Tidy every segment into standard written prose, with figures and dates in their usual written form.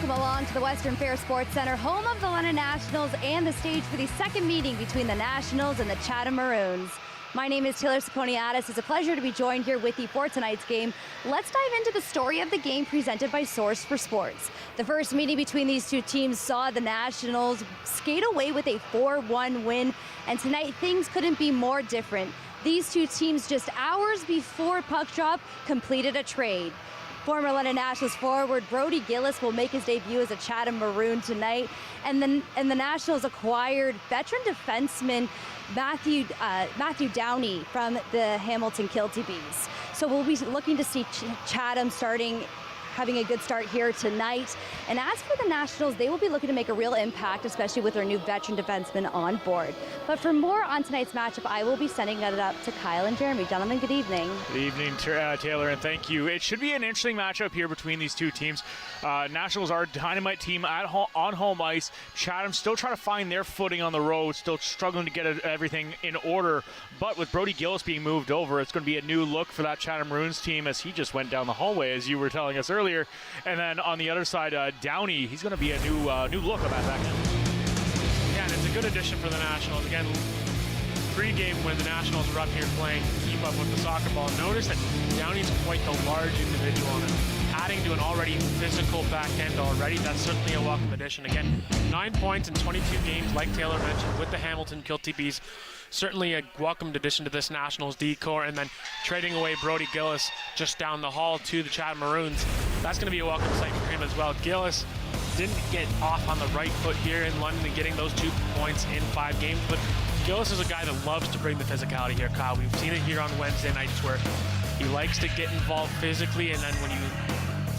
Welcome along to the Western Fair Sports Center, home of the London Nationals and the stage for the second meeting between the Nationals and the Chatham Maroons. My name is Taylor Tsakoniatis. It's a pleasure to be joined here with you for tonight's game. Let's dive into the story of the game presented by Source for Sports. The first meeting between these two teams saw the Nationals skate away with a 4-1 win, and tonight things couldn't be more different. These two teams just hours before puck drop completed a trade. Former London Nationals forward Brodie Gillis will make his debut as a Chatham Maroon tonight, and the Nationals acquired veteran defenseman Matthew Downey from the Hamilton Kilty Bees. So we'll be looking to see Chatham having a good start here tonight. And as for the Nationals, they will be looking to make a real impact, especially with their new veteran defenseman on board. But for more on tonight's matchup, I will be sending it up to Kyle and Jeremy. Gentlemen, good evening. Good evening, Taylor, and thank you. It should be an interesting matchup here between these two teams. Nationals are a dynamite team on home ice. Chatham still trying to find their footing on the road, still struggling to get everything in order. But with Brodie Gillis being moved over, it's going to be a new look for that Chatham Maroons team as he just went down the hallway, as you were telling us earlier. And then on the other side, Downey, he's going to be a new look on that back end. Yeah, and it's a good addition for the Nationals. Again, pre-game when the Nationals were up here playing keep up with the soccer ball, notice that Downey's quite the large individual, and adding to an already physical back end already, that's certainly a welcome addition. Again, 9 points in 22 games, like Taylor mentioned, with the Hamilton Kilty Bees. Certainly a welcomed addition to this Nationals D-core, and then trading away Brodie Gillis just down the hall to the Chatham Maroons. That's going to be a welcome sight for him as well. Gillis didn't get off on the right foot here in London and getting those 2 points in 5 games, but Gillis is a guy that loves to bring the physicality here, Kyle. We've seen it here on Wednesday nights where he likes to get involved physically, and then when you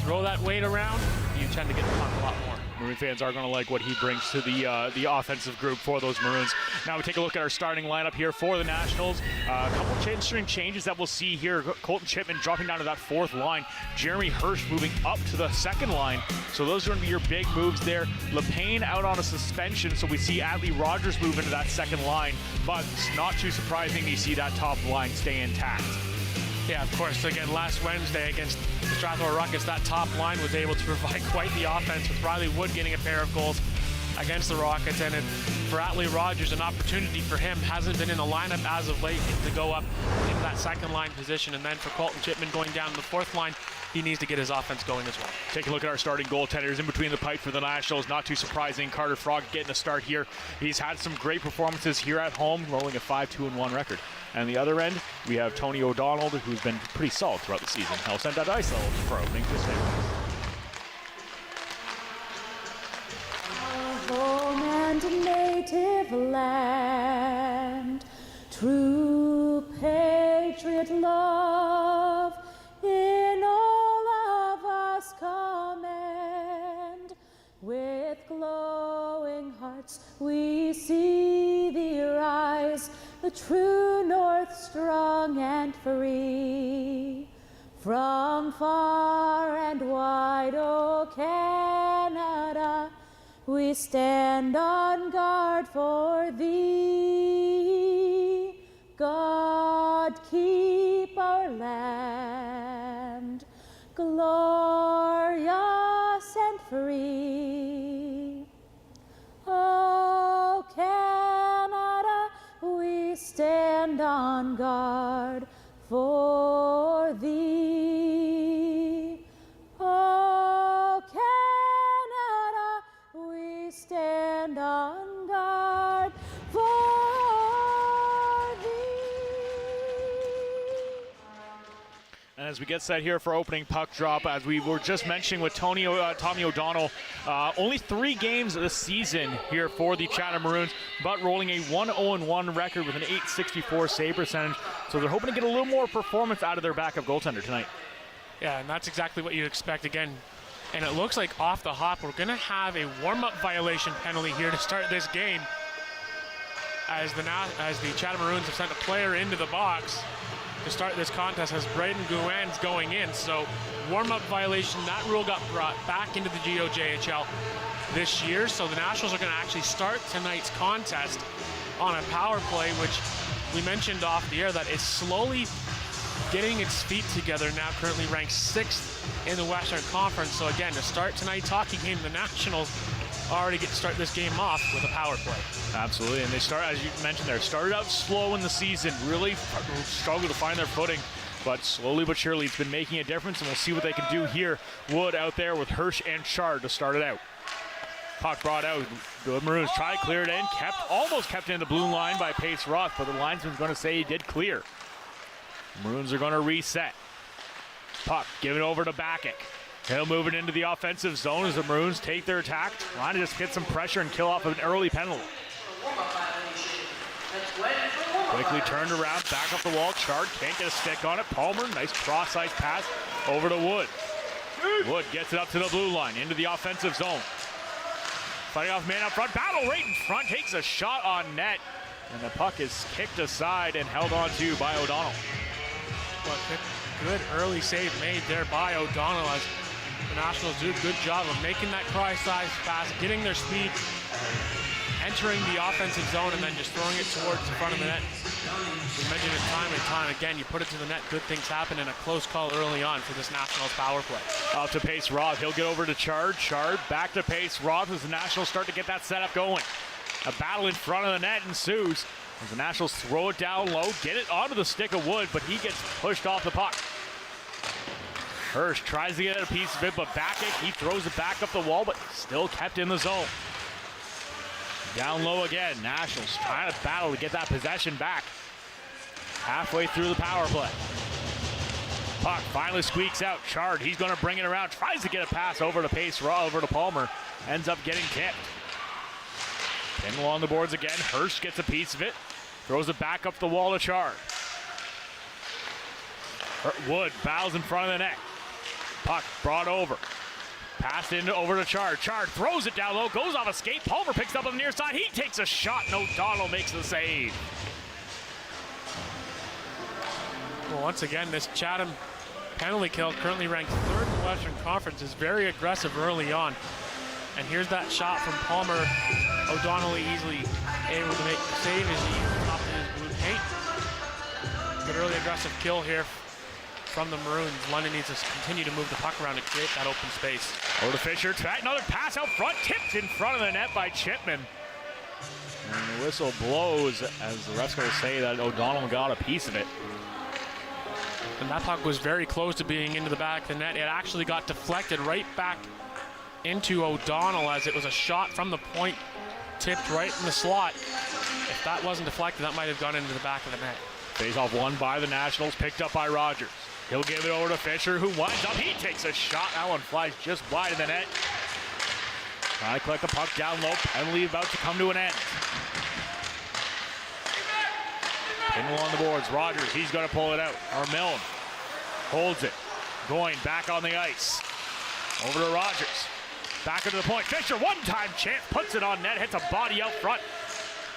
throw that weight around, you tend to get the puck a lot more. Maroon fans are going to like what he brings to the offensive group for those Maroons. Now we take a look at our starting lineup here for the Nationals. A couple interesting changes that we'll see here. Colton Chipman dropping down to that 4th line. Jeremy Hirsch moving up to the 2nd line. So those are going to be your big moves there. LePayne out on a suspension, so we see Adley Rogers move into that 2nd line. But it's not too surprising you see that top line stay intact. Yeah, of course. Again, last Wednesday against the Strathmore Rockets, that top line was able to provide quite the offense, with Riley Wood getting a pair of goals against the Rockets. And for Adley Rogers, an opportunity for him, hasn't been in the lineup as of late to go up into that 2nd line position. And then for Colton Chipman going down to the 4th line, he needs to get his offense going as well. Take a look at our starting goaltenders in between the pipe for the Nationals. Not too surprising, Carter Frog getting a start here. He's had some great performances here at home, rolling a 5-2-1 record. And the other end, we have Tony O'Donnell, who's been pretty solid throughout the season. I'll send that ice level for opening this game. Home and native land, true patriot love, in all of us commend. With glowing hearts we see thee rise, the true north strong and free. From far and wide, O Canada, we stand on guard for thee. God keep our land glorious and free. O Canada, we stand on guard for thee. O Canada, we stand on guard for thee. And as we get set here for opening puck drop, as we were just mentioning with Tommy O'Donnell, only 3 games this season here for the Chatham Maroons, but rolling a 1-0-1 record with an .864 save percentage. So they're hoping to get a little more performance out of their backup goaltender tonight. Yeah, and that's exactly what you expect again. And it looks like off the hop, we're going to have a warm-up violation penalty here to start this game, as the Chatham Maroons have sent a player into the box to start this contest as Braden Gouin's going in. So warm-up violation, that rule got brought back into the GOJHL this year. So the Nationals are going to actually start tonight's contest on a power play, which we mentioned off the air that is slowly getting its feet together now, currently ranked 6th in the Western Conference. So again, to start tonight's hockey game, the Nationals already get to start this game off with a power play. Absolutely, and they start, as you mentioned there, started out slow in the season, really struggled to find their footing, but slowly but surely it's been making a difference, and we'll see what they can do here. Wood out there with Hirsch and Chard to start it out. Puck brought out. The Maroons try to clear it in. Almost kept in the blue line by Pace Roth, but the linesman's going to say he did clear. Maroons are going to reset. Puck given over to Bakic. He'll move it into the offensive zone as the Maroons take their attack, trying to just get some pressure and kill off an early penalty. Quickly turned around, back up the wall. Chard can't get a stick on it. Palmer, nice cross-ice pass over to Wood. Wood gets it up to the blue line, into the offensive zone. Fighting off man up front, battle right in front, takes a shot on net, and the puck is kicked aside and held on to by O'Donnell. Well, good early save made there by O'Donnell as the Nationals do a good job of making that cross-ice pass, getting their speed, entering the offensive zone, and then just throwing it towards the front of the net. We mentioned it time and time again, you put it to the net, good things happen, in a close call early on for this Nationals power play. Up to Pace Roth, he'll get over to Chard. Chard back to Pace Roth as the Nationals start to get that setup going. A battle in front of the net ensues as the Nationals throw it down low, get it onto the stick of Wood, but he gets pushed off the puck. Hirsch tries to get a piece of it, but Bakic, he throws it back up the wall, but still kept in the zone. Down low again, Nationals trying to battle to get that possession back. Halfway through the power play. Puck finally squeaks out. Chard, he's going to bring it around, tries to get a pass over to Pace Raw, over to Palmer, ends up getting tipped. Pin along the boards again, Hirsch gets a piece of it, throws it back up the wall to Chard. Wood battles in front of the net. Puck brought over. Passed in over to Chard. Chard throws it down low, goes off a skate. Palmer picks up on the near side. He takes a shot, and O'Donnell makes the save. Well, once again, this Chatham penalty kill, currently ranked 3rd in the Western Conference, is very aggressive early on. And here's that shot from Palmer. O'Donnell easily able to make the save as he popped in his blue paint. Good early aggressive kill here from the Maroons. London needs to continue to move the puck around to create that open space. Over to Fisher. Another pass out front, tipped in front of the net by Chipman. And the whistle blows as the ref's going to say that O'Donnell got a piece of it. And that puck was very close to being into the back of the net. It actually got deflected right back into O'Donnell as it was a shot from the point, tipped right in the slot. If that wasn't deflected, that might have gone into the back of the net. Face-off won by the Nationals, picked up by Rogers. He'll give it over to Fisher, who winds up. He takes a shot. That one flies just wide of the net. Trying to collect the puck down low. Penalty about to come to an end. Pinwheel on the boards. Rogers, he's going to pull it out. Or Milne holds it. Going back on the ice. Over to Rogers. Back into the point. Fisher, one-time chance. Puts it on net. Hits a body out front.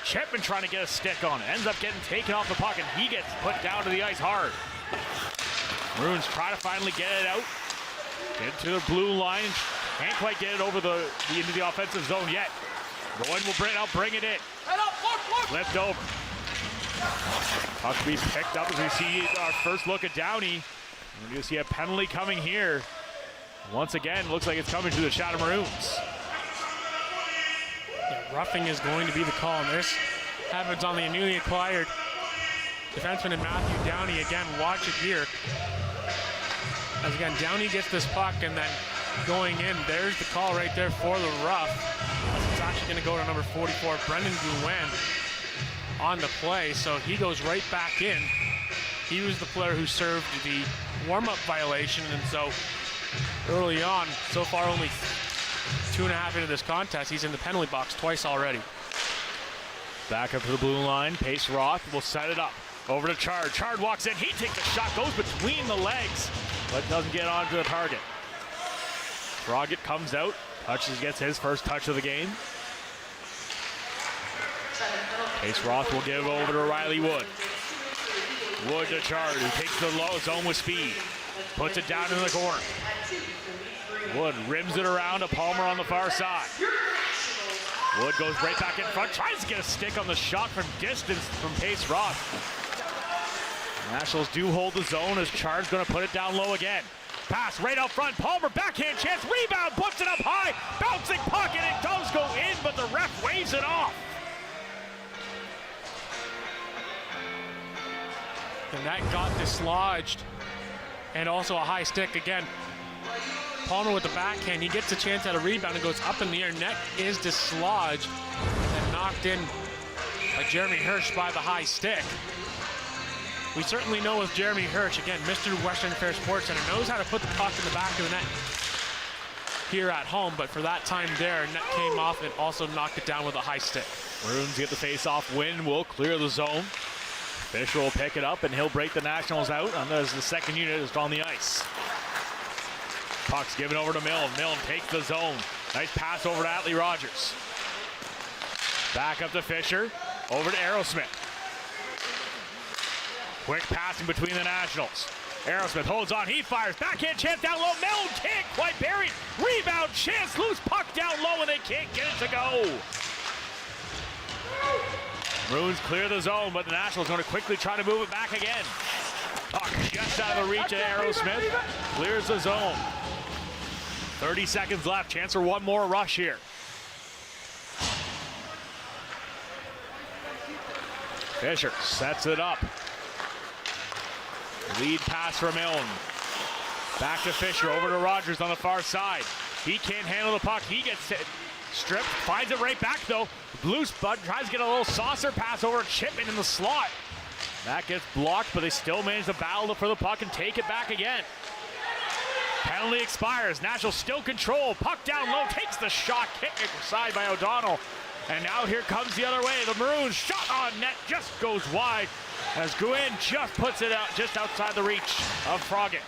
Chipman trying to get a stick on it. Ends up getting taken off the puck, and he gets put down to the ice hard. Maroons try to finally get it out. Get to the blue line. Can't quite get it over into the offensive zone yet. Rowan will bring it in. Flipped over. Puck to be picked up as we see our first look at Downey. We're going to see a penalty coming here. Once again, looks like it's coming to the Chatham Maroons. Yeah, roughing is going to be the call, and this happens on the newly acquired defenseman in Matthew Downey. Again, watch it here. As again, Downey gets this puck and then going in. There's the call right there for the rough. It's actually going to go to number 44, Brendan Gouin, on the play. So he goes right back in. He was the player who served the warm-up violation, and so early on, so far only 2.5 into this contest, he's in the penalty box twice already. Back up to the blue line. Pace Roth will set it up. Over to Chard. Chard walks in. He takes a shot, goes between the legs, but doesn't get onto the target. Froggett comes out. Gets his first touch of the game. Pace Roth will give over to Riley Wood. Wood to Chard, who takes the low zone with speed. Puts it down in the corner. Wood rims it around to Palmer on the far side. Wood goes right back in front, tries to get a stick on the shot from distance from Pace Roth. Nationals do hold the zone as Chard's going to put it down low again. Pass right out front. Palmer, backhand chance, rebound, puts it up high. Bouncing puck, and it does go in, but the ref waves it off. And that got dislodged. And also a high stick again. Palmer with the backhand. He gets a chance at a rebound and goes up in the air. Net is dislodged and knocked in by Jeremy Hirsch by the high stick. We certainly know with Jeremy Hirsch, again, Mr. Western Fair Sports Center, knows how to put the puck in the back of the net here at home, but for that time there, net came off and also knocked it down with a high stick. Maroons get the face-off win, will clear the zone. Fisher will pick it up, and he'll break the Nationals out as the second unit is on the ice. Puck's given over to Milne. Milne takes the zone. Nice pass over to Atlee Rogers. Back up to Fisher, over to Aerosmith. Quick passing between the Nationals. Aerosmith holds on, he fires, backhand chance down low, Milne can't quite bury it. Rebound chance, loose puck down low, and they can't get it to go. Maroons clear the zone, but the Nationals going to quickly try to move it back again. Puck just out of the reach of Aerosmith. Clears the zone. 30 seconds left, chance for one more rush here. Fisher sets it up. Lead pass from Milne. Back to Fisher, over to Rogers on the far side. He can't handle the puck. He gets stripped, finds it right back though. Loose bud tries to get a little saucer pass over to Chipman in the slot. That gets blocked, but they still manage to battle for the puck and take it back again. Penalty expires. Nationals still control. Puck down low, takes the shot, kicked aside by O'Donnell. And now here comes the other way. The Maroons shot on net just goes wide as Guin just puts it out just outside the reach of Froggett.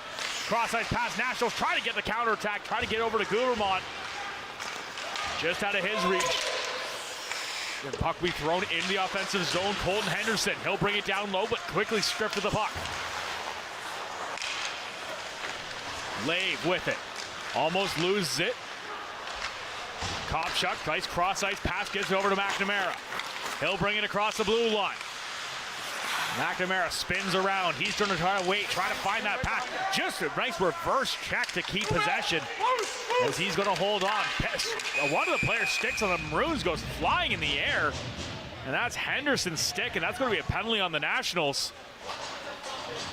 Cross-ice pass. Nationals try to get the counterattack, try to get over to Guvermont. Just out of his reach. The puck be thrown in the offensive zone. Colton Henderson, he'll bring it down low, but quickly stripped of the puck. Lave with it. Almost loses it. Kopchuk, nice cross-ice pass, gets it over to McNamara. He'll bring it across the blue line. McNamara spins around. He's going to try to wait, try to find that pass. Just a nice reverse check to keep possession as he's going to hold on. One of the players' sticks on the Maroons goes flying in the air, and that's Henderson's stick, and that's going to be a penalty on the Nationals.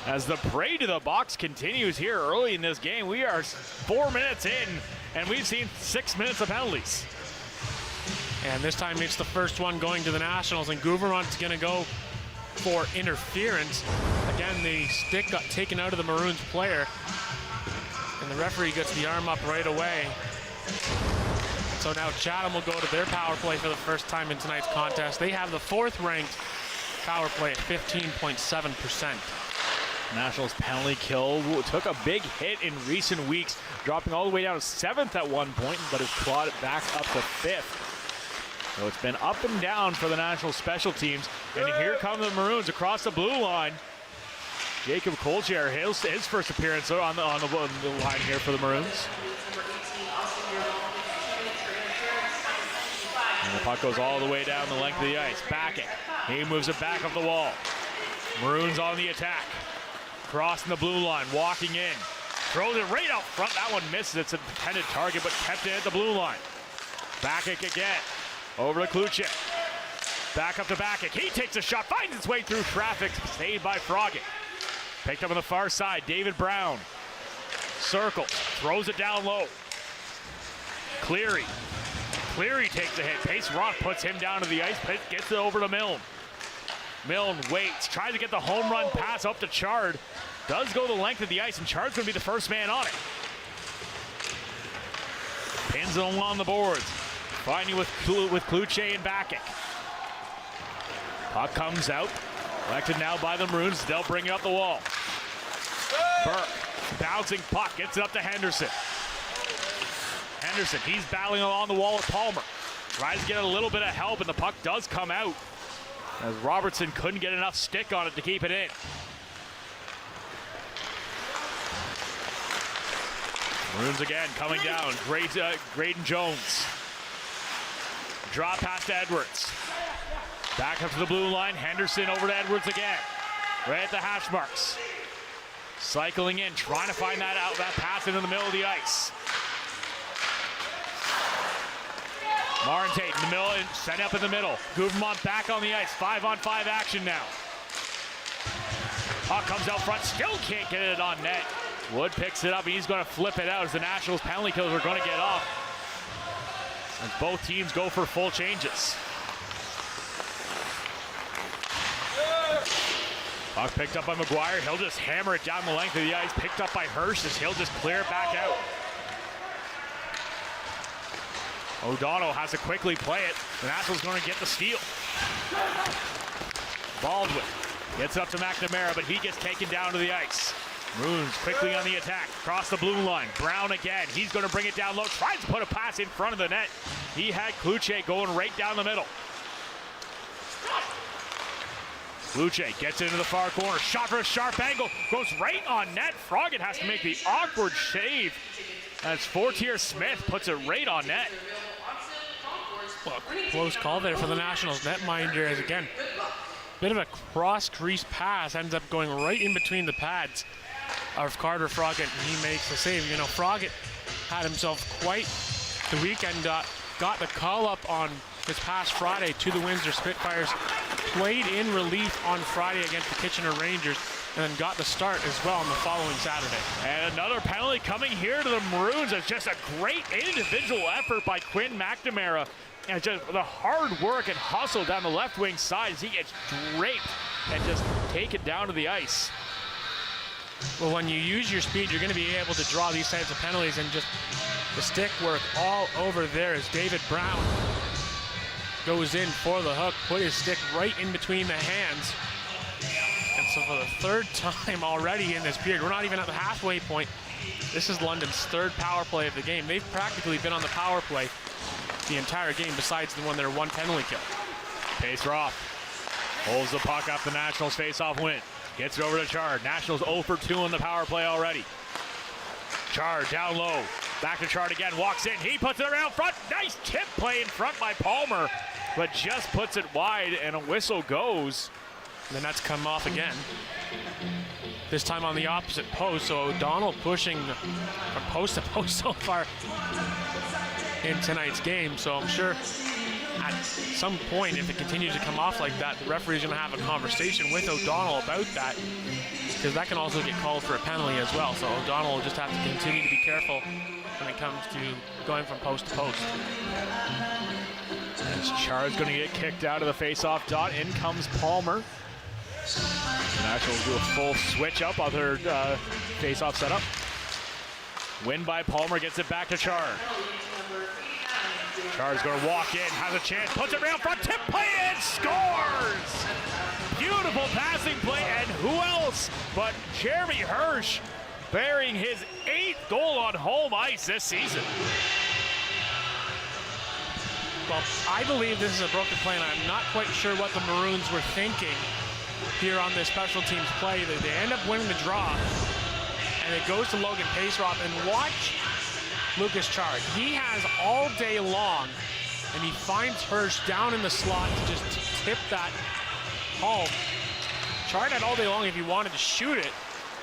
As the parade to the box continues here early in this game, we are 4 minutes in, and we've seen 6 minutes of penalties. And this time it's the first one going to the Nationals, and Guvermont's going to go for interference. Again, the stick got taken out of the Maroons player, and the referee gets the arm up right away. So now Chatham will go to their power play for the first time in tonight's contest. They have the 4th ranked power play at 15.7%. Nationals penalty kill took a big hit in recent weeks, dropping all the way down to 7th at one point, but has clawed it back up to 5th. So it's been up and down for the National special teams. And here come the Maroons across the blue line. Jacob Kolchair, his first appearance on the line here for the Maroons. And the puck goes all the way down the length of the ice. Back it. He moves it back up the wall. Maroons on the attack. Crossing the blue line, walking in. Throws it right out front. That one misses its intended target, but kept it at the blue line. Backek again. Over to Kluchik. Back up to Backek. He takes a shot, finds its way through traffic. Saved by Froggett. Picked up on the far side. David Brown. Circles. Throws it down low. Cleary. Cleary takes a hit. Pace Rock puts him down to the ice. Gets it over to Milne. Milne waits. Tries to get the home run pass up to Chard. Does go the length of the ice, and Chard's going to be the first man on it. Pins it along the boards. Finding with Kluche and Backek. Puck comes out. Collected now by the Maroons. They'll bring it up the wall. Burke. Bouncing puck. Gets it up to Henderson. Henderson. He's battling along the wall with Palmer. Tries to get a little bit of help, and the puck does come out, as Robertson couldn't get enough stick on it to keep it in. Maroons again coming down. Graydon Jones. Drop past Edwards. Back up to the blue line. Henderson over to Edwards again. right at the hash marks. Cycling in, trying to find that pass into the middle of the ice. Marentate in the middle, set up in the middle. Gouvernement back on the ice, 5-on-5 action now. Puck comes out front, still can't get it on net. Wood picks it up, and he's going to flip it out as the Nationals penalty kills are going to get off. As both teams go for full changes. Puck picked up by McGuire. He'll just hammer it down the length of the ice. Picked up by Hirsch as he'll just clear it back out. O'Donnell has to quickly play it. The Nationals going to get the steal. Baldwin gets up to McNamara, but he gets taken down to the ice. Maroons quickly on the attack, across the blue line. Brown again, he's going to bring it down low, tries to put a pass in front of the net. He had Kluche going right down the middle. Kluche gets into the far corner, shot for a sharp angle, goes right on net. Froggatt has to make the awkward save as Fortier Smith puts it right on net. Well, close call there for the Nationals. Netminder is, again, bit of a cross-crease pass, ends up going right in between the pads of Carter Froggatt, and he makes the save. You know, Froggatt had himself quite the weekend, got the call-up on this past Friday to the Windsor Spitfires, played in relief on Friday against the Kitchener Rangers, and then got the start as well on the following Saturday. And another penalty coming here to the Maroons. It's just a great individual effort by Quinn McNamara. And just the hard work and hustle down the left wing side as he gets draped and just take it down to the ice. Well, when you use your speed, you're going to be able to draw these types of penalties, and just the stick work all over there as David Brown goes in for the hook, put his stick right in between the hands. And so for the third time already in this period, we're not even at the halfway point. This is London's third power play of the game. They've practically been on the power play the entire game, besides the one their one penalty kill. Pacer off. Holds the puck up the Nationals face-off win. Gets it over to Chard. Nationals 0 for 2 on the power play already. Chard down low. Back to Chard again. Walks in. He puts it around front. Nice tip play in front by Palmer, but just puts it wide, and a whistle goes. The Nets come off again. This time on the opposite post, so O'Donnell pushing from post to post so far in tonight's game. So I'm sure at some point, if it continues to come off like that, the referee's going to have a conversation with O'Donnell about that, because that can also get called for a penalty as well. So O'Donnell will just have to continue to be careful when it comes to going from post to post. As Chard's going to get kicked out of the face-off dot. In comes Palmer. The Nationals do a full switch up on their face-off setup. Win by Palmer, gets it back to Chard. Chard's going to walk in, has a chance, puts it around front, tip play and scores! Beautiful passing play, and who else but Jeremy Hirsch, bearing his 8th goal on home ice this season. Well, I believe this is a broken play, and I'm not quite sure what the Maroons were thinking here on this special teams play. They end up winning the draw, and it goes to Logan Paceroff. And watch Lucas Chard. He has all day long, and he finds Hirsch down in the slot to just tip that home. Chard had all day long if he wanted to shoot it,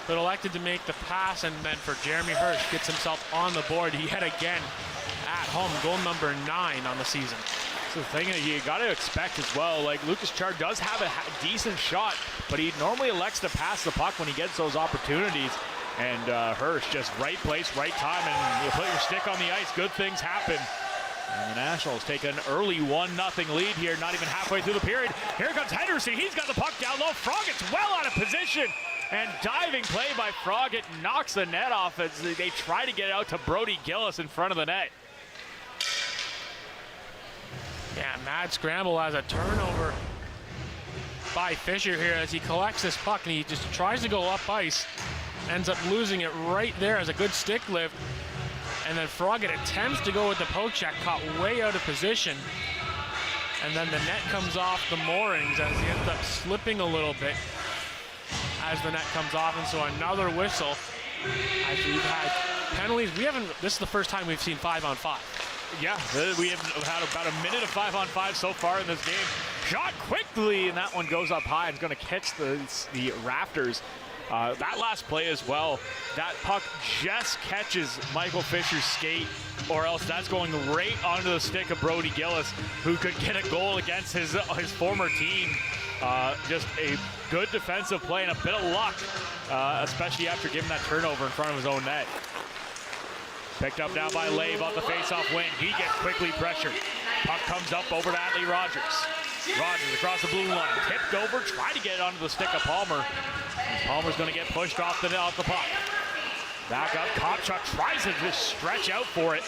but elected to make the pass, and then for Jeremy Hirsch, gets himself on the board yet again at home. Goal number 9 on the season. So the thing you got to expect as well, like Lucas Chard does have a decent shot, but he normally elects to pass the puck when he gets those opportunities. And Hirsch, just right place, right time, and you put your stick on the ice, good things happen. And the Nationals take an early 1-0 lead here, not even halfway through the period. Here comes Henderson, he's got the puck down low. Froggatt's well out of position, and diving play by Froggatt knocks the net off as they try to get it out to Brody Gillis in front of the net. Yeah, mad scramble as a turnover by Fisher here as he collects this puck, and he just tries to go up ice. Ends up losing it right there as a good stick lift. And then Froggatt attempts to go with the poke check, caught way out of position. And then the net comes off the moorings as he ends up slipping a little bit as the net comes off. And so another whistle as we've had penalties. This is the first time we've seen 5-on-5. Yeah, we have had about a minute of 5-on-5 so far in this game. Shot quickly, and that one goes up high. It's going to catch the rafters. That last play as well, that puck just catches Michael Fisher's skate, or else that's going right onto the stick of Brody Gillis, who could get a goal against his former team. Just a good defensive play and a bit of luck, especially after giving that turnover in front of his own net. Picked up now by Lave off the face-off win. He gets quickly pressured. Puck comes up over to Atlee Rogers. Rogers across the blue line, tipped over, tried to get it onto the stick of Palmer. And Palmer's going to get pushed off the puck. Back up, Kopchuk tries to just stretch out for it.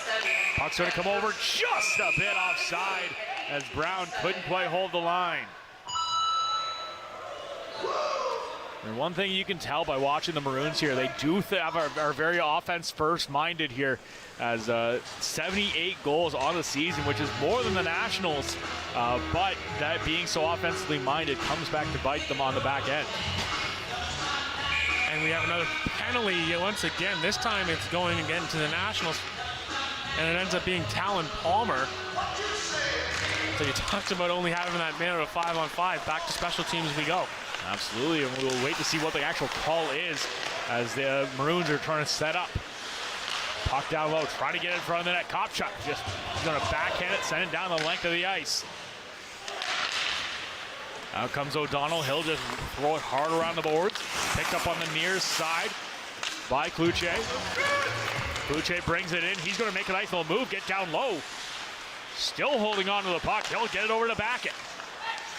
Puck's going to come over just a bit offside as Brown couldn't quite hold the line. And one thing you can tell by watching the Maroons here, they do are very offense-first minded here, as 78 goals on the season, which is more than the Nationals. But that being so offensively minded comes back to bite them on the back end. And we have another penalty once again. This time it's going again to the Nationals, and it ends up being Talon Palmer. So you talked about only having that man of a 5-on-5. Back to special teams we go. Absolutely, and we'll wait to see what the actual call is as the Maroons are trying to set up. Puck down low, trying to get in front of the net. Kopchuk just going to backhand it, send it down the length of the ice. Out comes O'Donnell. He'll just throw it hard around the boards. Picked up on the near side by Cloutier. Cloutier brings it in. He's going to make a nice little move, get down low. Still holding on to the puck. He'll get it over to Bakic.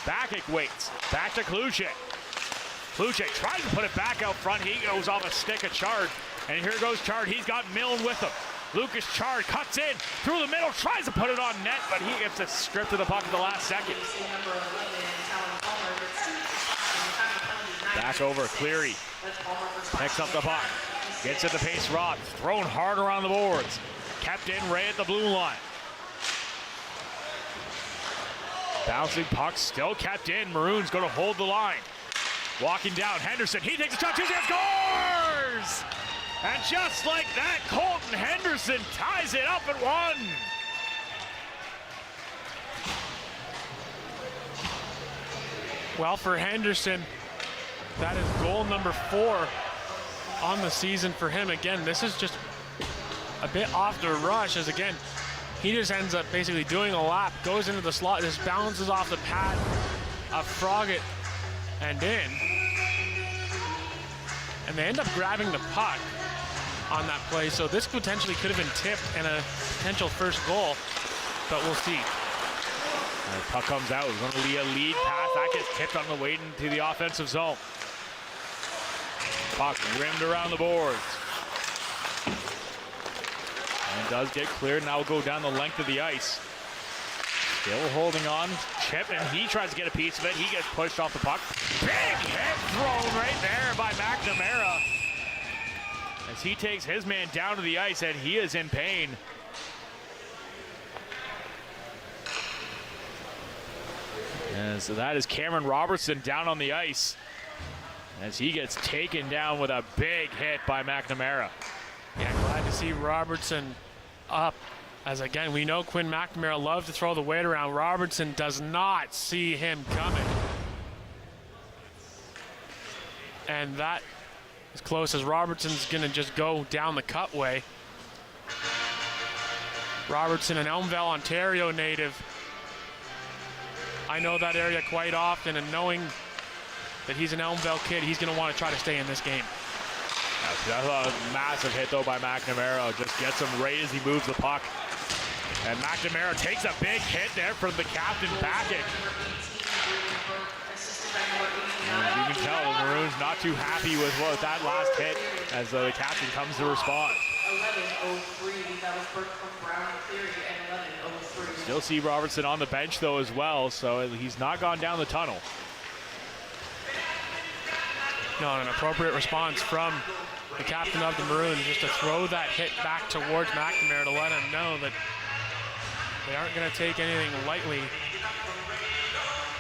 Bakic waits. Back to Cloutier. Cloutier tries to put it back out front. He goes off a stick of Chard. And here goes Chard. He's got Milne with him. Lucas Chard cuts in through the middle, tries to put it on net, but he gets a strip to the puck at the last second. Back over, Cleary picks up the puck, gets at the pace rod, thrown hard around the boards, kept in right at the blue line. Bouncing puck still kept in. Maroons going to hold the line. Walking down, Henderson, he takes a shot, shoots, and scores! And just like that, Colton Henderson ties it up at 1. Well, for Henderson, that is goal number 4 on the season for him. Again, this is just a bit off the rush, as again, he just ends up basically doing a lap, goes into the slot, just bounces off the pad of Froggatt and in. And they end up grabbing the puck on that play, so this potentially could have been tipped and a potential first goal, but we'll see. The puck comes out. We're going to lead a lead pass. That gets tipped on the way into the offensive zone. Puck rimmed around the boards. And does get cleared. Now will go down the length of the ice. Still holding on. Chip, and he tries to get a piece of it. He gets pushed off the puck. Big hit thrown right there by McNamara, as he takes his man down to the ice, and he is in pain. And so that is Cameron Robertson down on the ice as he gets taken down with a big hit by McNamara. Yeah, glad to see Robertson up, as again, we know Quinn McNamara loves to throw the weight around. Robertson does not see him coming. And that is close, as Robertson's gonna just go down the cutway. Robertson, an Elmvale, Ontario native. I know that area quite often, and knowing that he's an Elmvale kid, he's gonna want to try to stay in this game. That's a massive hit though by McNamara. Just gets him right as he moves the puck. And McNamara takes a big hit there from the captain, Bakic. And you can tell the Maroons not too happy with that last hit as the captain comes to respond. 11:03, that was Burke from Brown and Cleary, and 11:03. Still see Robertson on the bench though as well, so he's not gone down the tunnel. No, an appropriate response from the captain of the Maroons, just to throw that hit back towards McNamara to let him know that they aren't going to take anything lightly.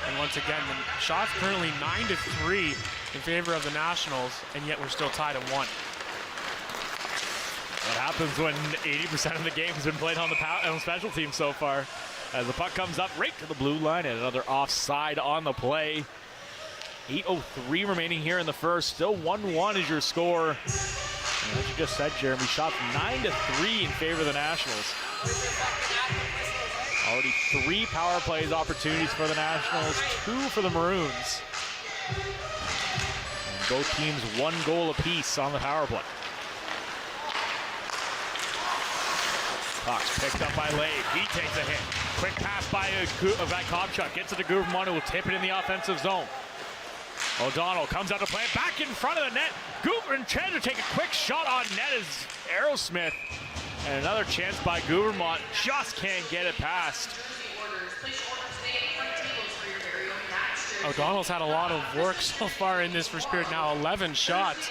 And once again, the shot's currently 9-3 in favor of the Nationals, and yet we're still tied at 1. What happens when 80% of the game has been played on the special team so far? as the puck comes up right to the blue line, and another offside on the play. 8:03 remaining here in the first. Still 1-1 is your score. And as you just said, Jeremy, shots 9-3 in favor of the Nationals. Already 3 power plays opportunities for the Nationals, 2 for the Maroons. And both teams 1 goal apiece on the power play. Puck's picked up by Lave. He takes a hit. Quick pass by Kovchuk. Gets it to Gouverman, who will tip it in the offensive zone. O'Donnell comes out to play it back in front of the net. Gouverman trying to take a quick shot on net as Aerosmith. And another chance by Gouverman. Just can't get it past. O'Donnell's had a lot of work so far in this first period. Now 11 shots.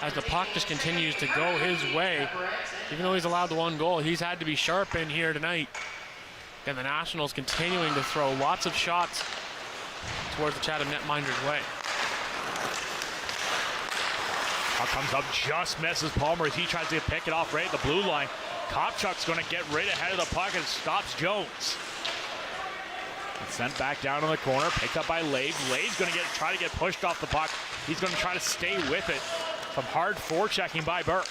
As the puck just continues to go his way. Even though he's allowed the 1 goal, he's had to be sharp in here tonight. And the Nationals continuing to throw lots of shots towards the Chatham netminders' way. Puck comes up, just misses Palmer as he tries to pick it off right at the blue line. Kovchuk's going to get right ahead of the puck and stops Jones. It's sent back down in the corner, picked up by Lave. Lave's going to try to get pushed off the puck. He's going to try to stay with it. Some hard forechecking by Burke.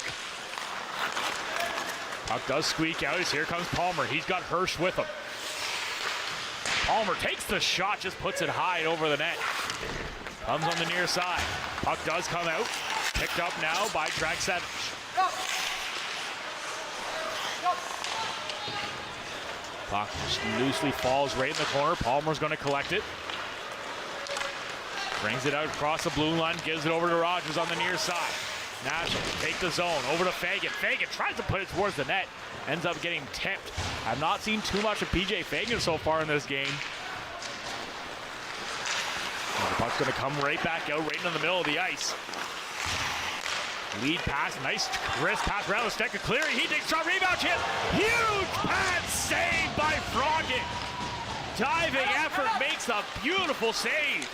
Puck does squeak out as here comes Palmer. He's got Hirsch with him. Palmer takes the shot, just puts it high over the net. Comes on the near side. Puck does come out. Picked up now by Dragsevich. Puck just loosely falls right in the corner. Palmer's going to collect it. Brings it out across the blue line, gives it over to Rogers on the near side. Nationals take the zone, over to Fagan. Fagan tries to put it towards the net, ends up getting tipped. I've not seen too much of PJ Fagan so far in this game. And the puck's going to come right back out, right into the middle of the ice. Lead pass, nice crisp pass around the stick of Cleary. He takes shot, rebound chip. Huge pass saved by Froggatt. Diving effort makes a beautiful save.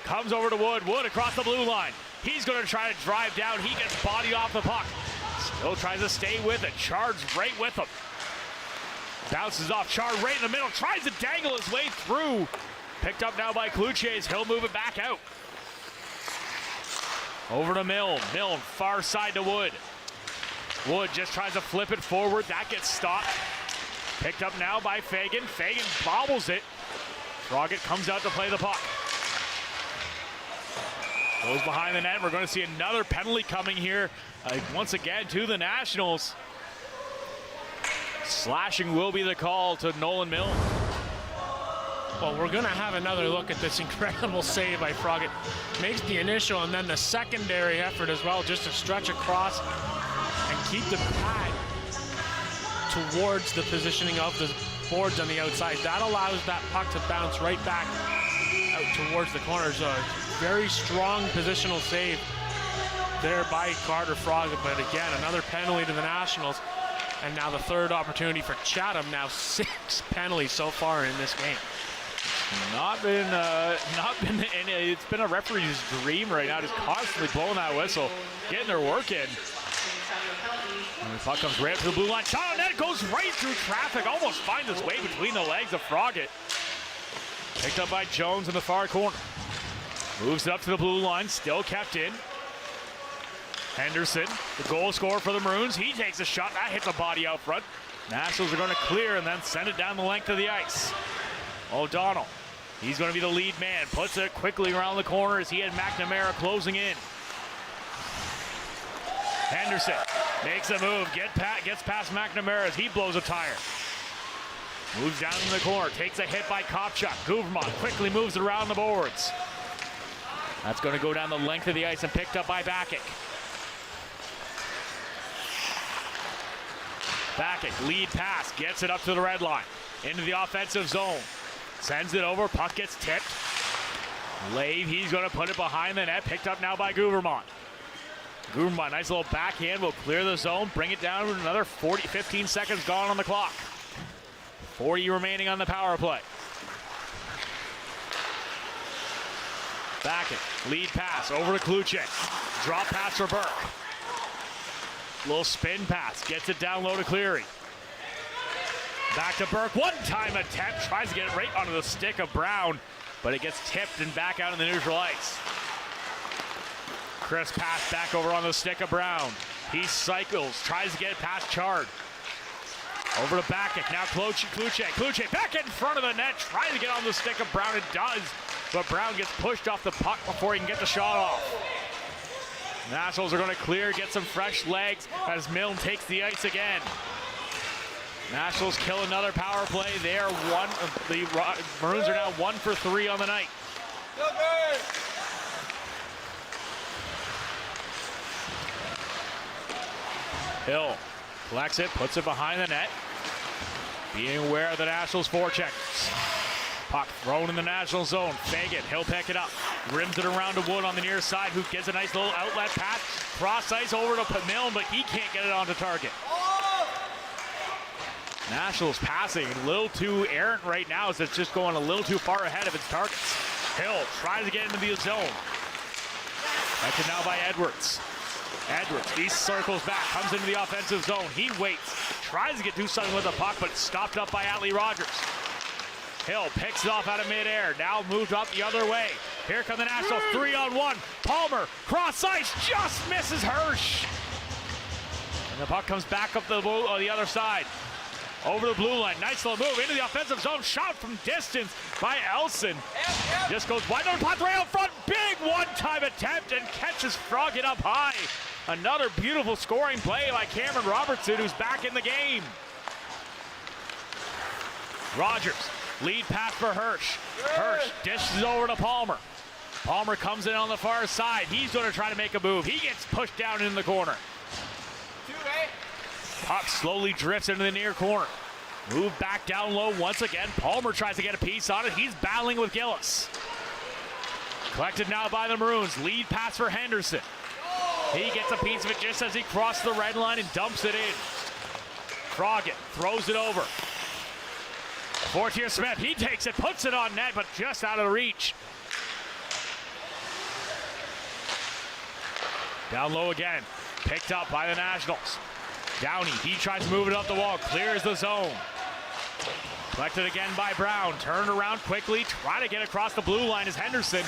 Comes over to Wood. Wood across the blue line. He's going to try to drive down. He gets bodied off the puck. Still tries to stay with it. Chard's right with him. Bounces off Chard right in the middle. Tries to dangle his way through. Picked up now by Kluches. He'll move it back out. Over to Milne. Milne far side to Wood. Wood just tries to flip it forward. That gets stopped. Picked up now by Fagan. Fagan bobbles it. Froggatt comes out to play the puck. Goes behind the net. We're going to see another penalty coming here once again to the Nationals. Slashing will be the call to Nolan Milne. Well, we're going to have another look at this incredible save by Froggatt. Makes the initial and then the secondary effort as well, just to stretch across and keep the pad towards the positioning of the boards on the outside. That allows that puck to bounce right back out towards the corners. A very strong positional save there by Carter Froggatt. But again, another penalty to the Nationals. And now the third opportunity for Chatham. Now 6 penalties so far in this game. It's been a referee's dream right now, just constantly blowing that whistle, getting their work in. And the puck comes right up to the blue line. Shot on net, goes right through traffic, almost finds its way between the legs of Froggatt. Picked up by Jones in the far corner. Moves it up to the blue line, still kept in. Henderson, the goal scorer for the Maroons. He takes a shot, that hits a body out front. Nationals are going to clear and then send it down the length of the ice. O'Donnell, he's going to be the lead man. Puts it quickly around the corner as he had McNamara closing in. Henderson makes a move, gets past McNamara as he blows a tire. Moves down in the corner, takes a hit by Kovchuk. Gouverman quickly moves it around the boards. That's going to go down the length of the ice and picked up by Bakic. Bakic, lead pass, gets it up to the red line. Into the offensive zone. Sends it over, puck gets tipped. Lave, he's going to put it behind the net. Picked up now by Gouverman. Gouverman, nice little backhand, will clear the zone, bring it down with another 15 seconds gone on the clock. 40 remaining on the power play. Bakic, lead pass, over to Kluche. Drop pass for Burke. Little spin pass, gets it down low to Cleary. Back to Burke, one-time attempt, tries to get it right onto the stick of Brown, but it gets tipped and back out in the neutral ice. Chris pass back over on the stick of Brown. He cycles, tries to get it past Chard. Over to Bakic, now Kluche back in front of the net, trying to get on the stick of Brown, it does, but Brown gets pushed off the puck before he can get the shot off. Nationals are going to clear, get some fresh legs as Milne takes the ice again. Nationals kill another power play. They are the Maroons are now 1 for 3 on the night. Hill collects it, puts it behind the net. Being aware of the Nationals forecheckers. Puck thrown in the National zone. Fagan, he'll pick it up. Rims it around to Wood on the near side, who gets a nice little outlet pass. Cross ice over to Milne, but he can't get it onto target. Nationals passing a little too errant right now as it's just going a little too far ahead of its targets. Hill tries to get into the zone. That's now by Edwards. Edwards, he circles back, comes into the offensive zone. He waits, tries to do something with the puck, but stopped up by Atlee Rogers. Hill picks it off out of midair, now moved up the other way. Here come the Nationals, 3-on-1. Palmer, cross ice, just misses Hirsch. And the puck comes back up the other side. Over the blue line, nice little move into the offensive zone, shot from distance by Elson. Just goes wide on Patre out front, big one-time attempt and catches Froggatt up high. Another beautiful scoring play by Cameron Robertson, who's back in the game. Rogers, lead pass for Hirsch. Hirsch dishes over to Palmer. Palmer comes in on the far side. He's going to try to make a move. He gets pushed down in the corner. Puck slowly drifts into the near corner. Move back down low once again. Palmer tries to get a piece on it. He's battling with Gillis. Collected now by the Maroons. Lead pass for Henderson. He gets a piece of it just as he crosses the red line and dumps it in. Froggatt throws it over. Fortier Smith, he takes it, puts it on net, but just out of reach. Down low again. Picked up by the Nationals. Downey, he tries to move it up the wall, clears the zone. Collected again by Brown, turned around quickly, try to get across the blue line as Henderson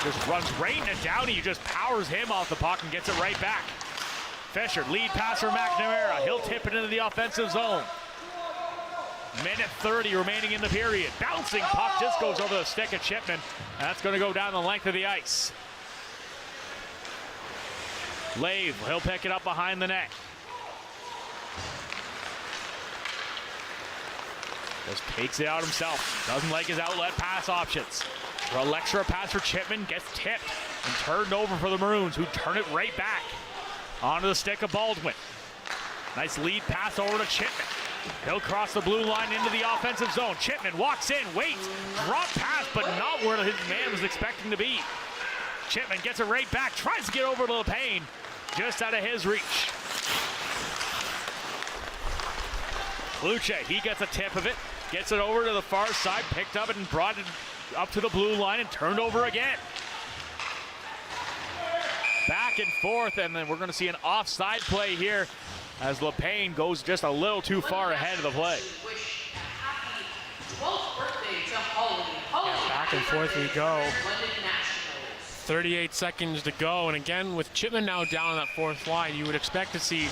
just runs right into Downey, who just powers him off the puck and gets it right back. Fisher, lead pass for McNamara, he'll tip it into the offensive zone. Minute 30 remaining in the period. Bouncing puck just goes over the stick of Chipman, and that's going to go down the length of the ice. Lave, he'll pick it up behind the net. Just takes it out himself. Doesn't like his outlet pass options. A extra pass for Chipman, gets tipped and turned over for the Maroons, who turn it right back onto the stick of Baldwin. Nice lead pass over to Chipman. He'll cross the blue line into the offensive zone. Chipman walks in, waits, drop pass, but not where his man was expecting to be. Chipman gets it right back, tries to get over to LePayne, just out of his reach. Kluche, he gets a tip of it, gets it over to the far side, picked up and brought it up to the blue line and turned over again. Back and forth, and then we're going to see an offside play here as LePayne goes just a little too far ahead of the play. Yeah, back and forth we go. 38 seconds to go, and again with Chipman now down on that fourth line, you would expect to see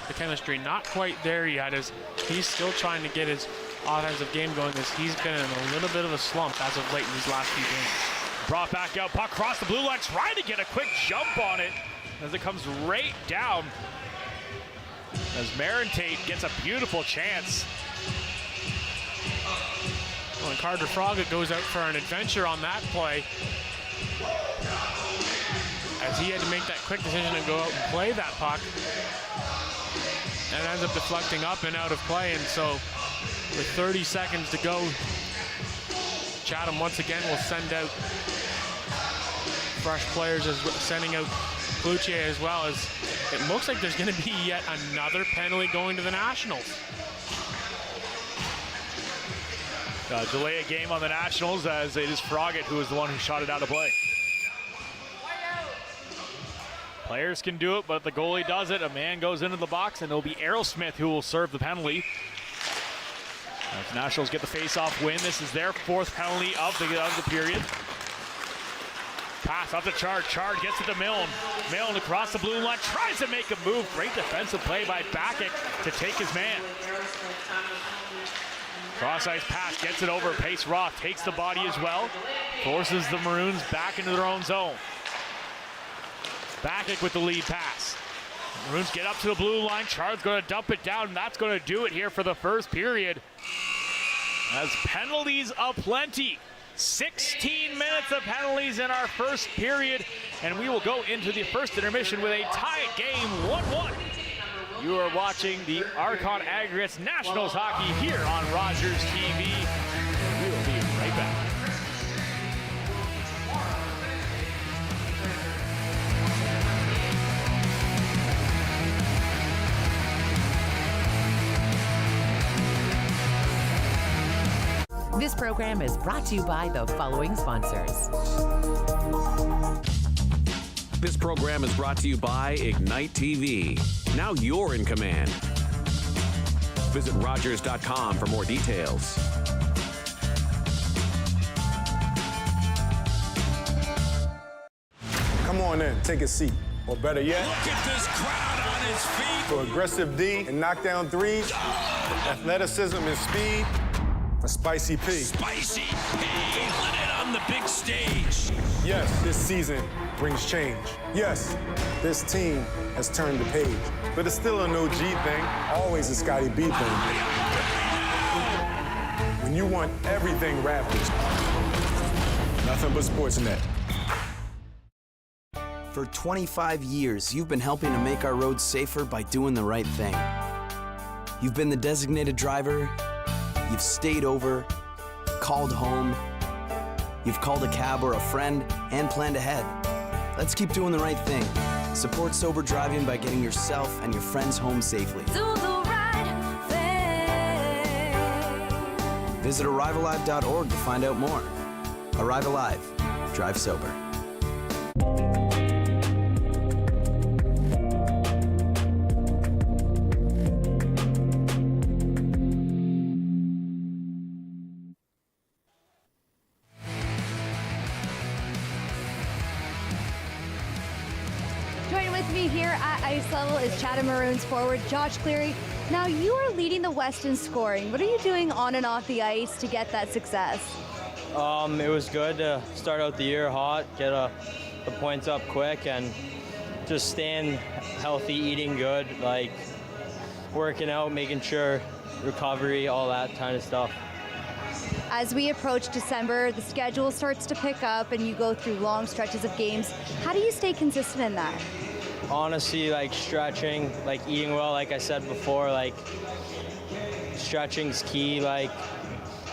the chemistry not quite there yet, as he's still trying to get his offensive game going, as he's been in a little bit of a slump as of late in these last few games. Brought back out, puck across the blue line, trying to get a quick jump on it as it comes right down. As Marentate gets a beautiful chance. Well, and Carter Froggatt goes out for an adventure on that play, as he had to make that quick decision to go out and play that puck, and ends up deflecting up and out of play. And so with 30 seconds to go, Chatham once again will send out fresh players, as sending out Kluche as well, as it looks like there's going to be yet another penalty going to the Nationals. Delay a game on the Nationals, as it is Froggatt who is the one who shot it out of play. Players can do it, but if the goalie does it, a man goes into the box, and it'll be Aerosmith who will serve the penalty. As the Nationals get the face-off win, this is their 4th penalty of the period. Pass up to Chard. Chard gets it to Milne. Milne across the blue line, tries to make a move. Great defensive play by Bakic to take his man. Cross-ice pass, gets it over. Pace Roth takes the body as well. Forces the Maroons back into their own zone. Bakic with the lead pass. Maroons get up to the blue line. Chard's going to dump it down, and that's going to do it here for the first period. As penalties aplenty. 16 minutes of penalties in our first period, and we will go into the first intermission with a tie game 1-1. You are watching the Archon Aggregates Nationals hockey here on Rogers TV. We will be right back. This program is brought to you by the following sponsors. This program is brought to you by Ignite TV. Now you're in command. Visit Rogers.com for more details. Come on in, take a seat. Or better yet, look at this crowd on his feet. For aggressive D and knockdown threes, athleticism and speed, a spicy P. Spicy P, let it on the big stage. Yes, this season brings change. Yes, this team has turned the page. But it's still an OG thing, always a Scotty B thing. When you want everything Raptors, nothing but Sportsnet. For 25 years, you've been helping to make our roads safer by doing the right thing. You've been the designated driver, you've stayed over, called home, you've called a cab or a friend, and planned ahead. Let's keep doing the right thing. Support sober driving by getting yourself and your friends home safely. Do the right thing. Visit ArriveAlive.org to find out more. Arrive Alive. Drive sober. Joining with me here at ice level is Chatham Maroons forward Josh Cleary. Now you are leading the West in scoring. What are you doing on and off the ice to get that success? It was good to start out the year hot, get the points up quick, and just staying healthy, eating good, like working out, making sure recovery, all that kind of stuff. As we approach December, the schedule starts to pick up and you go through long stretches of games. How do you stay consistent in that? Honestly, like stretching, like eating well, like I said before, like stretching's key, like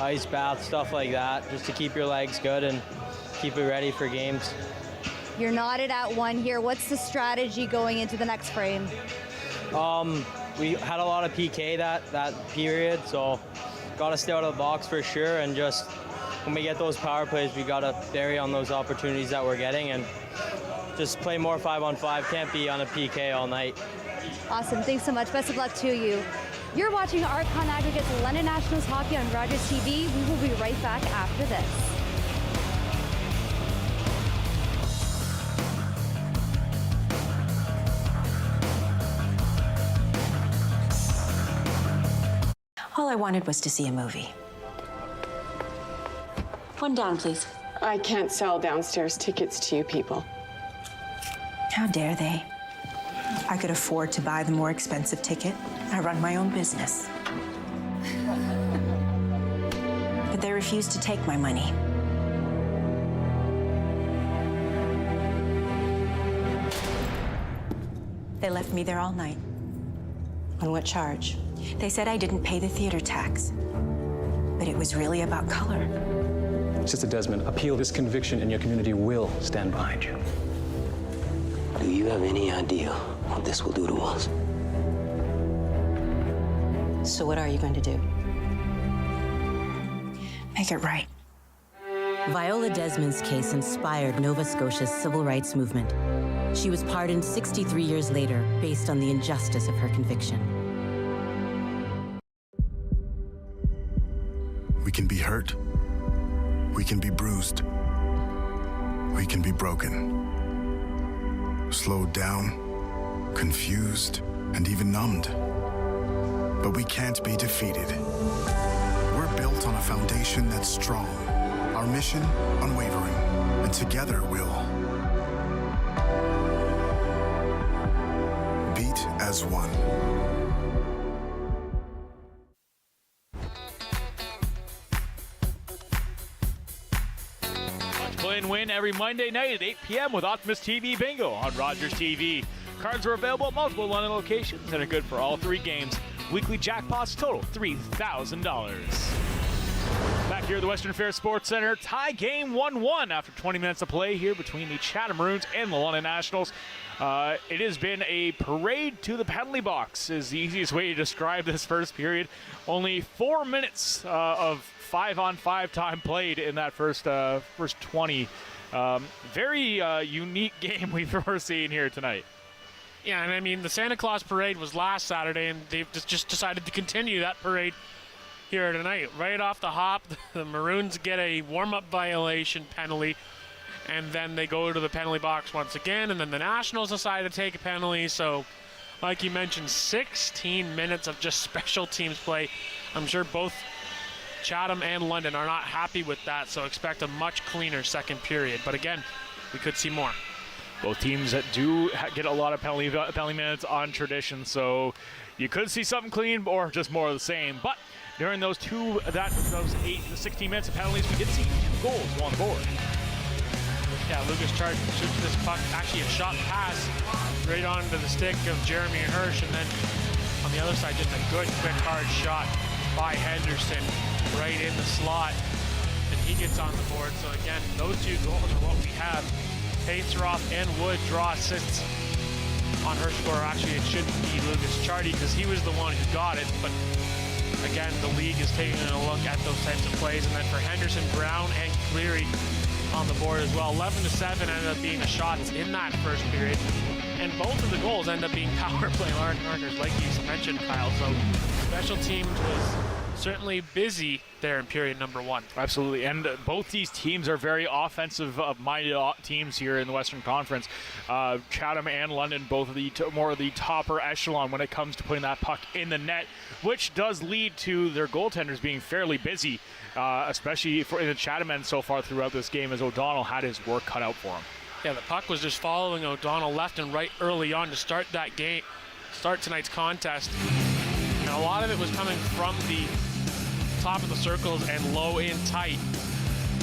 ice bath, stuff like that, just to keep your legs good and keep it ready for games. You're knotted at one here. What's the strategy going into the next frame? We had a lot of PK that period, so got to stay out of the box for sure, and just when we get those power plays, we got to bury on those opportunities that we're getting and just play more 5-on-5. Can't be on a PK all night. Awesome. Thanks so much. Best of luck to you. You're watching Archon Aggregates London Nationals hockey on Rogers TV. We will be right back after this. All I wanted was to see a movie. One down, please. I can't sell downstairs tickets to you people. How dare they? I could afford to buy the more expensive ticket. I run my own business. But they refused to take my money. They left me there all night. On what charge? They said I didn't pay the theater tax. But it was really about color. Sister Desmond, appeal this conviction and your community will stand behind you. Do you have any idea what this will do to us? So what are you going to do? Make it right. Viola Desmond's case inspired Nova Scotia's civil rights movement. She was pardoned 63 years later based on the injustice of her conviction. can be hurt. We can be bruised. We can be broken. Slowed down, confused, and even numbed. But we can't be defeated. We're built on a foundation that's strong. Our mission, unwavering. And together we'll beat as one. Play and win every Monday night at 8 p.m. with Optimus TV Bingo on Rogers TV. Cards are available at multiple London locations and are good for all 3 games. Weekly jackpots total $3,000. Back here at the Western Fair Sports Center, tie game 1-1 after 20 minutes of play here between the Chatham Maroons and the London Nationals. It has been a parade to the penalty box is the easiest way to describe this first period. Only 4 minutes of 5-on-5 time played in that first 20. Very unique game we're seeing here tonight. Yeah, and I mean, the Santa Claus parade was last Saturday, and they've just decided to continue that parade here tonight. Right off the hop, the Maroons get a warm-up violation penalty, and then they go to the penalty box once again, and then the Nationals decide to take a penalty. So, like you mentioned, 16 minutes of just special teams play. I'm sure both Chatham and London are not happy with that, so expect a much cleaner second period. But again, we could see more. Both teams that do get a lot of penalty minutes on tradition, so you could see something clean or just more of the same. But during those 16 minutes of penalties, we did see 2 goals go on the board. Yeah, Lucas Chart shoots this puck, actually a shot pass right onto the stick of Jeremy Hirsch, and then on the other side, just a good, quick, hard shot by Henderson right in the slot, and he gets on the board. So again, those 2 goals are what we have. Paceroff and Wood draw assists on her score. Actually, it should be Lucas Chardy because he was the one who got it. But again, the league is taking a look at those types of plays. And then for Henderson, Brown, and Cleary on the board as well. 11-7 ended up being the shots in that first period. And both of the goals end up being power play markers, like you mentioned, Kyle. So special teams was certainly busy there in period number 1. Absolutely, and both these teams are very offensive-minded teams here in the Western Conference. Chatham and London, both of the more of the topper echelon when it comes to putting that puck in the net, which does lead to their goaltenders being fairly busy, especially in the Chatham end so far throughout this game, as O'Donnell had his work cut out for him. Yeah, the puck was just following O'Donnell left and right early on to start that game, start tonight's contest. And a lot of it was coming from the top of the circles and low in tight.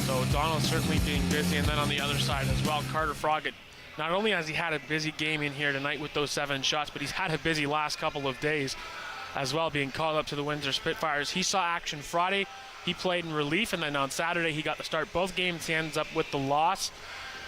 So O'Donnell certainly being busy. And then on the other side as well, Carter Froggatt, not only has he had a busy game in here tonight with those 7 shots, but he's had a busy last couple of days as well, being called up to the Windsor Spitfires. He saw action Friday. He played in relief, and then on Saturday he got to start both games. He ends up with the loss.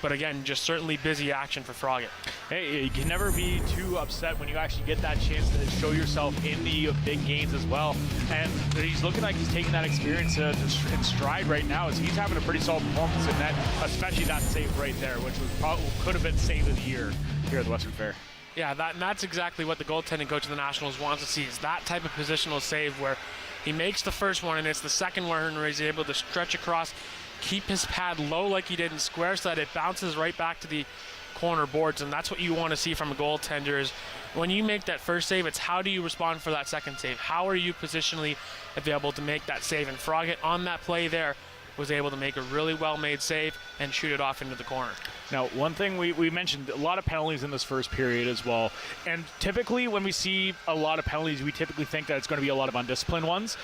But again, just certainly busy action for Froggatt. Hey, you can never be too upset when you actually get that chance to show yourself in the big games as well. And he's looking like he's taking that experience in stride right now, as he's having a pretty solid performance in that, especially that save right there, which was probably could have been save of the year here at the Western Fair. Yeah, that's exactly what the goaltending coach of the Nationals wants to see, is that type of positional save where he makes the first one and it's the second one where he's able to stretch across, keep his pad low like he did in square so that it bounces right back to the corner boards. And that's what you want to see from a goaltender, is when you make that first save, it's how do you respond for that second save? How are you positionally available to make that save? And Froggatt on that play there was able to make a really well-made save and shoot it off into the corner. Now, one thing we mentioned, a lot of penalties in this first period as well. And typically when we see a lot of penalties, we typically think that it's going to be a lot of undisciplined ones.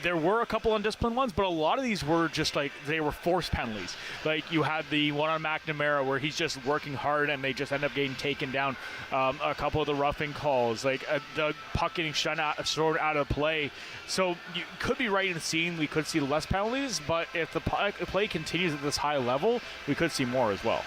There were a couple undisciplined ones, but a lot of these were just like, they were forced penalties. Like you had the one on McNamara where he's just working hard and they just end up getting taken down. A couple of the roughing calls, like the puck getting thrown out of play. So you could be right in seeing we could see less penalties, but if the play continues at this high level, we could see more as well.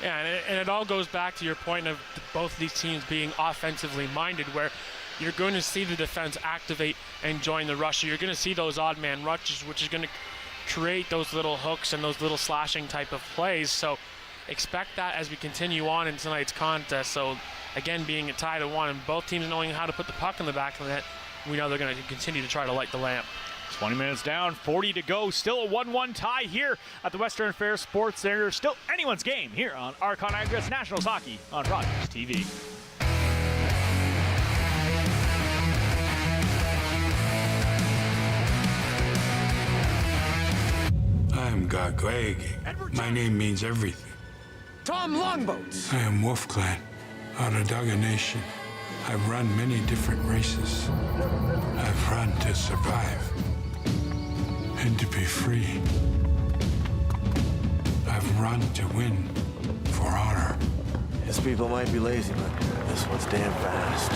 Yeah, and it all goes back to your point of both of these teams being offensively minded, where you're going to see the defense activate and join the rush. So you're going to see those odd man rushes, which is going to create those little hooks and those little slashing type of plays. So expect that as we continue on in tonight's contest. So again, being tied at 1 and both teams knowing how to put the puck in the back of the net, we know they're going to continue to try to light the lamp. 20 minutes down, 40 to go. Still a 1-1 tie here at the Western Fair Sports Center. Still anyone's game here on Arcon Agris Nationals Hockey on Rogers TV. I'm Gosleigh. My name means everything. Tom Longboats. I am Wolf Clan, Onondaga Nation. I've run many different races. I've run to survive and to be free. I've run to win for honor. His people might be lazy, but this one's damn fast.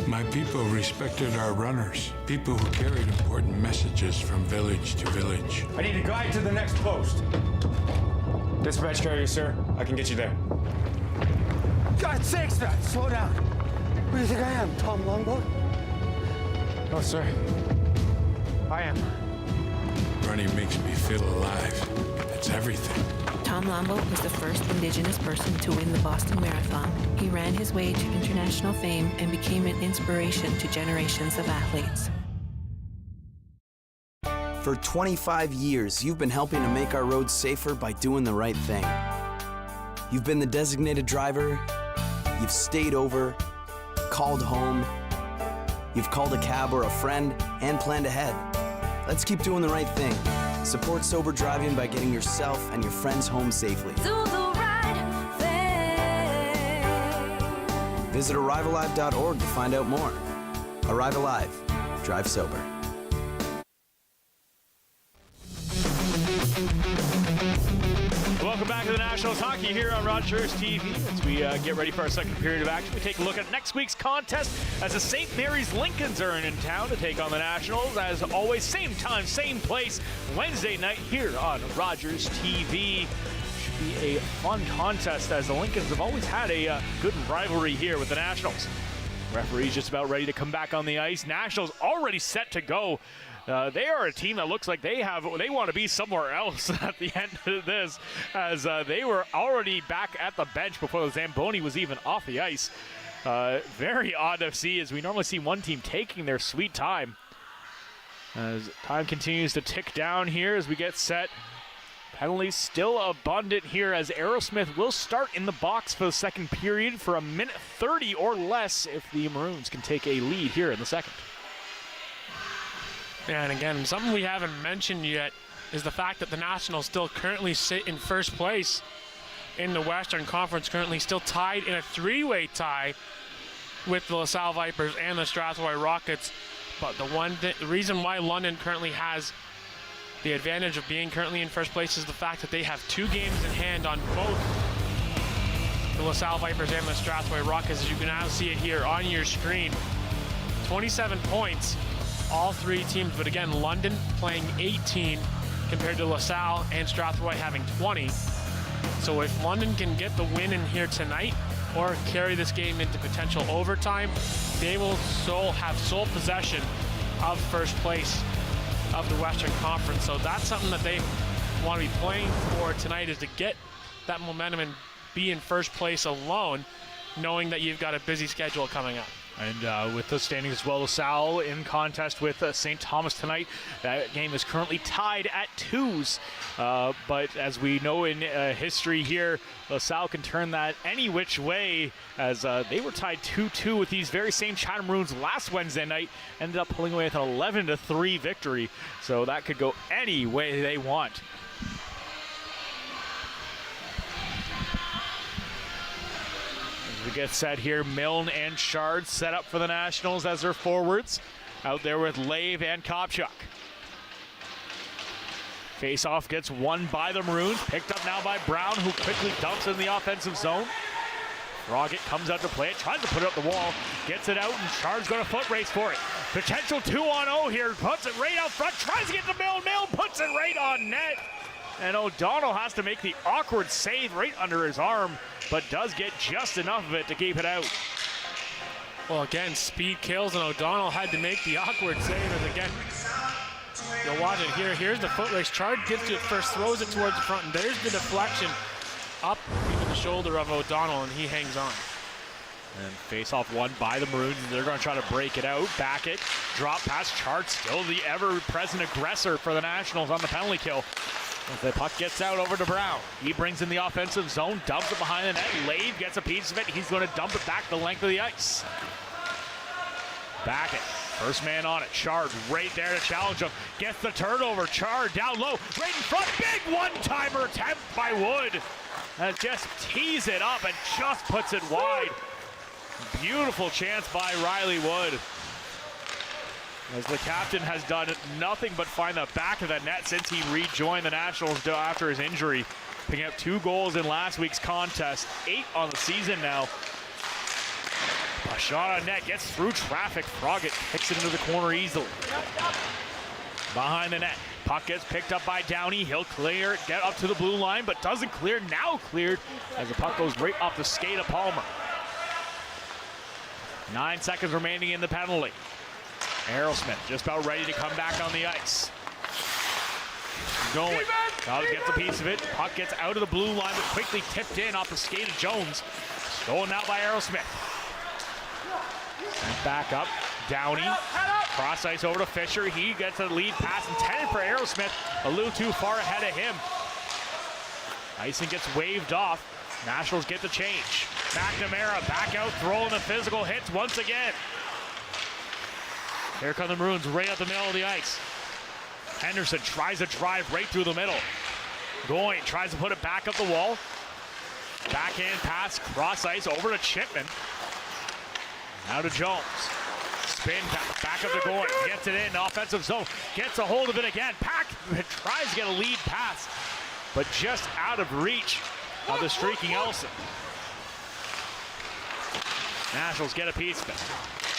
My people respected our runners, people who carried important messages from village to village. I need a guide to the next post. Dispatch carrier, sir. I can get you there. God sakes, man, slow down. Who do you think I am, Tom Longboat? No, sir. I am. Running makes me feel alive. It's everything. Tom Longboat was the first Indigenous person to win the Boston Marathon. He ran his way to international fame and became an inspiration to generations of athletes. For 25 years, you've been helping to make our roads safer by doing the right thing. You've been the designated driver, you've stayed over, called home, you've called a cab or a friend, and planned ahead. Let's keep doing the right thing. Support sober driving by getting yourself and your friends home safely. Do the right thing. Visit ArriveAlive.org to find out more. Arrive Alive. Drive sober. Welcome back to the Nationals Hockey here on Rogers TV. As we get ready for our second period of action, we take a look at next week's contest as the St. Mary's Lincolns are in town to take on the Nationals. As always, same time, same place, Wednesday night here on Rogers TV. Should be a fun contest as the Lincolns have always had a good rivalry here with the Nationals. Referee's just about ready to come back on the ice. Nationals already set to go. They are a team that looks like they want to be somewhere else at the end of this, as they were already back at the bench before the Zamboni was even off the ice. Very odd to see, as we normally see one team taking their sweet time. As time continues to tick down here as we get set. Penalties still abundant here, as Aerosmith will start in the box for the second period for a minute 30 or less if the Maroons can take a lead here in the second. And again, something we haven't mentioned yet is the fact that the Nationals still currently sit in first place in the Western Conference, currently still tied in a three-way tie with the LaSalle Vipers and the Strathroy Rockets. But the reason why London currently has the advantage of being currently in first place is the fact that they have 2 games in hand on both the LaSalle Vipers and the Strathroy Rockets. As you can now see it here on your screen, 27 points. All 3 teams, but again, London playing 18 compared to LaSalle and Strathroy having 20. So if London can get the win in here tonight or carry this game into potential overtime, they will have sole possession of first place of the Western Conference. So that's something that they want to be playing for tonight, is to get that momentum and be in first place alone, knowing that you've got a busy schedule coming up. And with the standings as well, LaSalle in contest with St. Thomas tonight. That game is currently tied at 2s. But as we know in history here, LaSalle can turn that any which way, as they were tied 2-2 with these very same Chatham Maroons last Wednesday night. Ended up pulling away with an 11-3 victory. So that could go any way they want. We get set here, Milne and Shard set up for the Nationals as their forwards. Out there with Lave and Kopchuk. Face-off gets won by the Maroons, picked up now by Brown, who quickly dumps in the offensive zone. Roggett comes out to play it, tries to put it up the wall, gets it out, and Shard's going to foot race for it. Potential 2-on-0 here, puts it right out front, tries to get to Milne, Milne puts it right on net. And O'Donnell has to make the awkward save right under his arm, but does get just enough of it to keep it out. Well, again, speed kills, and O'Donnell had to make the awkward save. And again, you'll watch it here. Here's the foot race. Chard gets to it first, throws it towards the front, and there's the deflection up into the shoulder of O'Donnell, and he hangs on. And face-off won by the Maroons. They're going to try to break it out. Back it. Drop pass. Chart still the ever-present aggressor for the Nationals on the penalty kill. As the puck gets out over to Brown. He brings in the offensive zone. Dumps it behind the net. Lave gets a piece of it. He's going to dump it back the length of the ice. Back it. First man on it. Chard right there to challenge him. Gets the turnover. Chard down low. Right in front. Big one-timer attempt by Wood. And just tees it up and just puts it wide. Beautiful chance by Riley Wood. As the captain has done nothing but find the back of the net since he rejoined the Nationals after his injury. Picking up 2 goals in last week's contest. 8 on the season now. A shot on net, gets through traffic. Froggatt kicks it into the corner easily. Behind the net, puck gets picked up by Downey. He'll clear it, get up to the blue line, but doesn't clear. Now cleared as the puck goes right off the skate of Palmer. 9 seconds remaining in the penalty. Aerosmith just about ready to come back on the ice. Going, gets a piece of it. Puck gets out of the blue line, but quickly tipped in off the skate of Jones. Stolen out by Aerosmith. And back up, Downey, cross ice over to Fisher. He gets a lead pass intended for Aerosmith, a little too far ahead of him. Icing gets waved off. Nationals get the change. McNamara back out, throwing the physical hits once again. Here come the Maroons right up the middle of the ice. Henderson tries to drive right through the middle. Going, tries to put it back up the wall. Backhand pass, cross ice over to Chipman. Now to Jones. Spin back up to Goy. Gets it in, offensive zone. Gets a hold of it again. Pack tries to get a lead pass, but just out of reach of the streaking Elson. Nationals get a piece of it.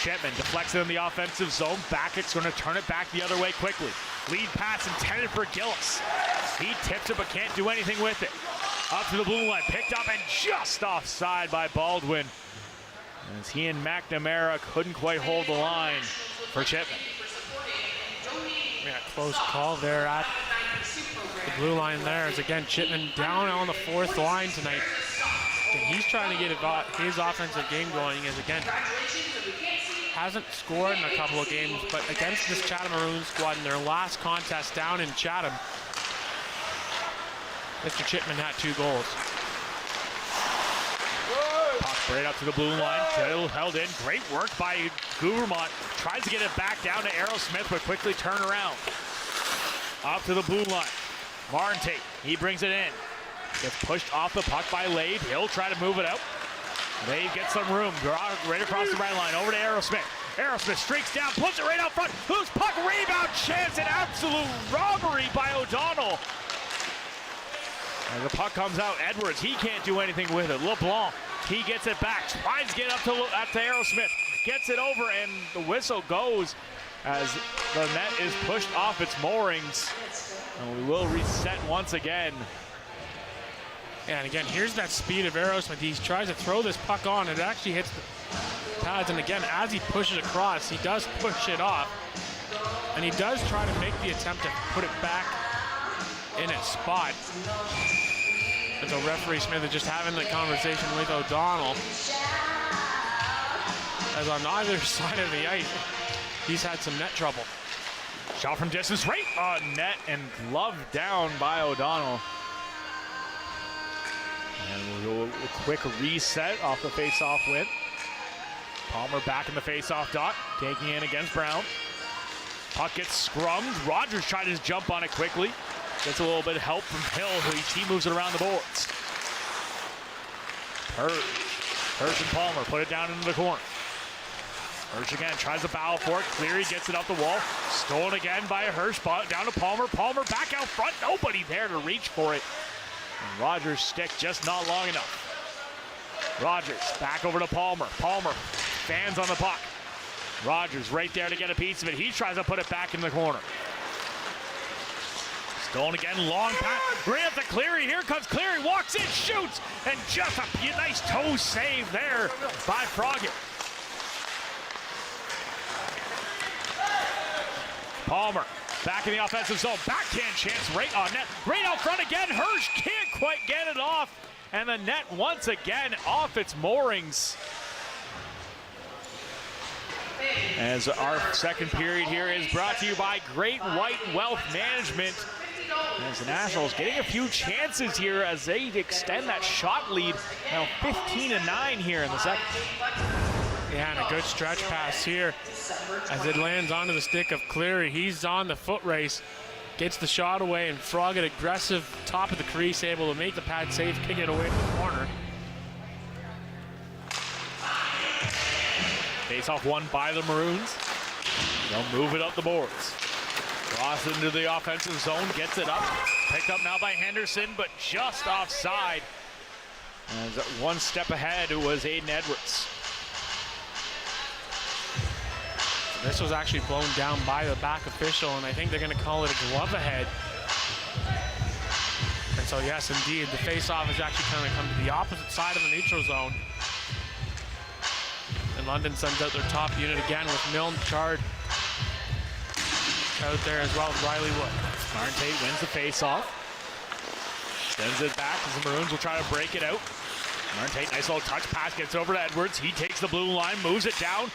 Chipman deflects it in the offensive zone. Backett's going to turn it back the other way quickly. Lead pass intended for Gillis. He tips it but can't do anything with it. Up to the blue line, picked up and just offside by Baldwin. As he and McNamara couldn't quite hold the line for Chipman. Yeah, close call there at the blue line there. As again, Chipman down on the 4th line tonight. And he's trying to get his offensive game going as again, hasn't scored in a couple of games, but against this Chatham Maroons squad in their last contest down in Chatham, Mr. Chipman had 2 goals. Puck right up to the blue line, still held in. Great work by Guvermont. Tries to get it back down to Aerosmith, but quickly turn around. Up to the blue line. Martin, he brings it in. Gets pushed off the puck by Lade. He'll try to move it out. Lade gets some room. Right across the right line. Over to Aerosmith. Aerosmith streaks down, puts it right out front. Loose puck, rebound chance, an absolute robbery by O'Donnell. As the puck comes out, Edwards, he can't do anything with it. LeBlanc, he gets it back. Tries to get up to Aerosmith. Gets it over, and the whistle goes as the net is pushed off its moorings. And we will reset once again. And again, here's that speed of Aerosmith. He tries to throw this puck on, and it actually hits the pads. And again, as he pushes across, he does push it off. And he does try to make the attempt to put it back in its spot. And so referee Smith is just having the conversation with O'Donnell. As on either side of the ice, he's had some net trouble. Shot from distance, right on net, and gloved down by O'Donnell. And we'll do a quick reset off the face-off win. Palmer back in the face-off dot, taking in against Brown. Puck gets scrummed. Rogers tried to jump on it quickly. Gets a little bit of help from Hill, who he moves it around the boards. Hirsch and Palmer put it down into the corner. Hirsch again tries to foul for it. Cleary gets it up the wall. Stolen again by Hirsch. Down to Palmer. Palmer back out front. Nobody there to reach for it. And Rogers' stick just not long enough. Rogers back over to Palmer. Palmer fans on the puck. Rogers right there to get a piece of it. He tries to put it back in the corner. Stolen again, long pass. Right up to Cleary. Here comes Cleary. Walks in, shoots, and just a nice toe save there by Froggatt. Palmer back in the offensive zone. Backhand chance right on net. Right out front again. Hirsch can't quite get it off. And the net once again off its moorings. As our second period here is brought to you by Great White Wealth Management. As the Nationals getting a few chances here as they extend that shot lead. Now 15-9 here in the second. Yeah, and a good stretch pass here as it lands onto the stick of Cleary. He's on the foot race, gets the shot away, and Froggatt aggressive top of the crease, able to make the pad save, kick it away to the corner. Face-off won by the Maroons. They'll move it up the boards. Cross into the offensive zone, gets it up. Picked up now by Henderson, but just offside. As one step ahead, it was Aiden Edwards. This was actually blown down by the back official, and I think they're going to call it a glove ahead. And so, yes, indeed, the face-off is actually going to come to the opposite side of the neutral zone. And London sends out their top unit again with Milne, Chard out there as well as Riley Wood. Martin Tate wins the face-off. Sends it back as the Maroons will try to break it out. Martin Tate, nice little touch pass, gets over to Edwards. He takes the blue line, moves it down.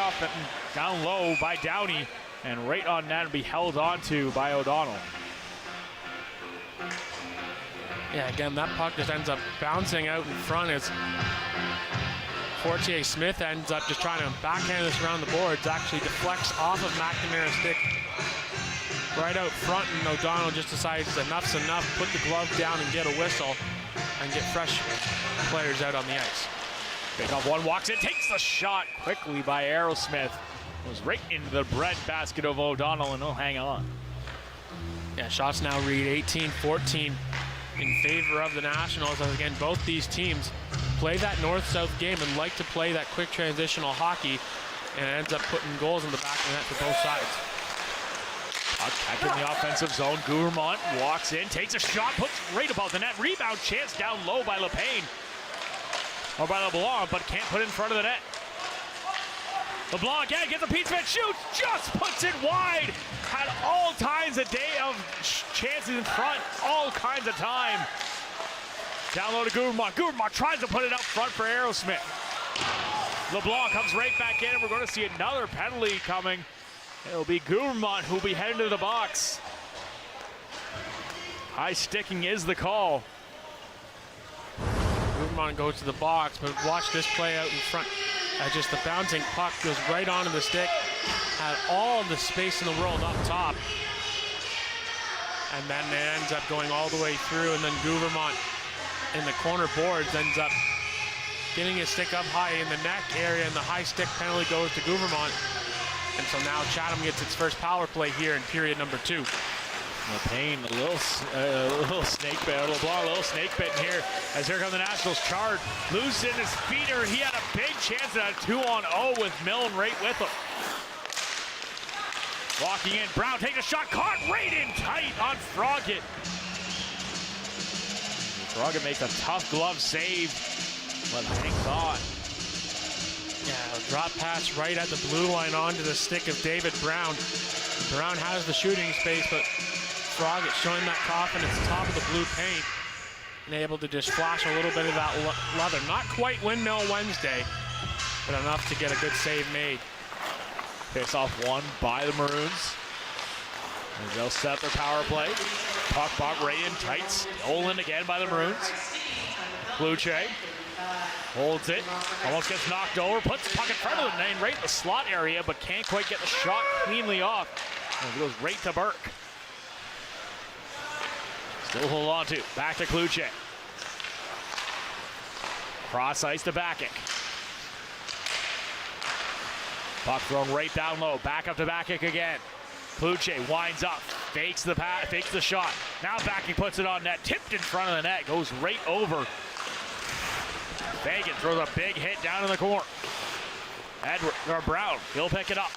off and down low by Downey, and right on net and be held onto by O'Donnell. Yeah, again, that puck just ends up bouncing out in front as Fortier Smith ends up just trying to backhand this around the boards, actually deflects off of McNamara's stick right out front, and O'Donnell just decides enough's enough, put the glove down and get a whistle and get fresh players out on the ice. Pick up one, walks in, takes the shot quickly by Aerosmith. Goes right into the breadbasket of O'Donnell, and he'll hang on. Yeah, shots now read 18-14 in favor of the Nationals. And again, both these teams play that north-south game and like to play that quick transitional hockey, and it ends up putting goals in the back of the net for both sides. Back in the offensive zone, Gourmont walks in, takes a shot, puts right above the net. Rebound chance down low by LePayne, or by LeBlanc, but can't put it in front of the net. LeBlanc again gets a piece of it, shoots, just puts it wide. Had all kinds of chances in front, all kinds of time. Down low to Gourmont. Gourmont tries to put it up front for Aerosmith. LeBlanc comes right back in, and we're going to see another penalty coming. It'll be Gourmont who'll be heading to the box. High sticking is the call. Gourmont goes to the box, but watch this play out in front. Just the bouncing puck goes right onto the stick. Had all the space in the world up top. And then it ends up going all the way through, and then Gourmont in the corner boards ends up getting his stick up high in the neck area, and the high stick penalty goes to Gourmont. And so now Chatham gets its first power play here in period number 2. LePayne, a little snake bit, LeBlanc, a little snake bit in here, as here come the Nationals. Chard losing his feeder. He had a big chance at a 2-on-0 with Milne right with him. Walking in, Brown takes a shot, caught right in tight on Froggatt. Froggatt makes a tough glove save, but hangs on. Yeah, a drop pass right at the blue line onto the stick of David Brown. Brown has the shooting space, but Froggatt showing that confidence top of the blue paint and able to just flash a little bit of that leather. Not quite Windmill Wednesday, but enough to get a good save made. Face off one by the Maroons. And they'll set their power play. Puck bought right in tight. Stolen again by the Maroons. Kluche holds it. Almost gets knocked over. Puts the puck in front of the lane right in the slot area, but can't quite get the shot cleanly off. And it goes right to Burke. Still hold on to. Back to Kluche. Cross ice to Bakic. Puck thrown right down low. Back up to Bakic again. Kluche winds up. Fakes the pass, fakes the shot. Now Bakic puts it on net. Tipped in front of the net. Goes right over. Fagan throws a big hit down in the corner. Brown, he'll pick it up.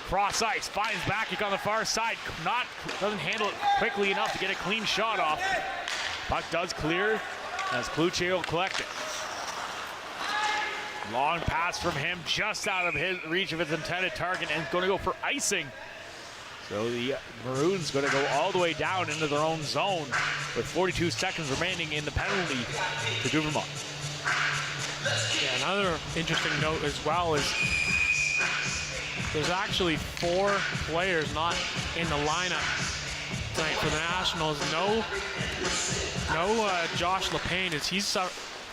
Cross ice, finds Bakic on the far side. Doesn't handle it quickly enough to get a clean shot off. Puck does clear as Kluche will collect it. Long pass from him, just out of his reach of his intended target, and going to go for icing. So the Maroons going to go all the way down into their own zone with 42 seconds remaining in the penalty to Gourmont. Yeah, another interesting note as well is there's actually 4 players not in the lineup tonight for the Nationals. No Josh LePayne, as he's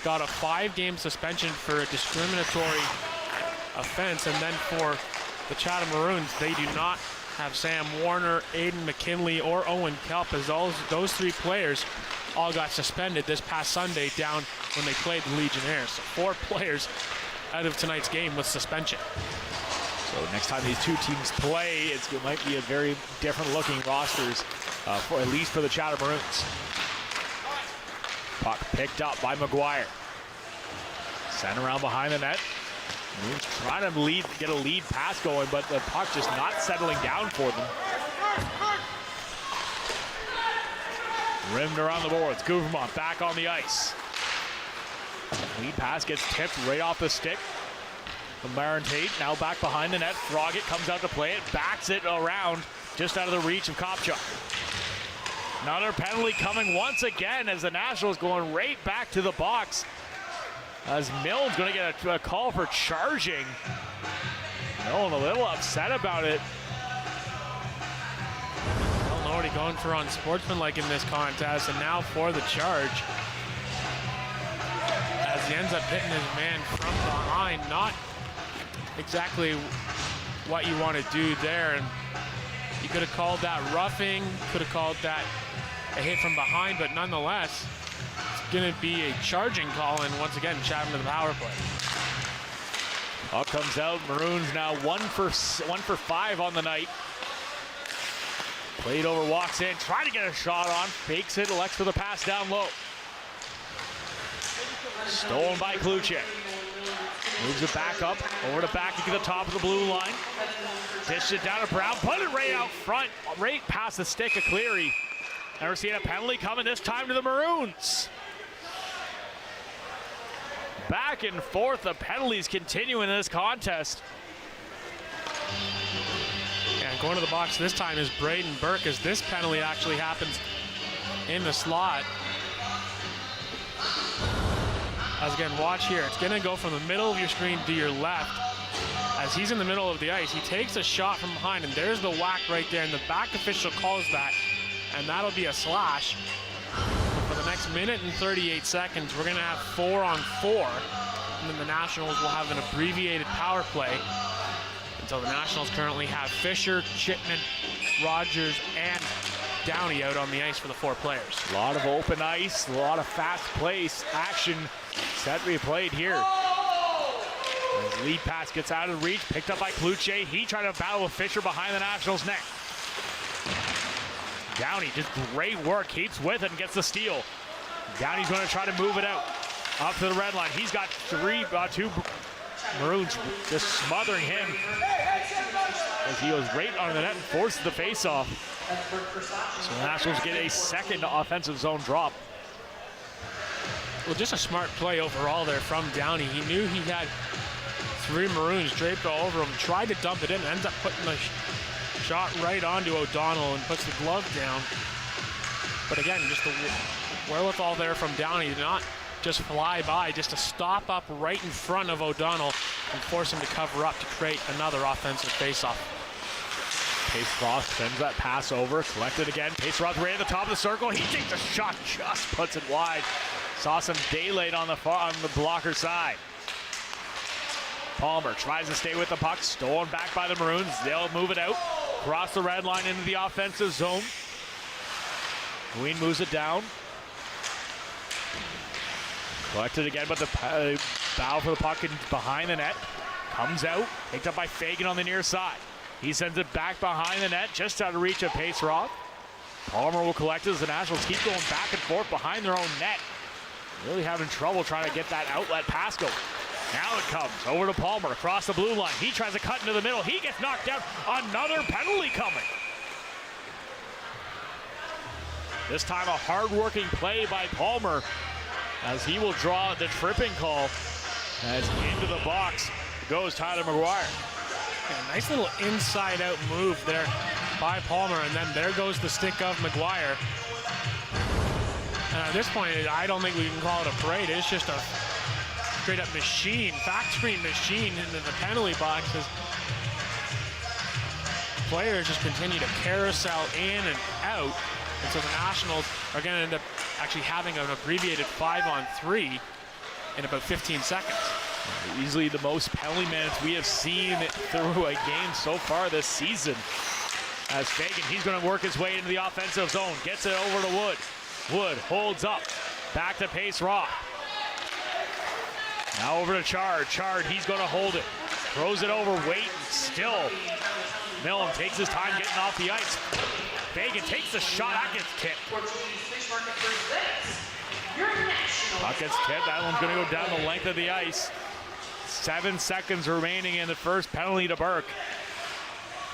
got a 5-game suspension for a discriminatory offense, and then for the Chatham Maroons, they do not have Sam Warner, Aiden McKinley, or Owen Kelp, as those 3 players all got suspended this past Sunday down when they played the Legionnaires. So 4 players out of tonight's game with suspension. So next time these two teams play, it might be a very different looking rosters, at least for the Chatham Maroons. Puck picked up by McGuire. Sent around behind the net. Maroons trying to get a lead pass going, but the puck just not settling down for them. Rimmed around the boards. Gourmont back on the ice. Lead pass gets tipped right off the stick from Baron Tate. Now back behind the net. Froggatt comes out to play it. Backs it around just out of the reach of Kopchuk. Another penalty coming once again as the Nationals going right back to the box. As Milne's going to get a call for charging. Millen a little upset about it. Millen already going for unsportsmanlike in this contest, and now for the charge. As he ends up hitting his man from behind, not exactly what you want to do there. And you could have called that roughing, could have called that a hit from behind, but nonetheless, it's going to be a charging call, and once again, Chatham to the power play. Ball comes out. Maroons now 1 for 5 on the night. Played over, walks in, trying to get a shot on, fakes it, elects for the pass down low. Stolen by Kluche. Moves it back up, over to back to the top of the blue line. Dished it down to Brown, put it right out front, right past the stick of Cleary. Never seen a penalty coming this time to the Maroons. Back and forth, the penalties continue in this contest. And going to the box this time is Braden Burke, as this penalty actually happens in the slot. As again, watch here, it's gonna go from the middle of your screen to your left. As he's in the middle of the ice, he takes a shot from behind, and there's the whack right there, and the back official calls that, and that'll be a slash. For the next minute and 38 seconds, we're gonna have 4-on-4, and then the Nationals will have an abbreviated power play. And so the Nationals currently have Fisher, Chipman, Rogers, and Downey out on the ice for the 4 players. A lot of open ice, a lot of fast place action set replayed here. As lead pass gets out of reach, picked up by Kluche. He tried to battle with Fisher behind the Nationals' net. Downey, just great work, keeps with it and gets the steal. Downey's going to try to move it out, up to the red line. He's got 2 Maroons just smothering him as he goes right on the net and forces the face-off. So the Nationals get a second offensive zone drop. Well, just a smart play overall there from Downey. He knew he had 3 Maroons draped all over him, tried to dump it in, ends up putting the shot right onto O'Donnell and puts the glove down. But again, just the wherewithal there from Downey to not just fly by, just to stop up right in front of O'Donnell and force him to cover up to create another offensive faceoff. Pace-Roth sends that pass over, collected again. Pace-Roth right at the top of the circle. He takes a shot, just puts it wide. Saw some daylight on the blocker side. Palmer tries to stay with the puck, stolen back by the Maroons. They'll move it out, cross the red line into the offensive zone. Queen moves it down. Collected again, but the battle for the puck behind the net. Comes out, picked up by Fagan on the near side. He sends it back behind the net, just out of reach of Pace-Roth. Palmer will collect it as the Nationals keep going back and forth behind their own net. Really having trouble trying to get that outlet pass going. Now it comes over to Palmer across the blue line. He tries to cut into the middle. He gets knocked down. Another penalty coming. This time a hard-working play by Palmer as he will draw the tripping call. As into the box goes Tyler McGuire. Yeah, nice little inside-out move there by Palmer, and then there goes the stick of McGuire. And at this point, I don't think we can call it a parade. It's just a straight-up machine, factory machine into the penalty box as players just continue to carousel in and out. And so the Nationals are going to end up actually having an abbreviated 5-on-3 in about 15 seconds. Easily the most penalty minutes we have seen through a game so far this season. As Fagan, he's going to work his way into the offensive zone. Gets it over to Wood. Wood holds up. Back to Pace-Roth. Now over to Chard. Chard, he's going to hold it. Throws it over, waiting, still. Millen takes his time getting off the ice. Fagan takes the shot, that gets tipped. Puck gets tipped, that one's going to go down the length of the ice. 7 seconds remaining in the first penalty to Burke.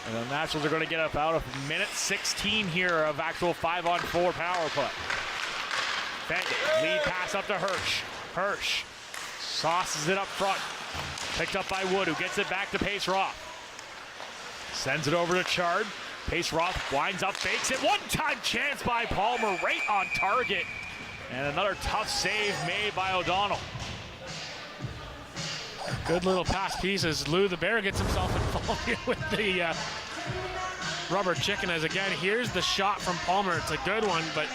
And the Nationals are going to get about a minute 16 here of actual 5-on-4 power play. Fagan, lead pass up to Hirsch. Hirsch sauces it up front. Picked up by Wood, who gets it back to Pace-Roth. Sends it over to Chard. Pace-Roth winds up, fakes it. One-time chance by Palmer, right on target. And another tough save made by O'Donnell. Good little pass pieces. Lou the Bear gets himself involved here with the rubber chicken. As again, here's the shot from Palmer. It's a good one, but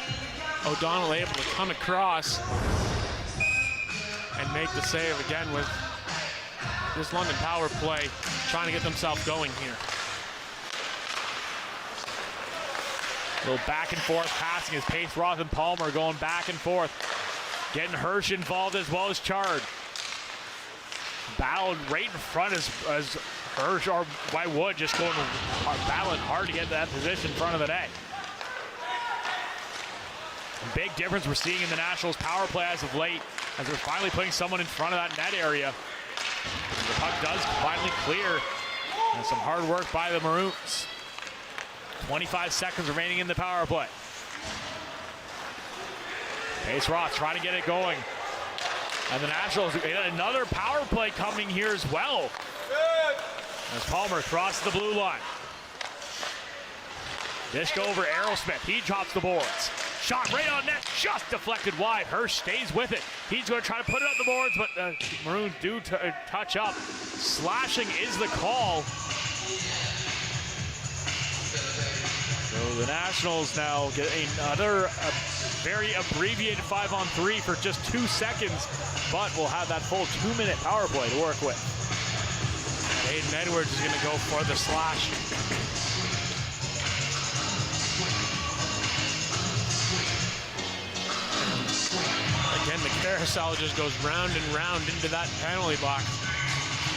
O'Donnell able to come across and make the save again with this London power play, trying to get themselves going here. A little back and forth passing as Pace Roth and Palmer going back and forth. Getting Hirsch involved as well as Chard. Battled right in front as Hirsch or by Wood just going battling hard to get that position in front of the net. Big difference we're seeing in the Nationals power play as of late, as they're finally putting someone in front of that net area. The puck does finally clear, and some hard work by the Maroons. 25 seconds remaining in the power play. Pace Roth trying to get it going. And the Nationals get another power play coming here as well. As Palmer crosses the blue line. Dished over Aerosmith. He drops the boards. Shot right on net, just deflected wide. Hirsch stays with it. He's going to try to put it on the boards, but the Maroons do touch up. Slashing is the call. So the Nationals now get another very abbreviated 5-on-3 for just 2 seconds, but we'll have that full 2-minute power play to work with. Aiden Edwards is going to go for the slash. Again, the carousel just goes round and round into that penalty box.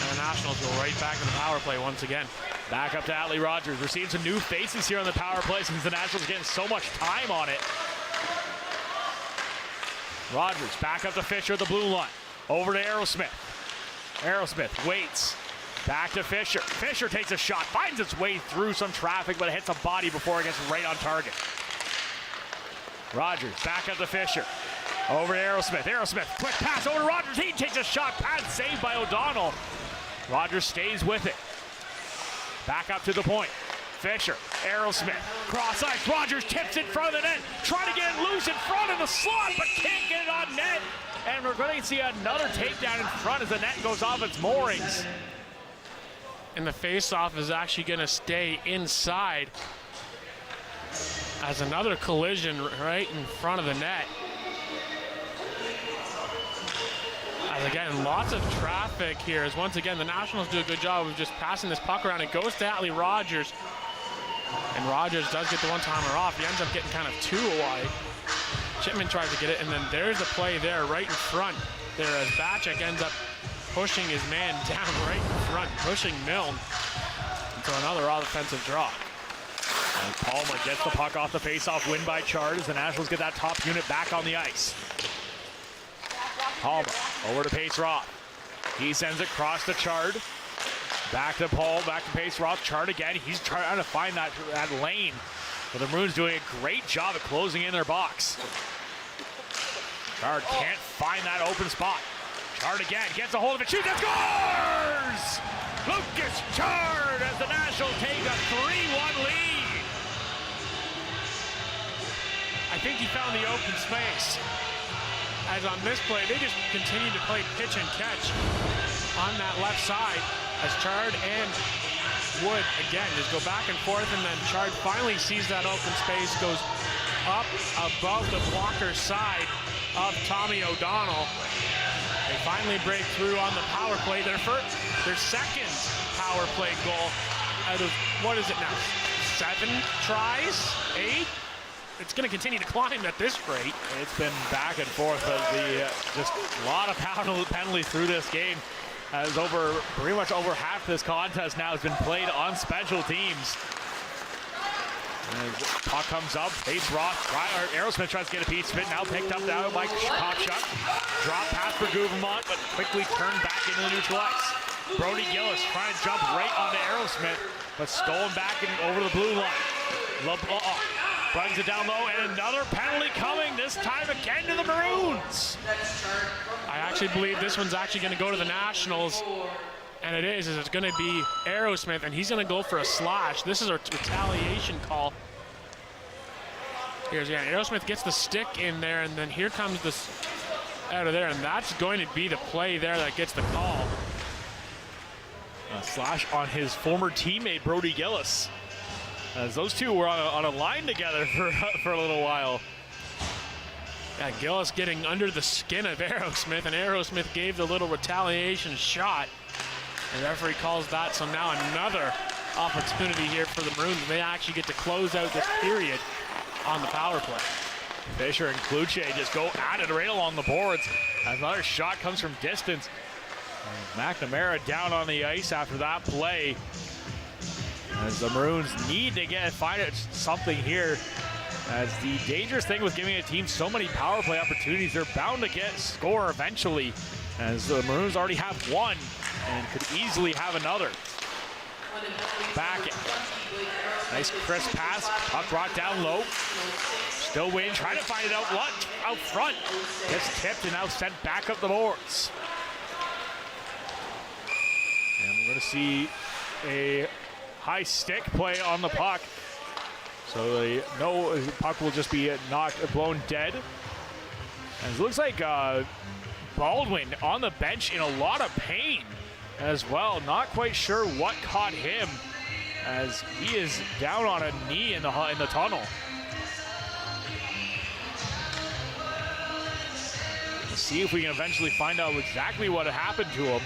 And the Nationals go right back in the power play once again. Back up to Atlee Rogers. We're seeing some new faces here on the power play since the Nationals are getting so much time on it. Rogers back up to Fisher at the blue line. Over to Aerosmith. Aerosmith waits. Back to Fisher. Fisher takes a shot, finds its way through some traffic, but it hits a body before it gets right on target. Rogers back up to Fisher. Over to Aerosmith. Aerosmith, quick pass over to Rogers. He takes a shot, pass saved by O'Donnell. Rogers stays with it. Back up to the point. Fisher, Aerosmith, cross ice. Rogers tips in front of the net, trying to get it loose in front of the slot, but can't get it on net. And we're going to see another takedown in front as the net goes off its moorings. And the face-off is actually going to stay inside as another collision right in front of the net. As again, lots of traffic here, as once again the Nationals do a good job of just passing this puck around. It goes to Atlee Rogers, and Rogers does get the one-timer off. He ends up getting kind of too wide. Chipman tries to get it, and then there's the play there right in front there as Bacek ends up pushing his man down right in front, pushing Milne into another offensive draw. And Palmer gets the puck off the face-off win by Chard as the Nationals get that top unit back on the ice. Palmer over to Pace Roth. He sends it across to Chard. Back to Paul, back to Pace Roth. Chard again. He's trying to find that lane. But the Maroons doing a great job at closing in their box. Chard can't find that open spot. Chard again gets a hold of it, shoots and scores! Lucas Chard as the Nationals take a 3-1 lead. I think he found the open space. As on this play, they just continue to play pitch and catch on that left side as Chard and Wood again just go back and forth, and then Chard finally sees that open space, goes up above the blocker side of Tommy O'Donnell. They finally break through on the power play. Their second power play goal out of, what is it now, 7 tries? 8? It's going to continue to climb at this rate. It's been back and forth, but just a lot of penalties through this game. As pretty much over half this contest now has been played on special teams. As puck comes up, Pace Roth, Aerosmith tries to get a piece of it, now picked up now by Kopchuk. Drop pass for Gouvermont, but quickly turned back into the neutral ice. Brody Gillis trying to jump right onto Aerosmith, but stolen back over the blue line. Brings it down low, and another penalty coming, this time again to the Maroons. I actually believe this one's actually going to go to the Nationals, and it's going to be Aerosmith, and he's going to go for a slash. This is a retaliation call. Here's again, Aerosmith gets the stick in there, and then here comes this out of there, and that's going to be the play there that gets the call. slash on his former teammate Brody Gillis, as those two were on a line together for a little while. Yeah, Gillis getting under the skin of Aerosmith, and Aerosmith gave the little retaliation shot. The referee calls that, so now another opportunity here for the Maroons. They actually get to close out this period on the power play. Fisher and Kluche just go at it right along the boards. Another shot comes from distance. McNamara down on the ice after that play, as the Maroons need to find something here. As the dangerous thing with giving a team so many power play opportunities, they're bound to score eventually, as the Maroons already have one and could easily have another. Back it. Nice crisp pass. Puck brought down low. Still waiting, trying to find it out front. Gets tipped and now sent back up the boards. And we're going to see a high stick play on the puck. So the puck will just be blown dead. And it looks like Baldwin on the bench in a lot of pain as well. Not quite sure what caught him, as he is down on a knee in the tunnel. Let's see if we can eventually find out exactly what happened to him.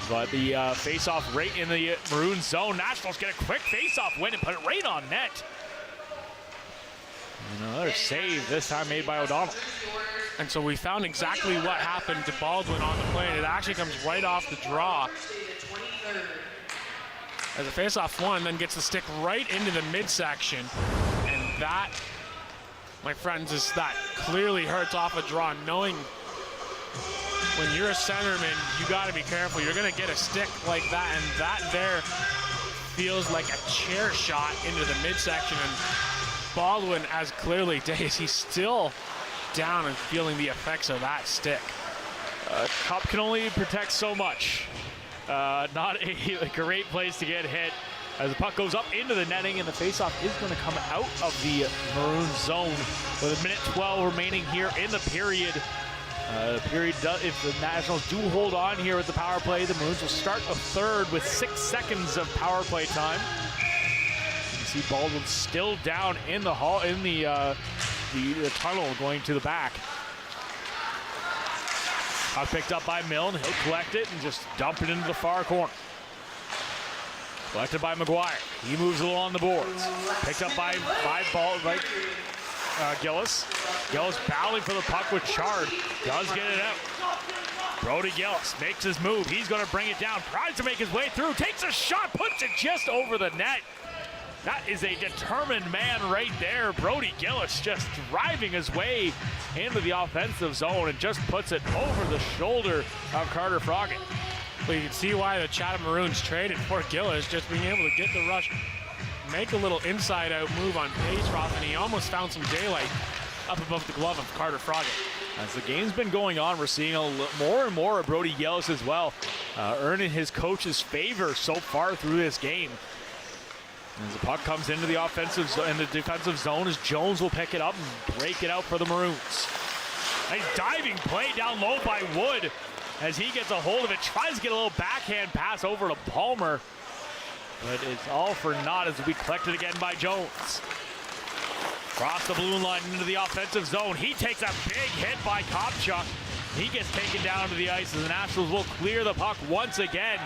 But the face-off right in the Maroon zone. Nationals get a quick face-off win and put it right on net. And another save, this time made by O'Donnell. And so we found exactly what happened to Baldwin on the play, and it actually comes right off the draw. As a face-off one, then gets the stick right into the midsection. And that, my friends, that clearly hurts off a draw, knowing when you're a centerman, you got to be careful. You're going to get a stick like that, and that there feels like a chair shot into the midsection. And Baldwin, as clearly days, he's still down and feeling the effects of that stick. Cup can only protect so much. Not a great place to get hit, as the puck goes up into the netting, and the faceoff is going to come out of the Maroon zone with 1:12 remaining here in the period. If the Nationals do hold on here with the power play, the Maroons will start a third with 6 seconds of power play time. You can see Baldwin still down in the the tunnel going to the back. Picked up by Milne. He'll collect it and just dump it into the far corner. Collected by McGuire. He moves along the boards. Picked up by Gillis. Gillis battling for the puck with Chard. Does get it out. Brody Gillis makes his move. He's going to bring it down. Tries to make his way through. Takes a shot. Puts it just over the net. That is a determined man right there. Brody Gillis just driving his way into the offensive zone and just puts it over the shoulder of Carter Froggatt. Well, you can see why the Chatham Maroons traded for Gillis, just being able to get the rush, make a little inside-out move on Paceroth, and he almost found some daylight up above the glove of Carter Froggatt. As the game's been going on, we're seeing more and more of Brody Gillis as well, earning his coach's favor so far through this game. As the puck comes into the defensive zone, as Jones will pick it up and break it out for the Maroons. A diving play down low by Wood, as he gets a hold of it, tries to get a little backhand pass over to Palmer, but it's all for naught as we collected again by Jones. Across the blue line into the offensive zone. He takes a big hit by Kopchuk. He gets taken down to the ice, as the Nationals will clear the puck once again.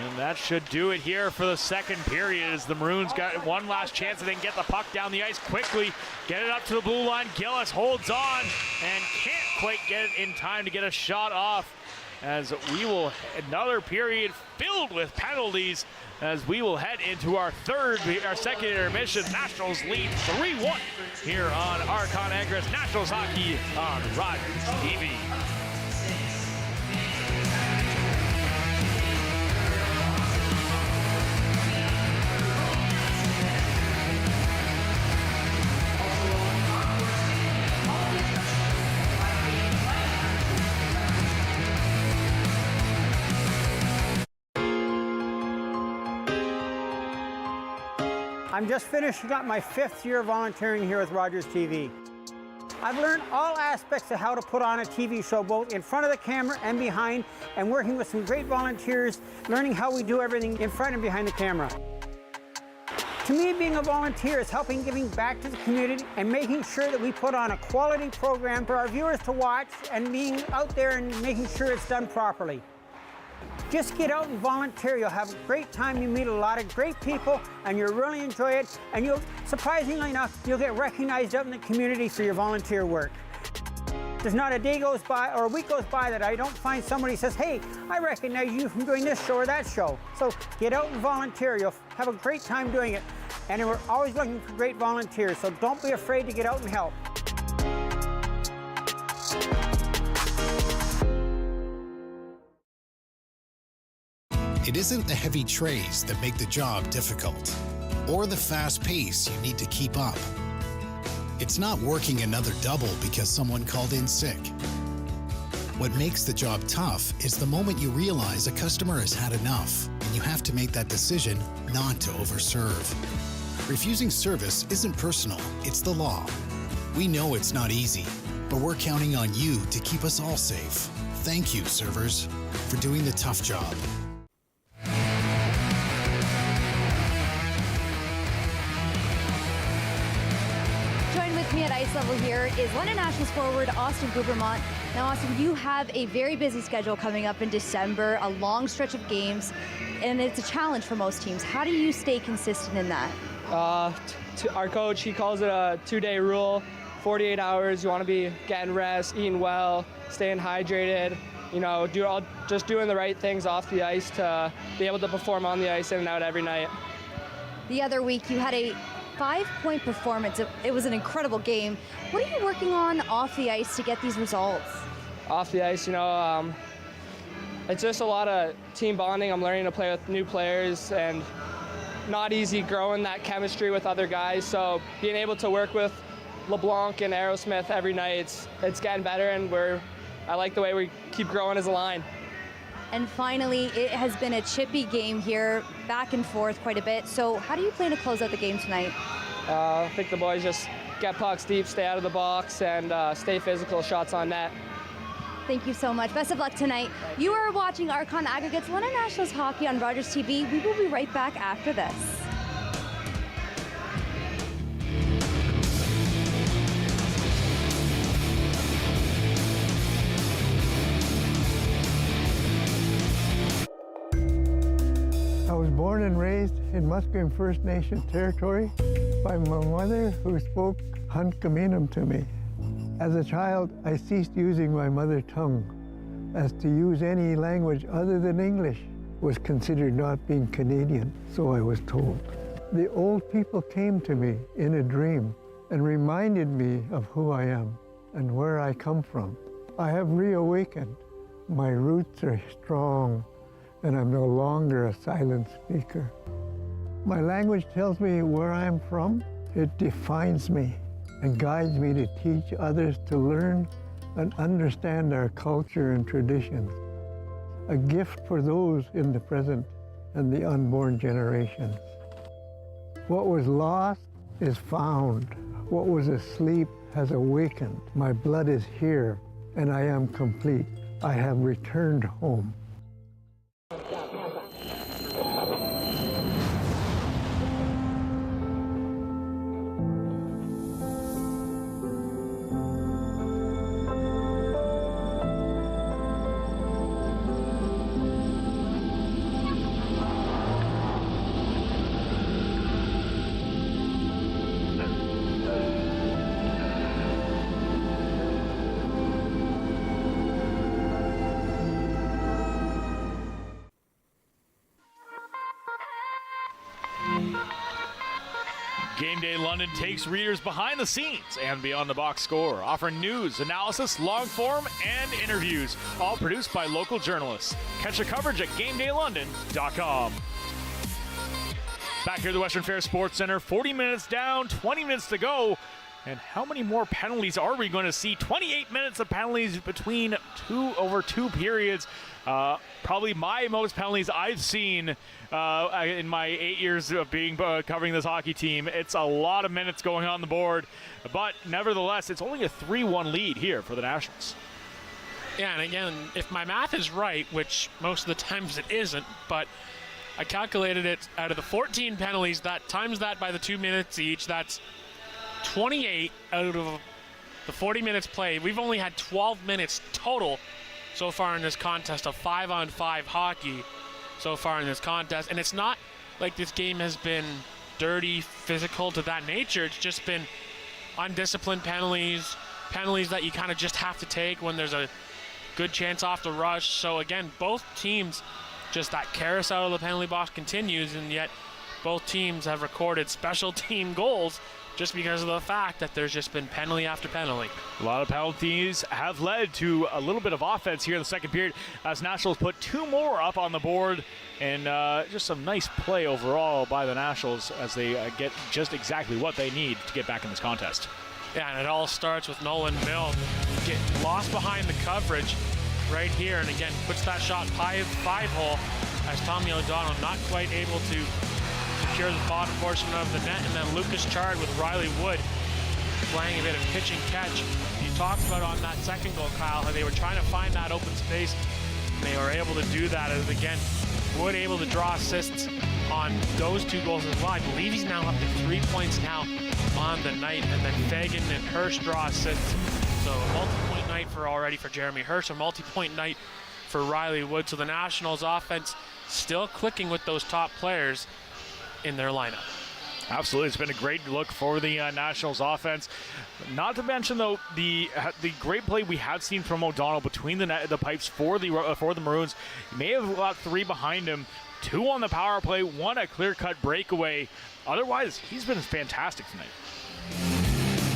And that should do it here for the second period, as the Maroons got one last chance to then get the puck down the ice quickly, get it up to the blue line. Gillis holds on and can't quite get it in time to get a shot off, as we will another period filled with penalties, as we will head into our second intermission. Nationals lead 3-1 here on Archon Agris Nationals Hockey on Rogers TV. I'm just finishing up my 5th year volunteering here with Rogers TV. I've learned all aspects of how to put on a TV show, both in front of the camera and behind, and working with some great volunteers, learning how we do everything in front and behind the camera. To me, being a volunteer is helping giving back to the community and making sure that we put on a quality program for our viewers to watch and being out there and making sure it's done properly. Just get out and volunteer. You'll have a great time. You meet a lot of great people and you'll really enjoy it. And you'll, surprisingly enough, you'll get recognized out in the community for your volunteer work. There's not a day goes by or a week goes by that I don't find somebody who says, hey, I recognize you from doing this show or that show. So get out and volunteer. You'll have a great time doing it. And we're always looking for great volunteers, so don't be afraid to get out and help. It isn't the heavy trays that make the job difficult, or the fast pace you need to keep up. It's not working another double because someone called in sick. What makes the job tough is the moment you realize a customer has had enough, and you have to make that decision not to overserve. Refusing service isn't personal, it's the law. We know it's not easy, but we're counting on you to keep us all safe. Thank you, servers, for doing the tough job. Join with me at ice level here is London Nationals forward Austin Gubermont. Now, Austin, you have a very busy schedule coming up in December, a long stretch of games, and it's a challenge for most teams. How do you stay consistent in that? Our coach, he calls it a 2-day rule, 48 hours. You want to be getting rest, eating well, staying hydrated, you know, just doing the right things off the ice to be able to perform on the ice in and out every night. The other week, you had a 5-point performance. It was an incredible game. What are you working on off the ice to get these results? Off the ice, you know, it's just a lot of team bonding. I'm learning to play with new players and not easy growing that chemistry with other guys. So being able to work with LeBlanc and Aerosmith every night, it's getting better, and I like the way we keep growing as a line. And finally, it has been a chippy game here, back and forth quite a bit. So how do you plan to close out the game tonight? I think the boys just get pucks deep, stay out of the box, and stay physical, shots on net. Thank you so much. Best of luck tonight. You are watching Archon Aggregates London Nationals Hockey on Rogers TV. We will be right back after this. I was born and raised in Musqueam First Nation territory by my mother, who spoke Hunkaminam to me. As a child, I ceased using my mother tongue, as to use any language other than English was considered not being Canadian, so I was told. The old people came to me in a dream and reminded me of who I am and where I come from. I have reawakened. My roots are strong, and I'm no longer a silent speaker. My language tells me where I'm from. It defines me and guides me to teach others to learn and understand our culture and traditions. A gift for those in the present and the unborn generations. What was lost is found. What was asleep has awakened. My blood is here, and I am complete. I have returned home. Game Day London takes readers behind the scenes and beyond the box score, offering news, analysis, long form, and interviews, all produced by local journalists. Catch the coverage at GameDayLondon.com. Back here at the Western Fair Sports Center, 40 minutes down, 20 minutes to go. And how many more penalties are we going to see? 28 minutes of penalties between over two periods. Probably my most penalties I've seen in my 8 years of being covering this hockey team. It's a lot of minutes going on the board, but nevertheless, it's only a 3-1 lead here for the Nationals. Yeah, and again, if my math is right, which most of the times it isn't, but I calculated it out of the 14 penalties, that times that by the 2 minutes each, that's 28 out of the 40 minutes played. We've only had 12 minutes total so far in this contest of 5-on-5 hockey so far in this contest. And it's not like this game has been dirty, physical to that nature. It's just been undisciplined penalties, penalties that you kind of just have to take when there's a good chance off the rush. So again, both teams, just that carousel of the penalty box continues, and yet both teams have recorded special team goals just because of the fact that there's just been penalty after penalty. A lot of penalties have led to a little bit of offense here in the second period as Nationals put 2 more up on the board, and just some nice play overall by the Nationals as they get just exactly what they need to get back in this contest. Yeah, and it all starts with Nolan Mill getting lost behind the coverage right here, and again puts that shot 5-hole as Tommy O'Donnell not quite able to secure the bottom portion of the net, and then Lucas Chard with Riley Wood playing a bit of pitch and catch. You talked about on that second goal, Kyle, how they were trying to find that open space, and they were able to do that. As again, Wood able to draw assists on those 2 goals as well. I believe he's now up to 3 points now on the night, and then Fagan and Hirsch draw assists. So a multi-point night already for Jeremy Hirsch, a multi-point night for Riley Wood. So the Nationals offense still clicking with those top players in their lineup. Absolutely, it's been a great look for the Nationals offense. Not to mention, though, the great play we have seen from O'Donnell between the pipes for the Maroons. He may have got 3 behind him, 2 on the power play, 1 a clear-cut breakaway. Otherwise, he's been fantastic tonight.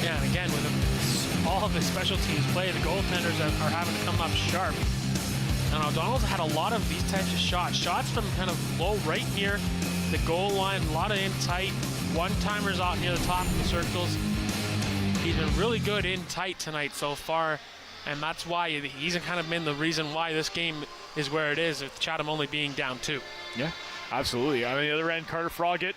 Yeah, and again, with all of the special teams play, the goaltenders are having to come up sharp. And O'Donnell's had a lot of these types of shots from kind of low right near the goal line, a lot of in tight, one-timers out near the top of the circles. He's been really good in tight tonight so far, and that's why he's kind of been the reason why this game is where it is, with Chatham only being down 2. Yeah, absolutely. On the other end, Carter Froggatt,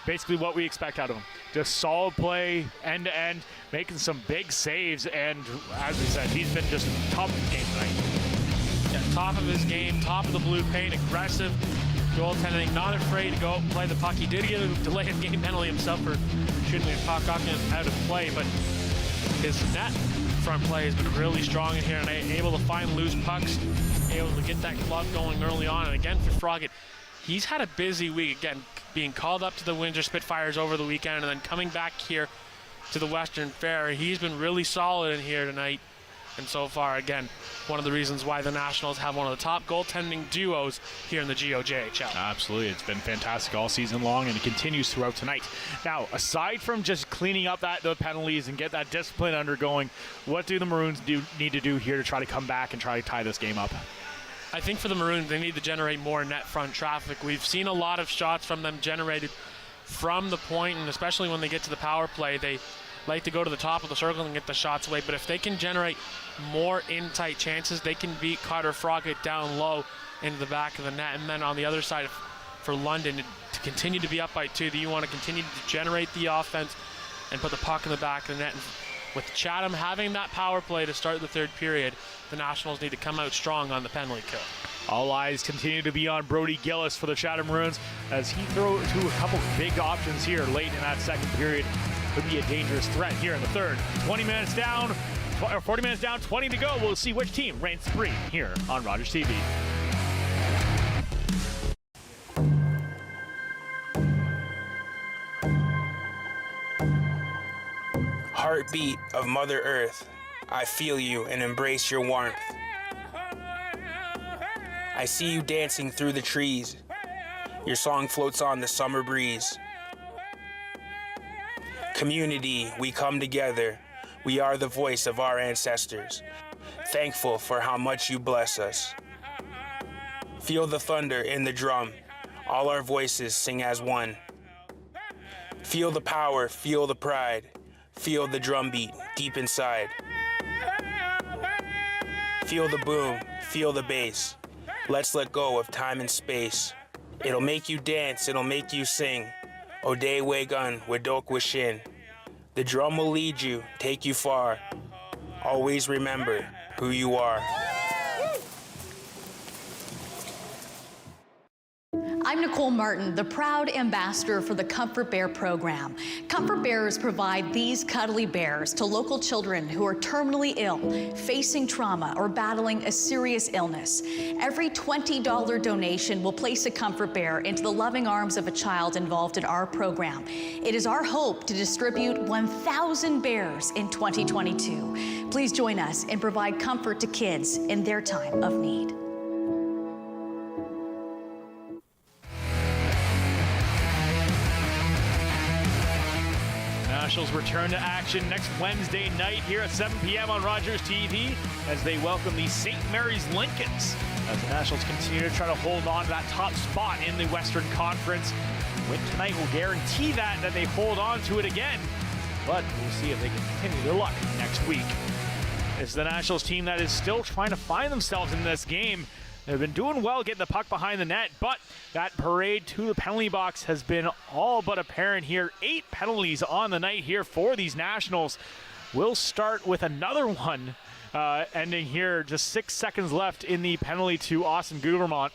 basically what we expect out of him. Just solid play, end-to-end, making some big saves, and as we said, he's been just top of the game tonight. Yeah, top of his game, top of the blue paint, aggressive goaltending, not afraid to go out and play the puck. He did get a delay of game penalty himself for shooting the puck out of play, but his net front play has been really strong in here, and able to find loose pucks, able to get that glove going early on. And again, for Froggatt, he's had a busy week, again, being called up to the Windsor Spitfires over the weekend and then coming back here to the Western Fair. He's been really solid in here tonight. And so far, again, one of the reasons why the Nationals have one of the top goaltending duos here in the GOJHL. Absolutely. It's been fantastic all season long, and it continues throughout tonight. Now, aside from just cleaning up the penalties and get that discipline undergoing, what do the Maroons need to do here to try to come back and try to tie this game up? I think for the Maroons, they need to generate more net front traffic. We've seen a lot of shots from them generated from the point, and especially when they get to the power play, they like to go to the top of the circle and get the shots away. But if they can generate more in-tight chances, they can beat Carter Froggatt down low into the back of the net. And then on the other side, for London to continue to be up by 2, that you want to continue to generate the offense and put the puck in the back of the net. And with Chatham having that power play to start the 3rd period, the Nationals need to come out strong on the penalty kill. All eyes continue to be on Brody Gillis for the Chatham Maroons as he throws to a couple big options here late in that second period. Could be a dangerous threat here in the 3rd. 40 minutes down, 20 to go. We'll see which team reigns supreme here on Rogers TV. Heartbeat of Mother Earth, I feel you and embrace your warmth. I see you dancing through the trees. Your song floats on the summer breeze. Community, we come together. We are the voice of our ancestors. Thankful for how much you bless us. Feel the thunder in the drum. All our voices sing as one. Feel the power, feel the pride. Feel the drum beat deep inside. Feel the boom, feel the bass. Let's let go of time and space. It'll make you dance, it'll make you sing. Ode Wegun, Wedok Wishin. The drum will lead you, take you far. Always remember who you are. I'm Nicole Martin, the proud ambassador for the Comfort Bear program. Comfort Bears provide these cuddly bears to local children who are terminally ill, facing trauma, or battling a serious illness. Every $20 donation will place a Comfort Bear into the loving arms of a child involved in our program. It is our hope to distribute 1,000 bears in 2022. Please join us and provide comfort to kids in their time of need. Nationals return to action next Wednesday night here at 7 p.m. on Rogers TV as they welcome the St. Mary's Lincolns. As the Nationals continue to try to hold on to that top spot in the Western Conference. Win tonight will guarantee that they hold on to it again. But we'll see if they can continue their luck next week. It's the Nationals team that is still trying to find themselves in this game. They've been doing well getting the puck behind the net, but that parade to the penalty box has been all but apparent here. 8 penalties on the night here for these Nationals. We'll start with another one ending here. Just 6 seconds left in the penalty to Austin Gubermont.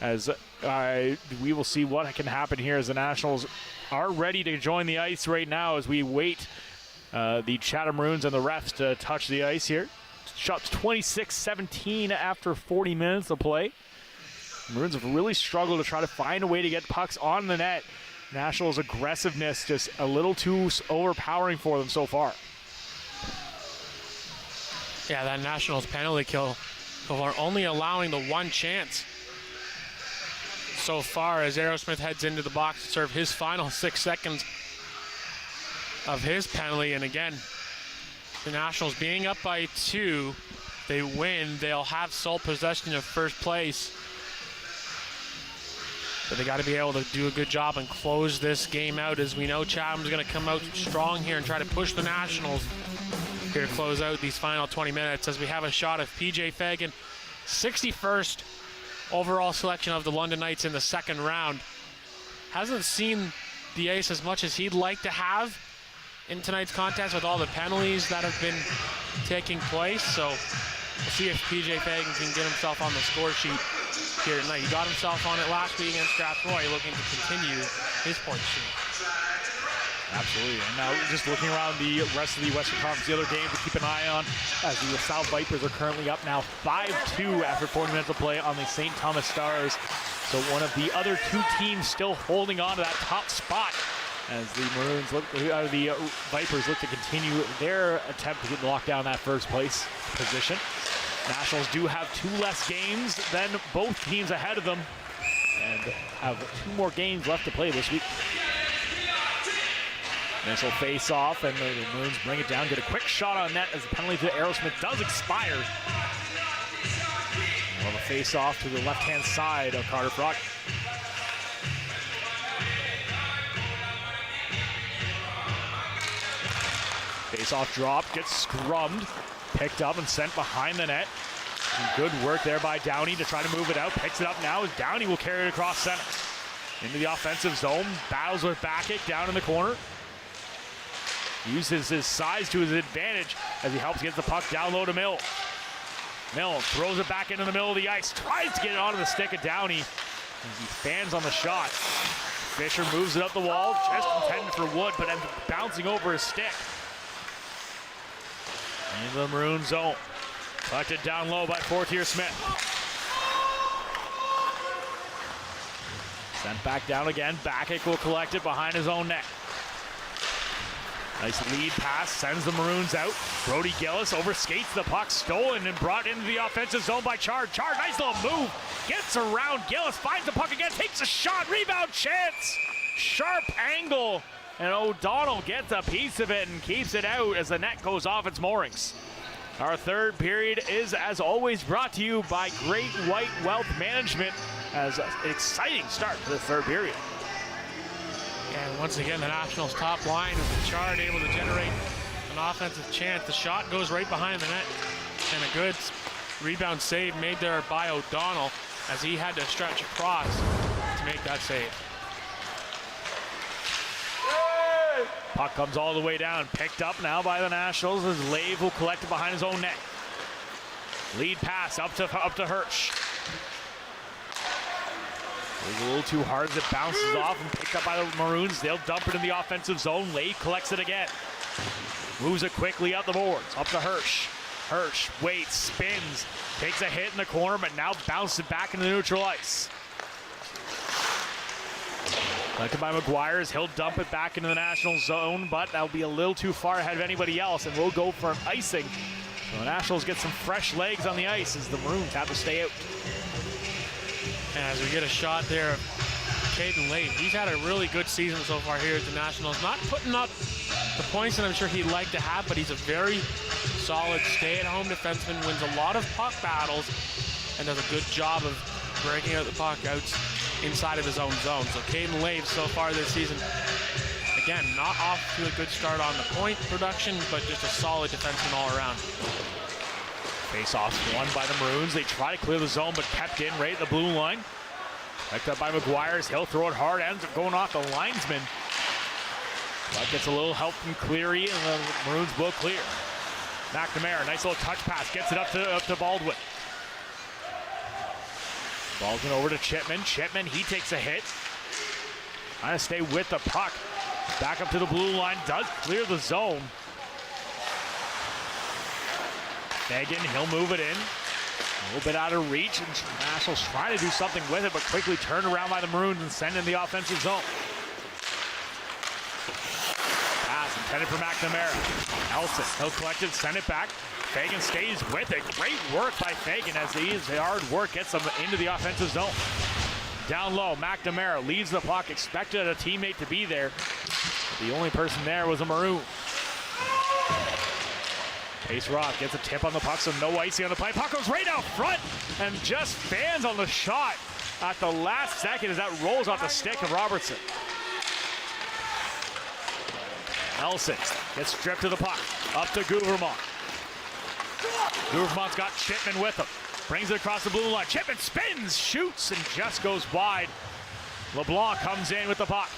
As we will see what can happen here as the Nationals are ready to join the ice right now as we wait the Chatham Maroons and the refs to touch the ice here. Shots 26-17 after 40 minutes of play. Maroons have really struggled to try to find a way to get pucks on the net. Nationals' aggressiveness just a little too overpowering for them so far. Yeah, that Nationals penalty kill so far, only allowing the one chance so far as Aerosmith heads into the box to serve his final 6 seconds of his penalty. And again, the Nationals being up by 2, they win. They'll have sole possession of first place. But they got to be able to do a good job and close this game out. As we know, Chatham's going to come out strong here and try to push the Nationals here to close out these final 20 minutes as we have a shot of PJ Fagan, 61st overall selection of the London Knights in the second round. Hasn't seen the ice as much as he'd like to have in tonight's contest with all the penalties that have been taking place. So we'll see if PJ Fagan can get himself on the score sheet here tonight. He got himself on it last week against Strathroy, looking to continue his point streak. Absolutely. And now just looking around the rest of the Western Conference, the other games to keep an eye on as the LaSalle Vipers are currently up now 5-2 after 40 minutes of play on the St. Thomas Stars. So one of the other 2 teams still holding on to that top spot as the Vipers look to continue their attempt to get locked down that first place position. Nationals do have 2 less games than both teams ahead of them and have 2 more games left to play this week. Initial face off and the Maroons bring it down, get a quick shot on net as the penalty to Aerosmith does expire. Well, the face off to the left-hand side of Carter Frog. Face-off drop, gets scrummed, picked up and sent behind the net. Some good work there by Downey to try to move it out. Picks it up now as Downey will carry it across center. Into the offensive zone, battles with Backick down in the corner. Uses his size to his advantage as he helps get the puck down low to Mill. Mill throws it back into the middle of the ice, tries to get it onto the stick of Downey as he fans on the shot. Fisher moves it up the wall, just intended for Wood, but ends up bouncing over his stick. Into the Maroon zone. Collected down low by Fortier Smith. Sent back down again. Backick will collect it behind his own net. Nice lead pass, sends the Maroons out. Brody Gillis overskates the puck, stolen and brought into the offensive zone by Chard. Chard, nice little move, gets around Gillis, finds the puck again, takes a shot, rebound chance. Sharp angle, and O'Donnell gets a piece of it and keeps it out as the net goes off its moorings. Our third period is, as always, brought to you by Great White Wealth Management as an exciting start to the third period. Yeah, And once again, the Nationals' top line with Chard able to generate an offensive chance. The shot goes right behind the net, and a good rebound save made there by O'Donnell as he had to stretch across to make that save. Puck comes all the way down, picked up now by the Nationals as Lave will collect it behind his own net. Lead pass up to Hirsch. Goes a little too hard as it bounces off and picked up by the Maroons. They'll dump it in the offensive zone. Lave collects it again. Moves it quickly up the boards, up to Hirsch. Hirsch waits, spins, takes a hit in the corner, but now bounces it back into the neutral ice. Collected by McGuire, he'll dump it back into the National zone, but that'll be a little too far ahead of anybody else, and we'll go for an icing. So the Nationals get some fresh legs on the ice as the Maroons have to stay out. And as we get a shot there of Caden Lave, he's had a really good season so far here at the Nationals. Not putting up the points that I'm sure he'd like to have, but he's a very solid stay-at-home defenseman, wins a lot of puck battles, and does a good job of breaking out the puck out inside of his own zone. So Caden Lave so far this season, again, not off to a good start on the point production, but just a solid defenseman all around. Face-off won by the Maroons. They try to clear the zone, but kept in right at the blue line. Picked up by McGuire. He'll throw it hard, ends up going off the linesman. But gets a little help from Cleary, and the Maroons will clear. McNamara, nice little touch pass, gets it up to Baldwin. Baldwin over to Chipman. Chipman, he takes a hit. Trying to stay with the puck. Back up to the blue line, does clear the zone. Fagan, he'll move it in. A little bit out of reach, and Nationals trying to do something with it, but quickly turned around by the Maroons and sent in the offensive zone. Pass intended for McNamara. Nelson, he'll collect it, send it back. Fagan stays with it. Great work by Fagan as the hard work gets them into the offensive zone. Down low, McNamara leaves the puck, expected a teammate to be there. But the only person there was a Maroon. Pace Rock gets a tip on the puck, so no icing on the play. Puck goes right out front and just fans on the shot at the last second as that rolls off the stick of Robertson. Nelson gets stripped to the puck, up to Gouvermont. Gouvermont's got Chipman with him. Brings it across the blue line. Chipman spins, shoots, and just goes wide. LeBlanc comes in with the puck.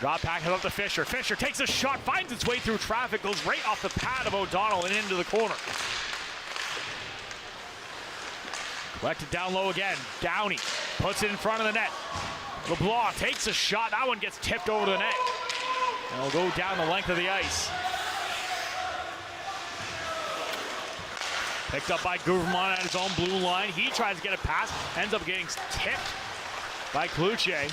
Drop pack up to Fisher. Fisher takes a shot, finds its way through traffic, goes right off the pad of O'Donnell and into the corner. Collected down low again. Downey puts it in front of the net. LeBlanc takes a shot. That one gets tipped over the net. And it'll go down the length of the ice. Picked up by Gouvermont at his own blue line. He tries to get a pass, ends up getting tipped by Cloutier.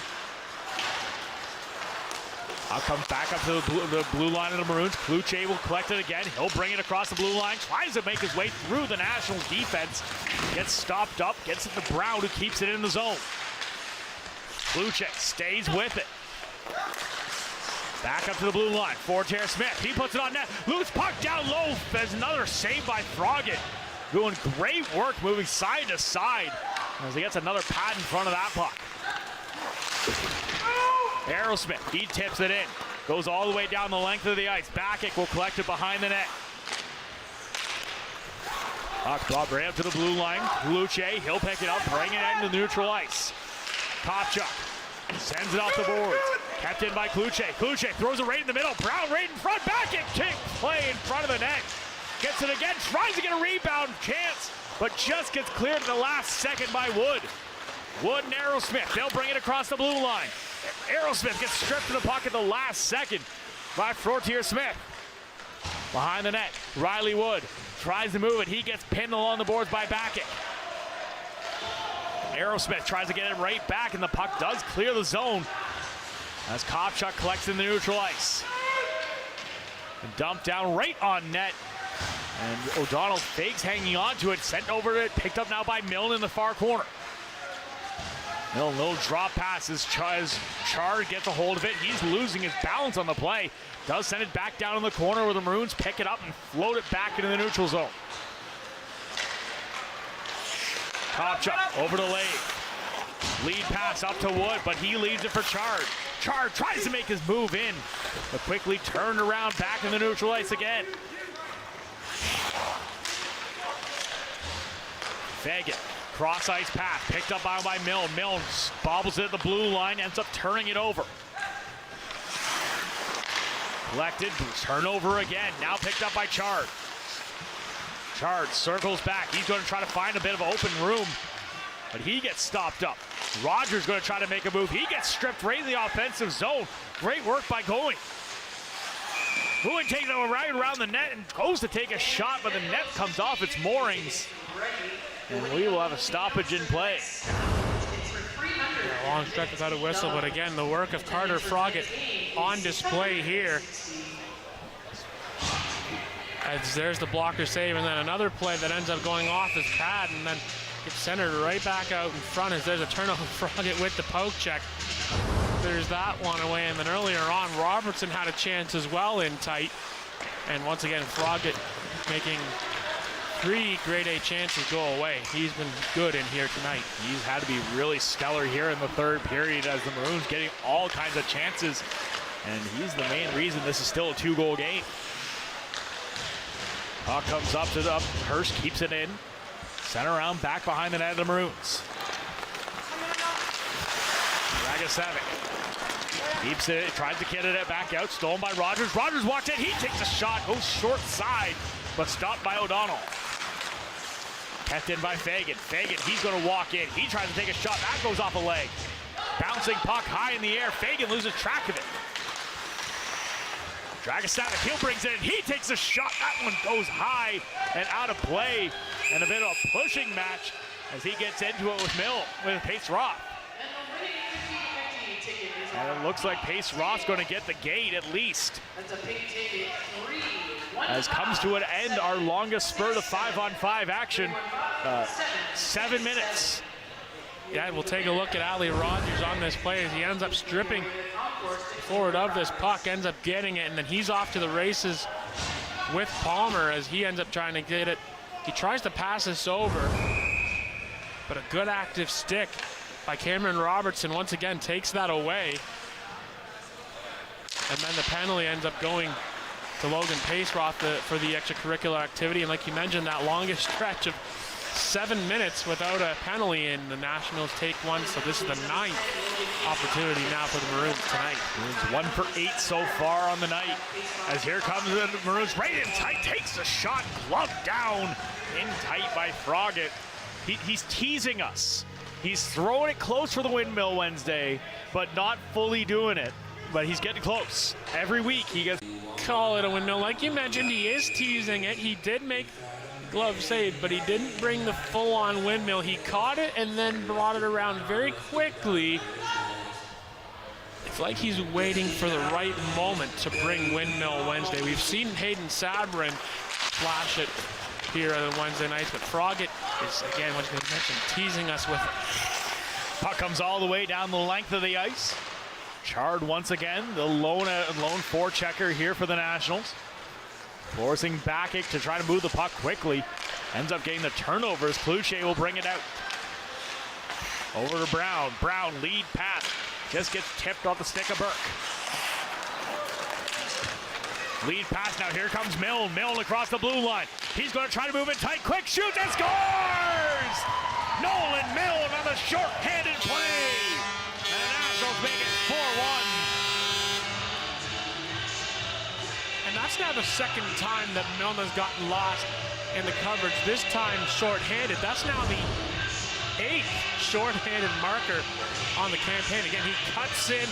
I'll come back up to the blue line of the Maroons. Cloutier will collect it again. He'll bring it across the blue line. Tries to make his way through the Nationals defense. Gets stopped up. Gets it to Brown, who keeps it in the zone. Cloutier stays with it. Back up to the blue line for J.R. Smith. He puts it on net. Loose puck down low. There's another save by Froggatt. Doing great work moving side to side as he gets another pad in front of that puck. Aerosmith, he tips it in. Goes all the way down the length of the ice. Bakic will collect it behind the net. Puck brought right up to the blue line. Cloutier, he'll pick it up, bring it into the neutral ice. Kopchuk sends it off the boards. Kept in by Cloutier. Cloutier throws it right in the middle. Brown right in front. Bakic, kick play in front of the net. Gets it again, tries to get a rebound chance, but just gets cleared at the last second by Wood. Wood and Aerosmith, they'll bring it across the blue line. Aerosmith gets stripped to the puck at the last second by Frontier Smith. Behind the net, Riley Wood tries to move it. He gets pinned along the boards by Bakic. Aerosmith tries to get it right back, and the puck does clear the zone as Kopchuk collects in the neutral ice. And dumped down right on net. And O'Donnell fakes hanging on to it, sent over to it, picked up now by Milne in the far corner. Milne, little drop pass as Chard gets a hold of it. He's losing his balance on the play. Does send it back down in the corner where the Maroons pick it up and float it back into the neutral zone. Kopchuk over to Lave. Lead pass up to Wood, but he leaves it for Chard. Chard tries to make his move in, but quickly turned around back in the neutral ice again. Fagan, cross ice pass, picked up by Milne. Milne bobbles it at the blue line, ends up turning it over. Collected, turnover again, now picked up by Chard. Chard circles back, he's going to try to find a bit of open room, but he gets stopped up. Rogers going to try to make a move, he gets stripped right in the offensive zone. Great work by Going. Going takes it right around the net and goes to take a shot, but the net comes off its moorings. And we will have a stoppage in play. A long stretch without a whistle, but again, the work of Carter Froggatt on display here. As there's the blocker save, and then another play that ends up going off his pad and then gets centered right back out in front as there's a turnover. Froggatt with the poke check. There's that one away, and then earlier on, Robertson had a chance as well in tight. And once again, Froggatt making 3 grade A chances go away. He's been good in here tonight. He's had to be really stellar here in the third period as the Maroons getting all kinds of chances. And he's the main reason this is still a 2-goal game. Puck comes up to the Hurst, keeps it in. Center around back behind the net of the Maroons. Dragicevic keeps it, tries to get it back out, stolen by Rogers. Rogers walks in, he takes a shot, goes short side, but stopped by O'Donnell. Kept in by Fagan. Fagan, he's going to walk in. He tries to take a shot. That goes off a leg. Bouncing puck high in the air. Fagan loses track of it. Dragicevic, he brings it in. He takes a shot. That one goes high and out of play. And a bit of a pushing match as he gets into it with Pace Roth. And it looks like Pace Roth's going to get the gate at least. That's a pink ticket. 3. As comes to an end our longest spurt of 5-on-5 action. 7 minutes. Yeah, we'll take a look at Ali Rogers on this play as he ends up stripping forward of this puck, ends up getting it, and then he's off to the races with Palmer as he ends up trying to get it. He tries to pass this over, but a good active stick by Cameron Robertson once again takes that away. And then the penalty ends up going to Logan Paceroth for the extracurricular activity. And like you mentioned, that longest stretch of 7 minutes without a penalty, and the Nationals take one. So this is the 9th opportunity now for the Maroons tonight. Maroons 1 for 8 so far on the night. As here comes the Maroons right in tight, takes a shot, gloved down in tight by Froggatt. He's teasing us. He's throwing it close for the windmill Wednesday, but not fully doing it. But he's getting close. Every week he gets... Call it a windmill. Like you mentioned, he is teasing it. He did make glove save, but he didn't bring the full-on windmill. He caught it and then brought it around very quickly. It's like he's waiting for the right moment to bring windmill Wednesday. We've seen Hayden Sabrin flash it here on Wednesday nights, but Froggatt is, again, what you mentioned, teasing us with it. Puck comes all the way down the length of the ice. Chard once again, the lone forechecker here for the Nationals. Forcing Bakic to try to move the puck quickly. Ends up getting the turnover as Cloutier will bring it out. Over to Brown. Brown, lead pass. Just gets tipped off the stick of Burke. Lead pass, now here comes Milne. Milne across the blue line. He's going to try to move it tight. Quick shoot and scores! Nolan Milne on the short-handed play. And the Nationals make it 4-1. And that's now the second time that Milne has gotten lost in the coverage, this time short-handed. That's now the 8th short-handed marker on the campaign. Again, he cuts in,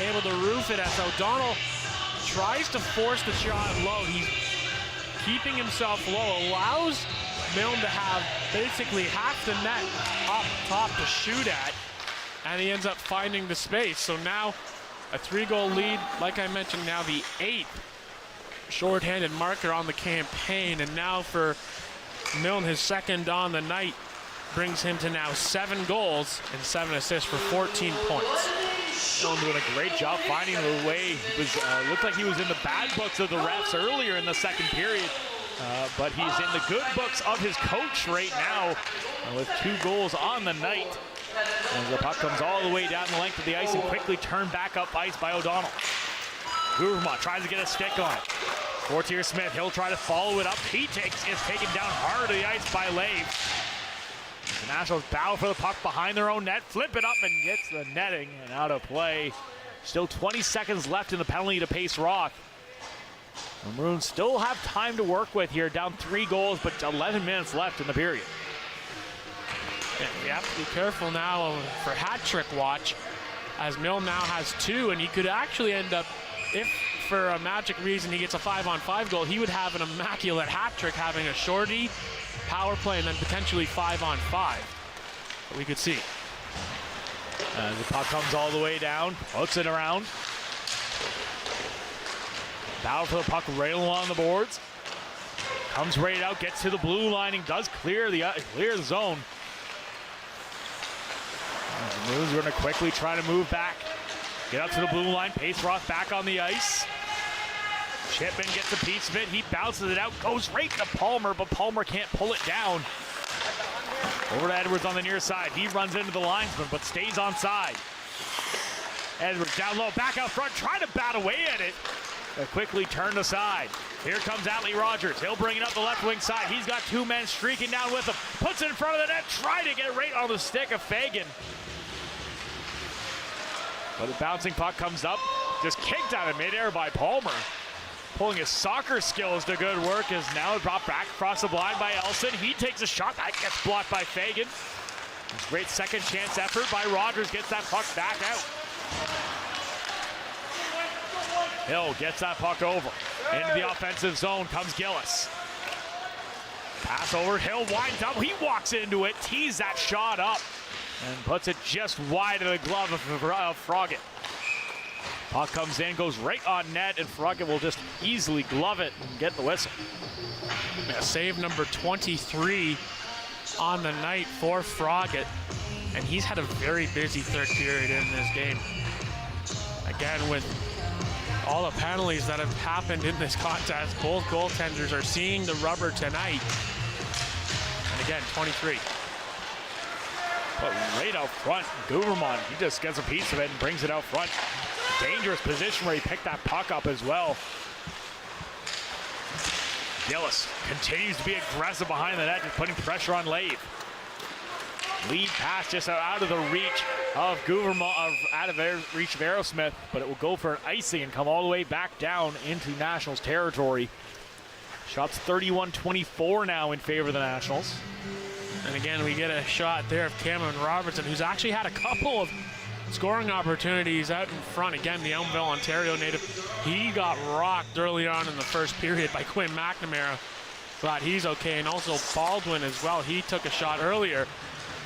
able to roof it as O'Donnell tries to force the shot low. He's keeping himself low, allows Milne to have basically half the net up top to shoot at, and he ends up finding the space. So now a 3-goal lead, like I mentioned, now the 8th short-handed marker on the campaign, and now for Milne, his second on the night, brings him to now 7 goals and 7 assists for 14 points. Milne doing a great job finding the way. He was looked like he was in the bad books of the refs earlier in the second period, but he's in the good books of his coach right now with 2 goals on the night. As the puck comes all the way down the length of the ice and quickly turned back up ice by O'Donnell. Guvermont tries to get a stick on it. Fortier Smith, he'll try to follow it up. He is taken down hard to the ice by Lave. The Nationals battle for the puck behind their own net, flip it up and gets the netting and out of play. Still 20 seconds left in the penalty to Pace Rock. The Maroons still have time to work with here, down 3 goals, but 11 minutes left in the period. Yeah, we have to be careful now for hat trick watch, as Milne now has 2, and he could actually end up, if for a magic reason he gets a 5-on-5 goal, he would have an immaculate hat trick, having a shorty, power play, and then potentially 5-on-5. But we could see. As the puck comes all the way down, puts it around. Battle for the puck right along the boards. Comes right out, gets to the blue lining, does clear the zone. The Maroons are going to quickly try to move back. Get up to the blue line. Pace Rock back on the ice. Chipman gets a piece of it. He bounces it out, goes right to Palmer, but Palmer can't pull it down. Over to Edwards on the near side. He runs into the linesman, but stays on side. Edwards down low, back out front, trying to bat away at it. But quickly turned aside. Here comes Atlee Rogers. He'll bring it up the left wing side. He's got 2 men streaking down with him. Puts it in front of the net, trying to get it right on the stick of Fagan. But the bouncing puck comes up, just kicked out of midair by Palmer. Pulling his soccer skills to good work, is now brought back across the line by Elson. He takes a shot, that gets blocked by Fagan. Great second chance effort by Rogers, gets that puck back out. Hill gets that puck over. Into the offensive zone comes Gillis. Pass over, Hill winds up, he walks into it, tees that shot up, and puts it just wide of the glove of Froggatt. Puck comes in, goes right on net, and Froggatt will just easily glove it and get the whistle. Yeah, save number 23 on the night for Froggatt, and he's had a very busy third period in this game. Again, with all the penalties that have happened in this contest, both goaltenders are seeing the rubber tonight. And again, 23. But right out front, Guvermont, he just gets a piece of it and brings it out front. Dangerous position where he picked that puck up as well. Gillis continues to be aggressive behind the net, just putting pressure on Lave. Lead pass just out of the reach of Guvermont, out of reach of Aerosmith, but it will go for an icing and come all the way back down into Nationals territory. Shots 31-24 now in favor of the Nationals. And again, we get a shot there of Cameron Robertson, who's actually had a couple of scoring opportunities out in front. Again, the Elmville, Ontario native. He got rocked early on in the first period by Quinn McNamara. Thought he's okay, and also Baldwin as well. He took a shot earlier,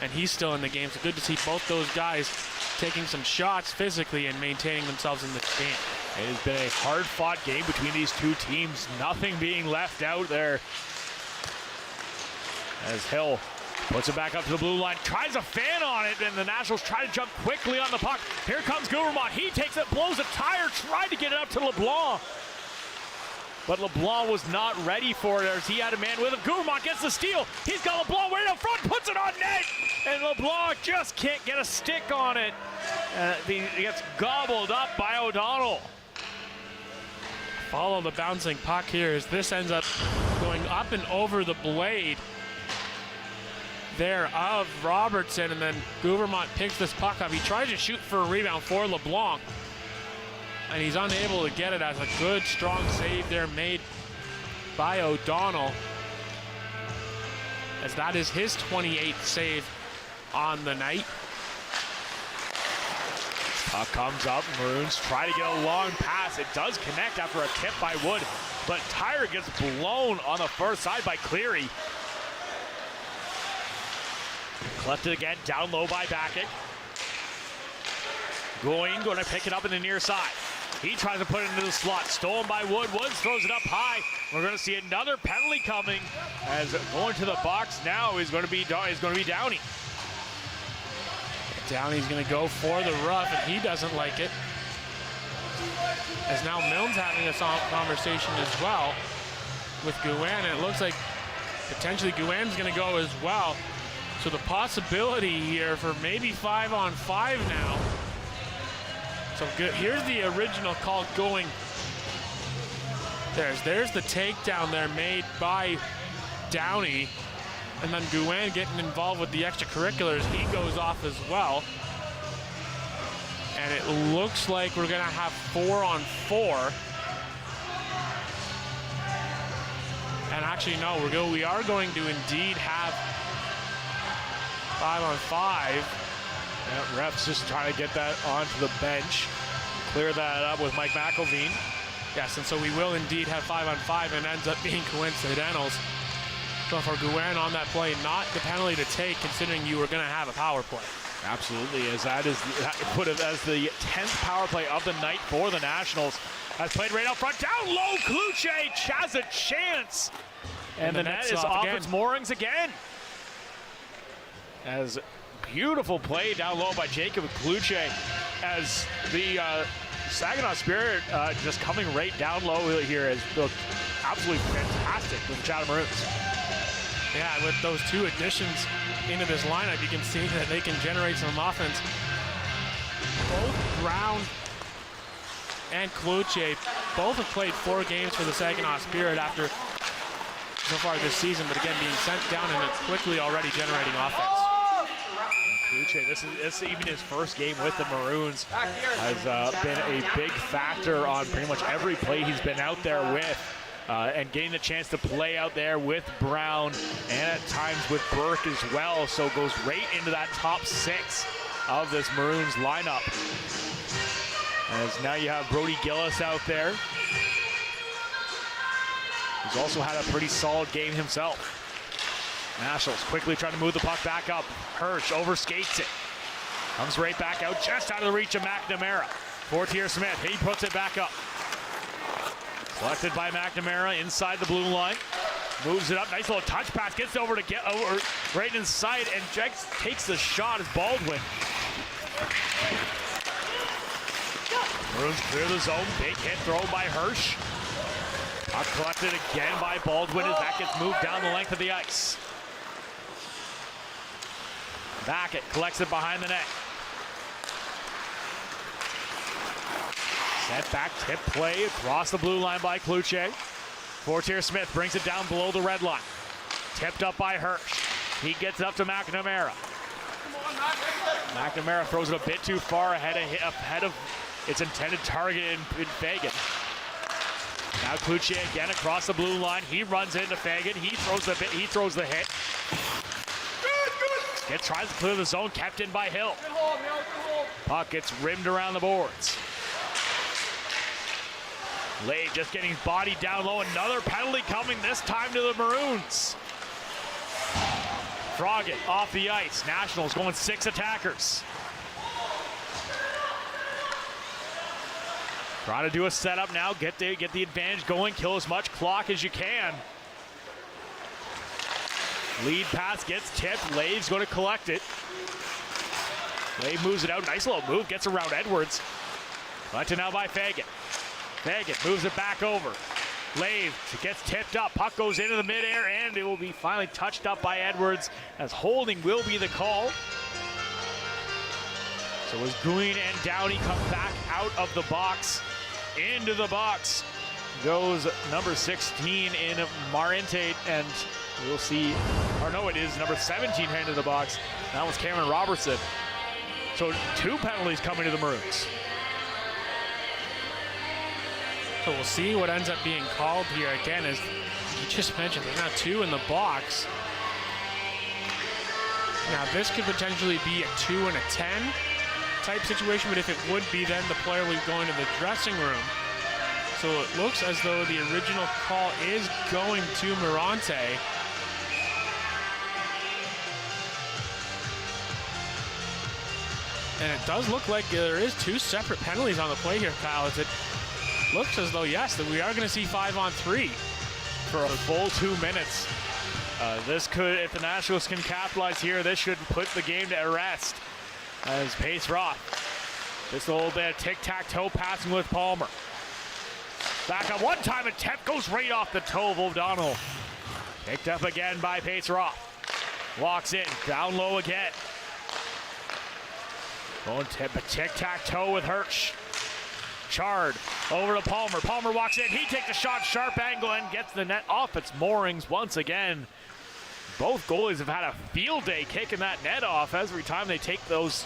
and he's still in the game. So good to see both those guys taking some shots physically and maintaining themselves in the game. It has been a hard-fought game between these two teams. Nothing being left out there. As Hill puts it back up to the blue line, tries a fan on it, and the Nationals try to jump quickly on the puck. Here comes Guvermont. He takes it, blows a tire, tried to get it up to LeBlanc. But LeBlanc was not ready for it as he had a man with him. Guvermont gets the steal. He's got LeBlanc right up front, puts it on net, and LeBlanc just can't get a stick on it. He gets gobbled up by O'Donnell. Follow the bouncing puck here as this ends up going up and over the blade there of Robertson, and then Guvermont picks this puck up. He tries to shoot for a rebound for LeBlanc, and he's unable to get it as a good, strong save there made by O'Donnell, as that is his 28th save on the night. Puck comes up, Maroons try to get a long pass. It does connect after a tip by Wood, but Tyre gets blown on the far side by Cleary. Left it again, down low by Backett. Going to pick it up in the near side. He tries to put it into the slot, stolen by Wood. Woods throws it up high. We're going to see another penalty coming, as going to the box now is going to be Downey. Downey's going to go for the rough, and he doesn't like it. As now Milne's having a conversation as well with Gouin, and it looks like potentially Gouin's going to go as well. So the possibility here for maybe 5-on-5 now. So good. Here's the original call going. There's the takedown there made by Downey. And then Gouin getting involved with the extracurriculars. He goes off as well. And it looks like we're gonna have 4-on-4. And actually, no, we are going to indeed have 5-on-5. Yeah, refs just trying to get that onto the bench. Clear that up with Mike McElveen. Yes, and so we will indeed have 5-on-5, and ends up being coincidentals. So for Gouin on that play, not the penalty to take, considering you were going to have a power play. Absolutely, as that is put it as the 10th power play of the night for the Nationals. Has played right out front, down low, Kluche has a chance. And the net is off its moorings again. As beautiful play down low by Jacob Kluche, as the Saginaw Spirit just coming right down low here has looked absolutely fantastic with the Chatham Maroons. Yeah, with those two additions into this lineup, you can see that they can generate some offense. Both Brown and Kluche both have played 4 games for the Saginaw Spirit after so far this season, but again being sent down and it's quickly already generating offense. Kluche, this is even his first game with the Maroons, has been a big factor on pretty much every play he's been out there with. And getting the chance to play out there with Brown and at times with Burke as well. So goes right into that top 6 of this Maroons lineup. As now you have Brody Gillis out there, who's also had a pretty solid game himself. Nationals quickly trying to move the puck back up. Hirsch overskates it. Comes right back out, just out of the reach of McNamara. Fortier Smith, he puts it back up. Collected by McNamara inside the blue line. Moves it up, nice little touch pass, gets over to get over right inside, and Jex takes the shot as Baldwin. Maroons clear the zone, big hit thrown by Hirsch. Puck collected again by Baldwin as that gets moved down the length of the ice. Backett collects it behind the net. Set back, tip play across the blue line by Kluche. Fortier Smith brings it down below the red line. Tipped up by Hirsch. He gets it up to McNamara. McNamara throws it a bit too far ahead of its intended target in Fagan. Now Kluche again across the blue line. He runs into Fagan. He throws the hit. Tries to clear the zone, kept in by Hill. Puck gets rimmed around the boards. Lade just getting his body down low. Another penalty coming, this time to the Maroons. Froggatt off the ice. Nationals going 6 attackers. Trying to do a setup now, get the advantage going, kill as much clock as you can. Lead pass gets tipped. Lave's going to collect it. Lave moves it out. Nice little move. Gets around Edwards. Collected now by Fagan. Fagan moves it back over. Lave gets tipped up. Puck goes into the midair, and it will be finally touched up by Edwards, as holding will be the call. So as Green and Downey come back out of the box, into the box goes number 16 in Marente, and we'll see, or no, it is number 17 into the box. That was Cameron Robertson. So 2 penalties coming to the Maroons. So we'll see what ends up being called here. Again, as you just mentioned, there's now 2 in the box. Now this could potentially be a 2 and a 10 type situation, but if it would be, then the player would go into the dressing room. So it looks as though the original call is going to Marante. And it does look like there is 2 separate penalties on the play here, Kyle. As it looks as though, yes, that we are going to see 5-on-3 for a full 2 minutes. This could, if the Nationals can capitalize here, this should put the game to rest. As Pace Roth, just a little bit of tic-tac-toe passing with Palmer. Back up one time, and Tep goes right off the toe of O'Donnell. Picked up again by Pace Roth. Walks in, down low again. Going tic-tac-toe with Hirsch. Chard over to Palmer. Palmer walks in. He takes a shot, sharp angle, and gets the net off its moorings once again. Both goalies have had a field day kicking that net off every time they take those,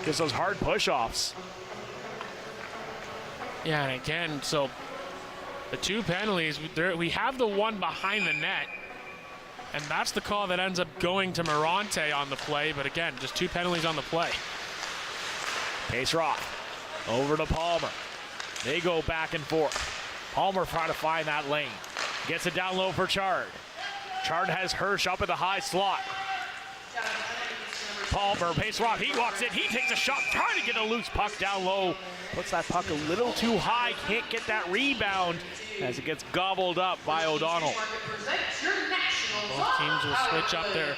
just those hard push-offs. Yeah, and again, so the two penalties, we have the one behind the net, and that's the call that ends up going to Morante on the play, but again, just two penalties on the play. Pace Roth over to Palmer. They go back and forth. Palmer trying to find that lane. Gets it down low for Chard. Chard has Hirsch up in the high slot. Palmer, Pace Roth, he walks in, he takes a shot, trying to get a loose puck down low. Puts that puck a little too high, can't get that rebound as it gets gobbled up by O'Donnell. Both teams will switch up their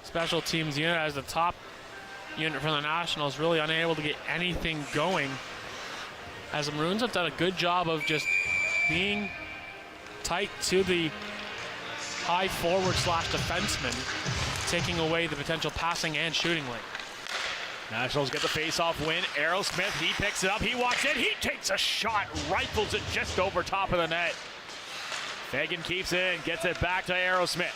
special teams unit as the top unit for the Nationals really unable to get anything going, as the Maroons have done a good job of just being tight to the high forward / defenseman, taking away the potential passing and shooting lane. Nationals get the face-off win. Aerosmith, he picks it up, he walks in, he takes a shot, rifles it just over top of the net. Fagan keeps it in, gets it back to Aerosmith.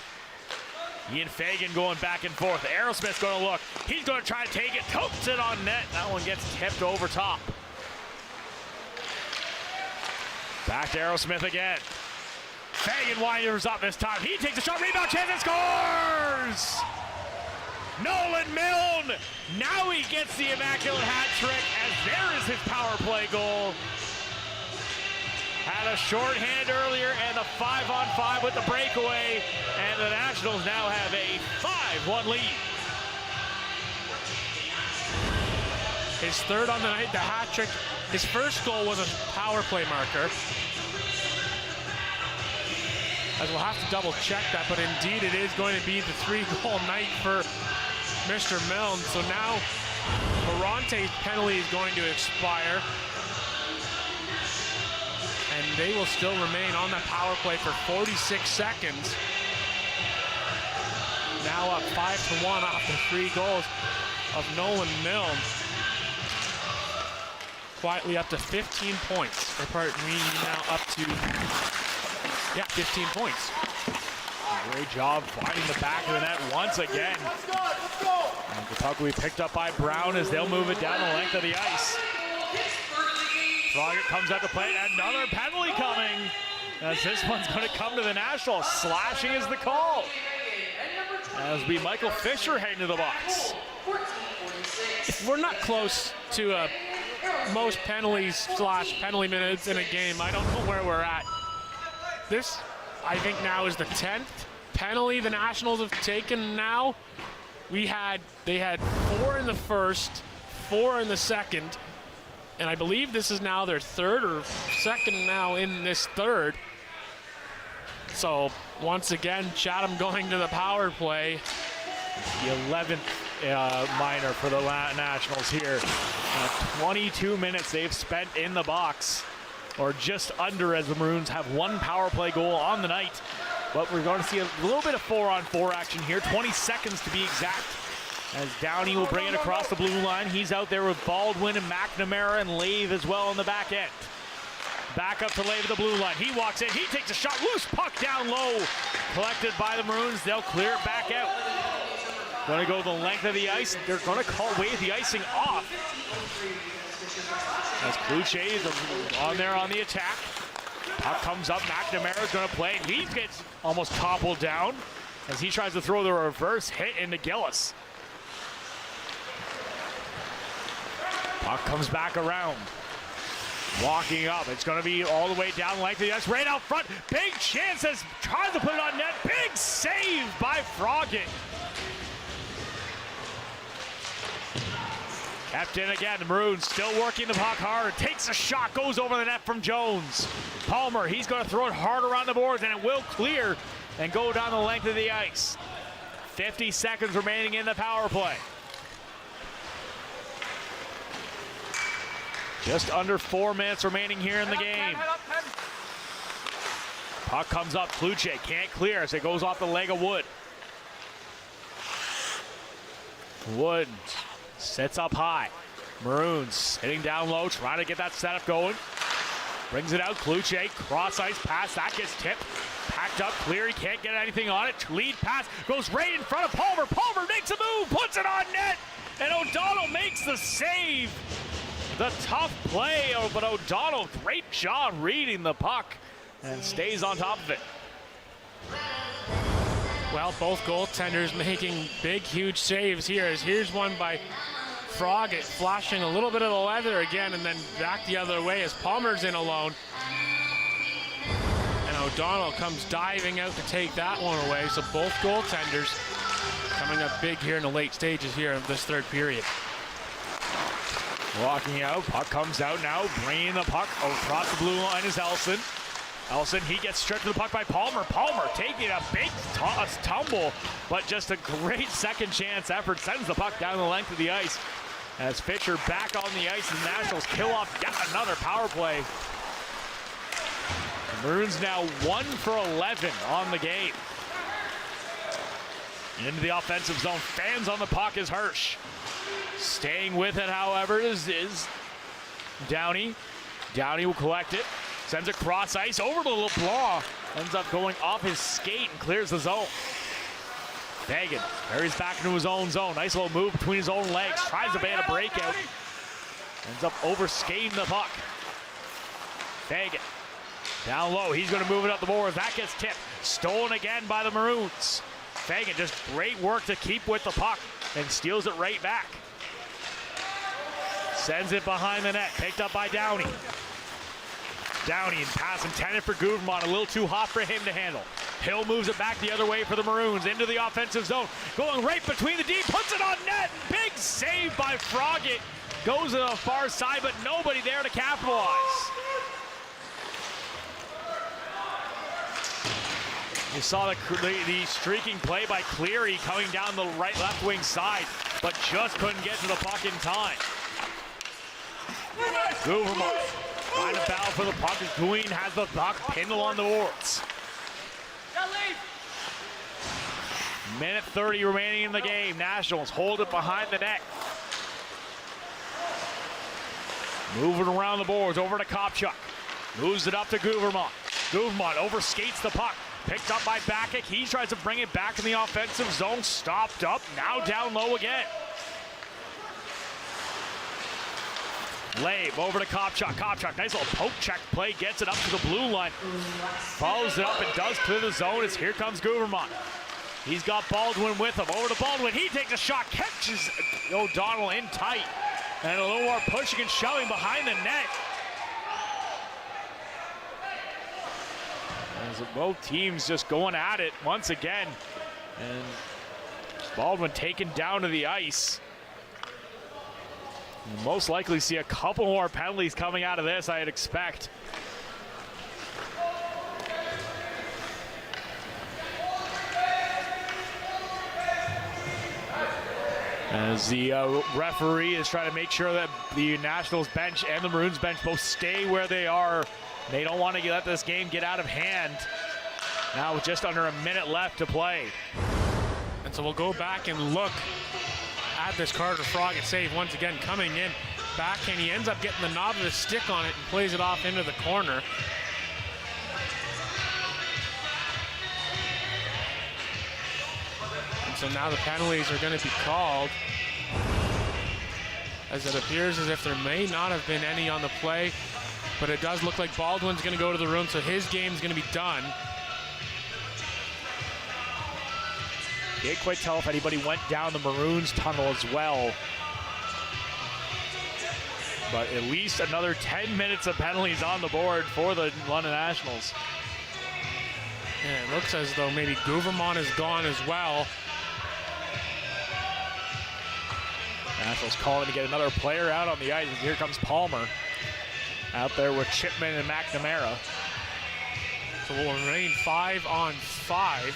Ian Fagan going back and forth. Aerosmith's going to look. He's going to try to take it. Totes it on net. That one gets tipped over top. Back to Aerosmith again. Fagan winders up this time. He takes a shot. Rebound chance and scores! Nolan Milne. Now he gets the immaculate hat trick as there is his power play goal. Had a shorthand earlier and a 5-on-5 with the breakaway, and the Nationals now have a 5-1 lead. His third on the night, the hat trick. His first goal was a power play marker. As we'll have to double check that, but indeed it is going to be the 3-goal night for Mr. Milne. So now Morante's penalty is going to expire, and they will still remain on that power play for 46 seconds. Now up 5-1 off the 3 goals of Nolan Milne. Quietly up to 15 points. Or pardon me, now up to, 15 points. Great job finding the back of the net once again. And the puck will be picked up by Brown as they'll move it down the length of the ice. Froggett comes out to play. Another penalty coming, as this one's going to come to the Nationals. Slashing is the call, as be Michael Fisher heading to the box. If we're not close to most penalties / penalty minutes in a game, I don't know where we're at. This, I think, now is the 10th penalty the Nationals have taken now. They had 4 in the first, 4 in the second, and I believe this is now their third or second now in this third. So once again, Chatham going to the power play. The 11th minor for the Nationals here. 22 minutes they've spent in the box, or just under, as the Maroons have 1 power play goal on the night. But we're going to see a little bit of 4-on-4 action here, 20 seconds to be exact, as Downey will bring it across the blue line. He's out there with Baldwin and McNamara and Lave as well on the back end. Back up to Lave at the blue line. He walks in, he takes a shot, loose puck down low, collected by the Maroons. They'll clear it back out. Going to go the length of the ice. They're going to wave the icing off, as Kluche is on there on the attack. Puck comes up, McNamara's going to play. He gets almost toppled down as he tries to throw the reverse hit into Gillis. Puck comes back around. Walking up, it's going to be all the way down the length of the ice, right out front. Big chances, tries to put it on net. Big save by Froggett. Kept in again, the Maroons still working the puck hard. Takes a shot, goes over the net from Jones. Palmer, he's going to throw it hard around the boards, and it will clear and go down the length of the ice. 50 seconds remaining in the power play. Just under 4 minutes remaining here in the game. Puck comes up, Kluche can't clear as it goes off the leg of Wood. Wood sets up high. Maroons sitting down low, trying to get that setup going. Brings it out, Kluche, cross ice pass, that gets tipped. Packed up, Cleary can't get anything on it. Lead pass goes right in front of Palmer. Palmer makes a move, puts it on net, and O'Donnell makes the save. The tough play, but O'Donnell, great job reading the puck and stays on top of it. Well, both goaltenders making big, huge saves here. As here's one by Froggatt, flashing a little bit of the leather again, and then back the other way as Palmer's in alone. And O'Donnell comes diving out to take that one away. So both goaltenders coming up big here in the late stages here of this third period. Walking out, puck comes out now, bringing the puck across the blue line is Elson. Elson, he gets stripped to the puck by Palmer. Palmer taking a big tumble, but just a great second chance effort. Sends the puck down the length of the ice. As Fisher back on the ice, the Nationals kill off yet another power play. The Maroons now 1 for 11 on the game. Into the offensive zone. Fans on the puck is Hirsch. Staying with it, however, is Downey. Downey will collect it. Sends it cross ice over to LeBlanc. Ends up going off his skate and clears the zone. Fagan carries back into his own zone. Nice little move between his own legs. Tries to ban a breakout. Ends up over-skating the puck. Fagan down low. He's going to move it up the boards. That gets tipped. Stolen again by the Maroons. Fagan, just great work to keep with the puck and steals it right back. Sends it behind the net. Picked up by Downey. Downey and pass intended for Gouvermont. A little too hot for him to handle. Hill moves it back the other way for the Maroons into the offensive zone. Going right between the D, puts it on net. Big save by Froggatt. Goes to the far side, but nobody there to capitalize. You saw the streaking play by Cleary coming down the left wing side, but just couldn't get to the puck in time. Gouvermont trying to battle for the puck as Queen has the puck pinned along the boards. Minute 30 remaining in the game. Nationals hold it behind the net. Moving around the boards over to Kopchuk. Moves it up to Gouvermont. Gouvermont overskates the puck. Picked up by Bakic. He tries to bring it back in the offensive zone. Stopped up. Now down low again. Labe over to Kopchuk. Kopchuk, nice little poke check play. Gets it up to the blue line. Follows it up and does clear the zone as here comes Gouvermont. He's got Baldwin with him. Over to Baldwin. He takes a shot. Catches O'Donnell in tight. And a little more pushing and shoving behind the net. As both teams just going at it once again. And Baldwin taken down to the ice. We'll most likely see a couple more penalties coming out of this, I'd expect. As the referee is trying to make sure that the Nationals bench and the Maroons bench both stay where they are. They don't want to let this game get out of hand. Now with just under a minute left to play. And so we'll go back and look at this Carter Froggatt save once again, coming in backhand. He ends up getting the knob of his stick on it and plays it off into the corner. And so now the penalties are going to be called, as it appears as if there may not have been any on the play, but it does look like Baldwin's going to go to the room, so his game's going to be done. Can't quite tell if anybody went down the Maroons tunnel as well. But at least another 10 minutes of penalties on the board for the London Nationals. Yeah, it looks as though maybe Gouvermont is gone as well. Nationals calling to get another player out on the ice. Here comes Palmer out there with Chipman and McNamara. So we'll remain 5-on-5.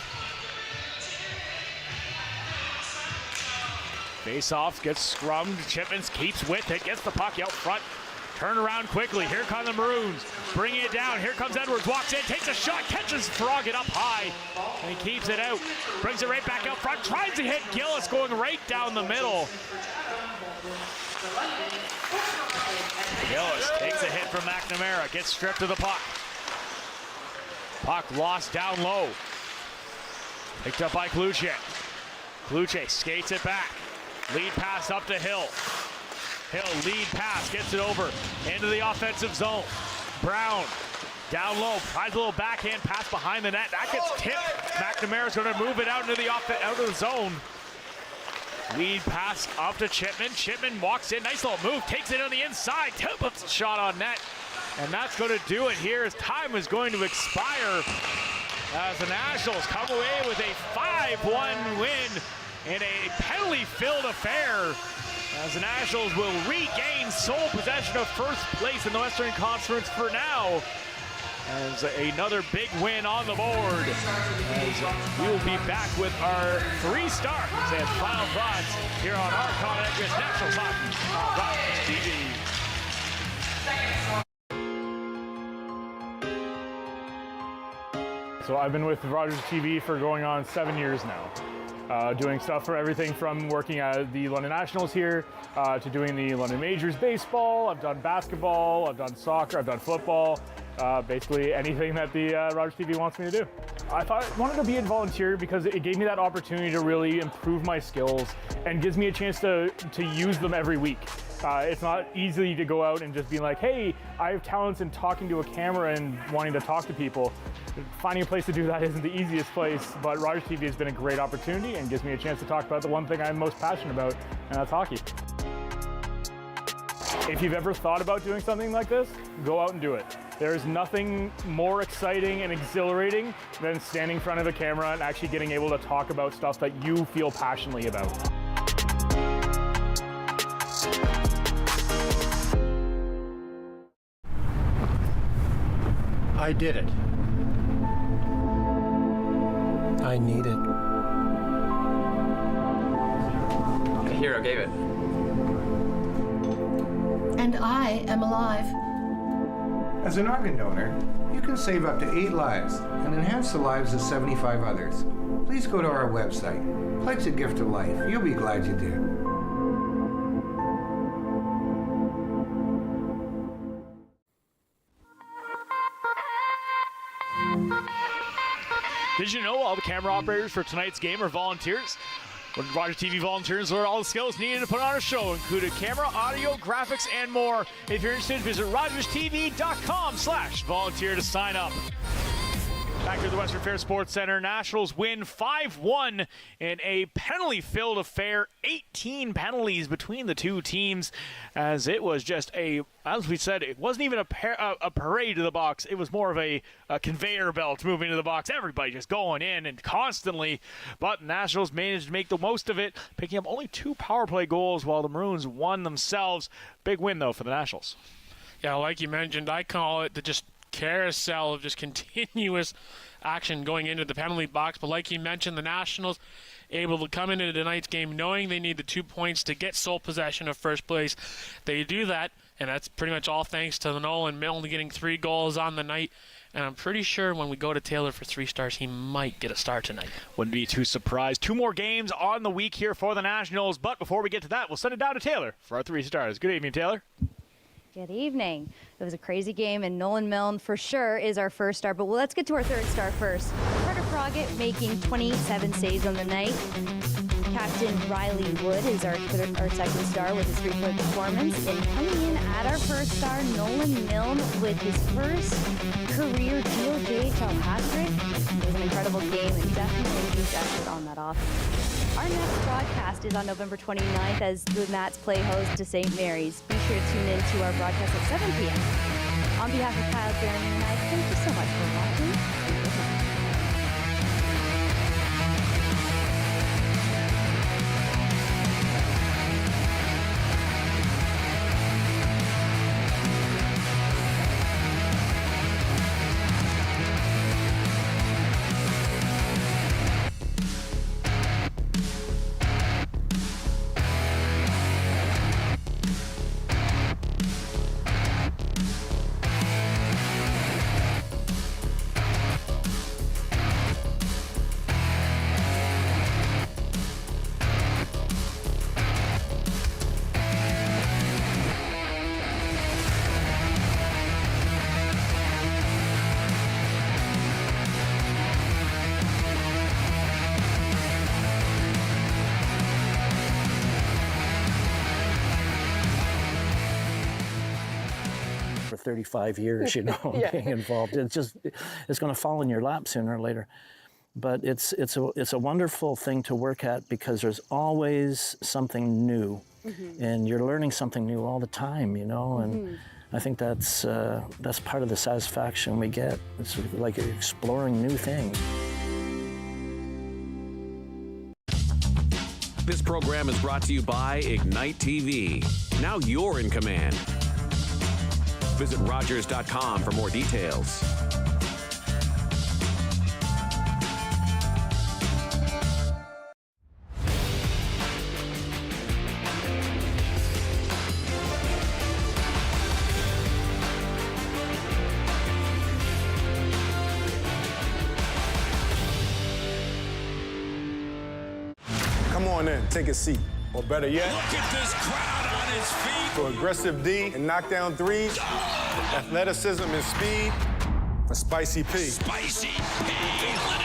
Face-off gets scrummed. Chipman keeps with it, gets the puck out front. Turn around quickly. Here come the Maroons. Bringing it down. Here comes Edwards. Walks in, takes a shot, catches Frog it up high, and he keeps it out. Brings it right back out front. Tries to hit Gillis, going right down the middle. Gillis takes a hit from McNamara. Gets stripped of the puck. Puck lost down low. Picked up by Kluche. Kluche skates it back. Lead pass up to Hill. Hill, lead pass, gets it over into the offensive zone. Brown, down low, tries a little backhand pass behind the net. That gets tipped. McNamara's going to move it out into the out of the zone. Lead pass up to Chipman. Chipman walks in, nice little move, takes it on the inside, puts a shot on net. And that's going to do it here as time is going to expire as the Nationals come away with a 5-1 win in a penalty-filled affair, as the Nationals will regain sole possession of first place in the Western Conference for now, as another big win on the board. As we will be back with our 3 stars and final thoughts here on Arcon Edges Nationals Hockey on Rogers TV. So I've been with Rogers TV for going on 7 years now. Doing stuff for everything from working at the London Nationals here to doing the London Majors baseball. I've done basketball, I've done soccer, I've done football, basically anything that the Rogers TV wants me to do. I wanted to be a volunteer because it gave me that opportunity to really improve my skills and gives me a chance to use them every week. It's not easy to go out and just be like, hey, I have talents in talking to a camera and wanting to talk to people. Finding a place to do that isn't the easiest place, but Rogers TV has been a great opportunity and gives me a chance to talk about the one thing I'm most passionate about, and that's hockey. If you've ever thought about doing something like this, go out and do it. There is nothing more exciting and exhilarating than standing in front of a camera and actually getting able to talk about stuff that you feel passionately about. I did it. I need it. The hero gave it. And I am alive. As an organ donor, you can save up to 8 lives and enhance the lives of 75 others. Please go to our website. Pledge a gift of life. You'll be glad you did. Did you know all the camera operators for tonight's game are volunteers? When Rogers TV volunteers learn all the skills needed to put on a show, including camera, audio, graphics, and more. If you're interested, visit rogerstv.com/volunteer to sign up. Back here at the Western Fair Sports Center, Nationals win 5-1 in a penalty-filled affair. 18 penalties between the two teams, as it was just as we said, it wasn't even a parade to the box. It was more of a conveyor belt moving to the box. Everybody just going in and constantly, but the Nationals managed to make the most of it, picking up only 2 power play goals while the Maroons won themselves. Big win, though, for the Nationals. Yeah, like you mentioned, I call it the just carousel of just continuous action going into the penalty box. But like you mentioned, the Nationals able to come into tonight's game knowing they need the 2 points to get sole possession of first place. They do that, and that's pretty much all thanks to Nolan Milne getting 3 goals on the night. And I'm pretty sure when we go to Taylor for 3 stars, he might get a star tonight. Wouldn't be too surprised. 2 more games on the week here for the Nationals. But before we get to that, we'll send it down to Taylor for our 3 stars. Good evening, Taylor. Good evening. It was a crazy game, and Nolan Milne for sure is our first star. But let's get to our 3rd star first. Carter Froggett making 27 saves on the night. Captain Riley Wood is our 2nd star with his 3-point performance. And coming in at our 1st star, Nolan Milne with his first career GOJHL hat-trick. It was an incredible game and definitely a huge effort on that offense. Our next broadcast is on November 29th as the Nats play host to St. Mary's. Be sure to tune in to our broadcast at 7 p.m. On behalf of Kyle, Jeremy, and I, thank you so much for watching. 35 years, you know, being involved. It's going to fall in your lap sooner or later. But it's a wonderful thing to work at because there's always something new, and you're learning something new all the time, you know. And I think that's part of the satisfaction we get. It's like exploring new things. This program is brought to you by Ignite TV. Now you're in command. Visit Rogers.com for more details. Come on in, take a seat. Or better yet, look at this crowd on his feet. For aggressive D and knockdown threes, athleticism and speed, for Spicy P. Spicy P.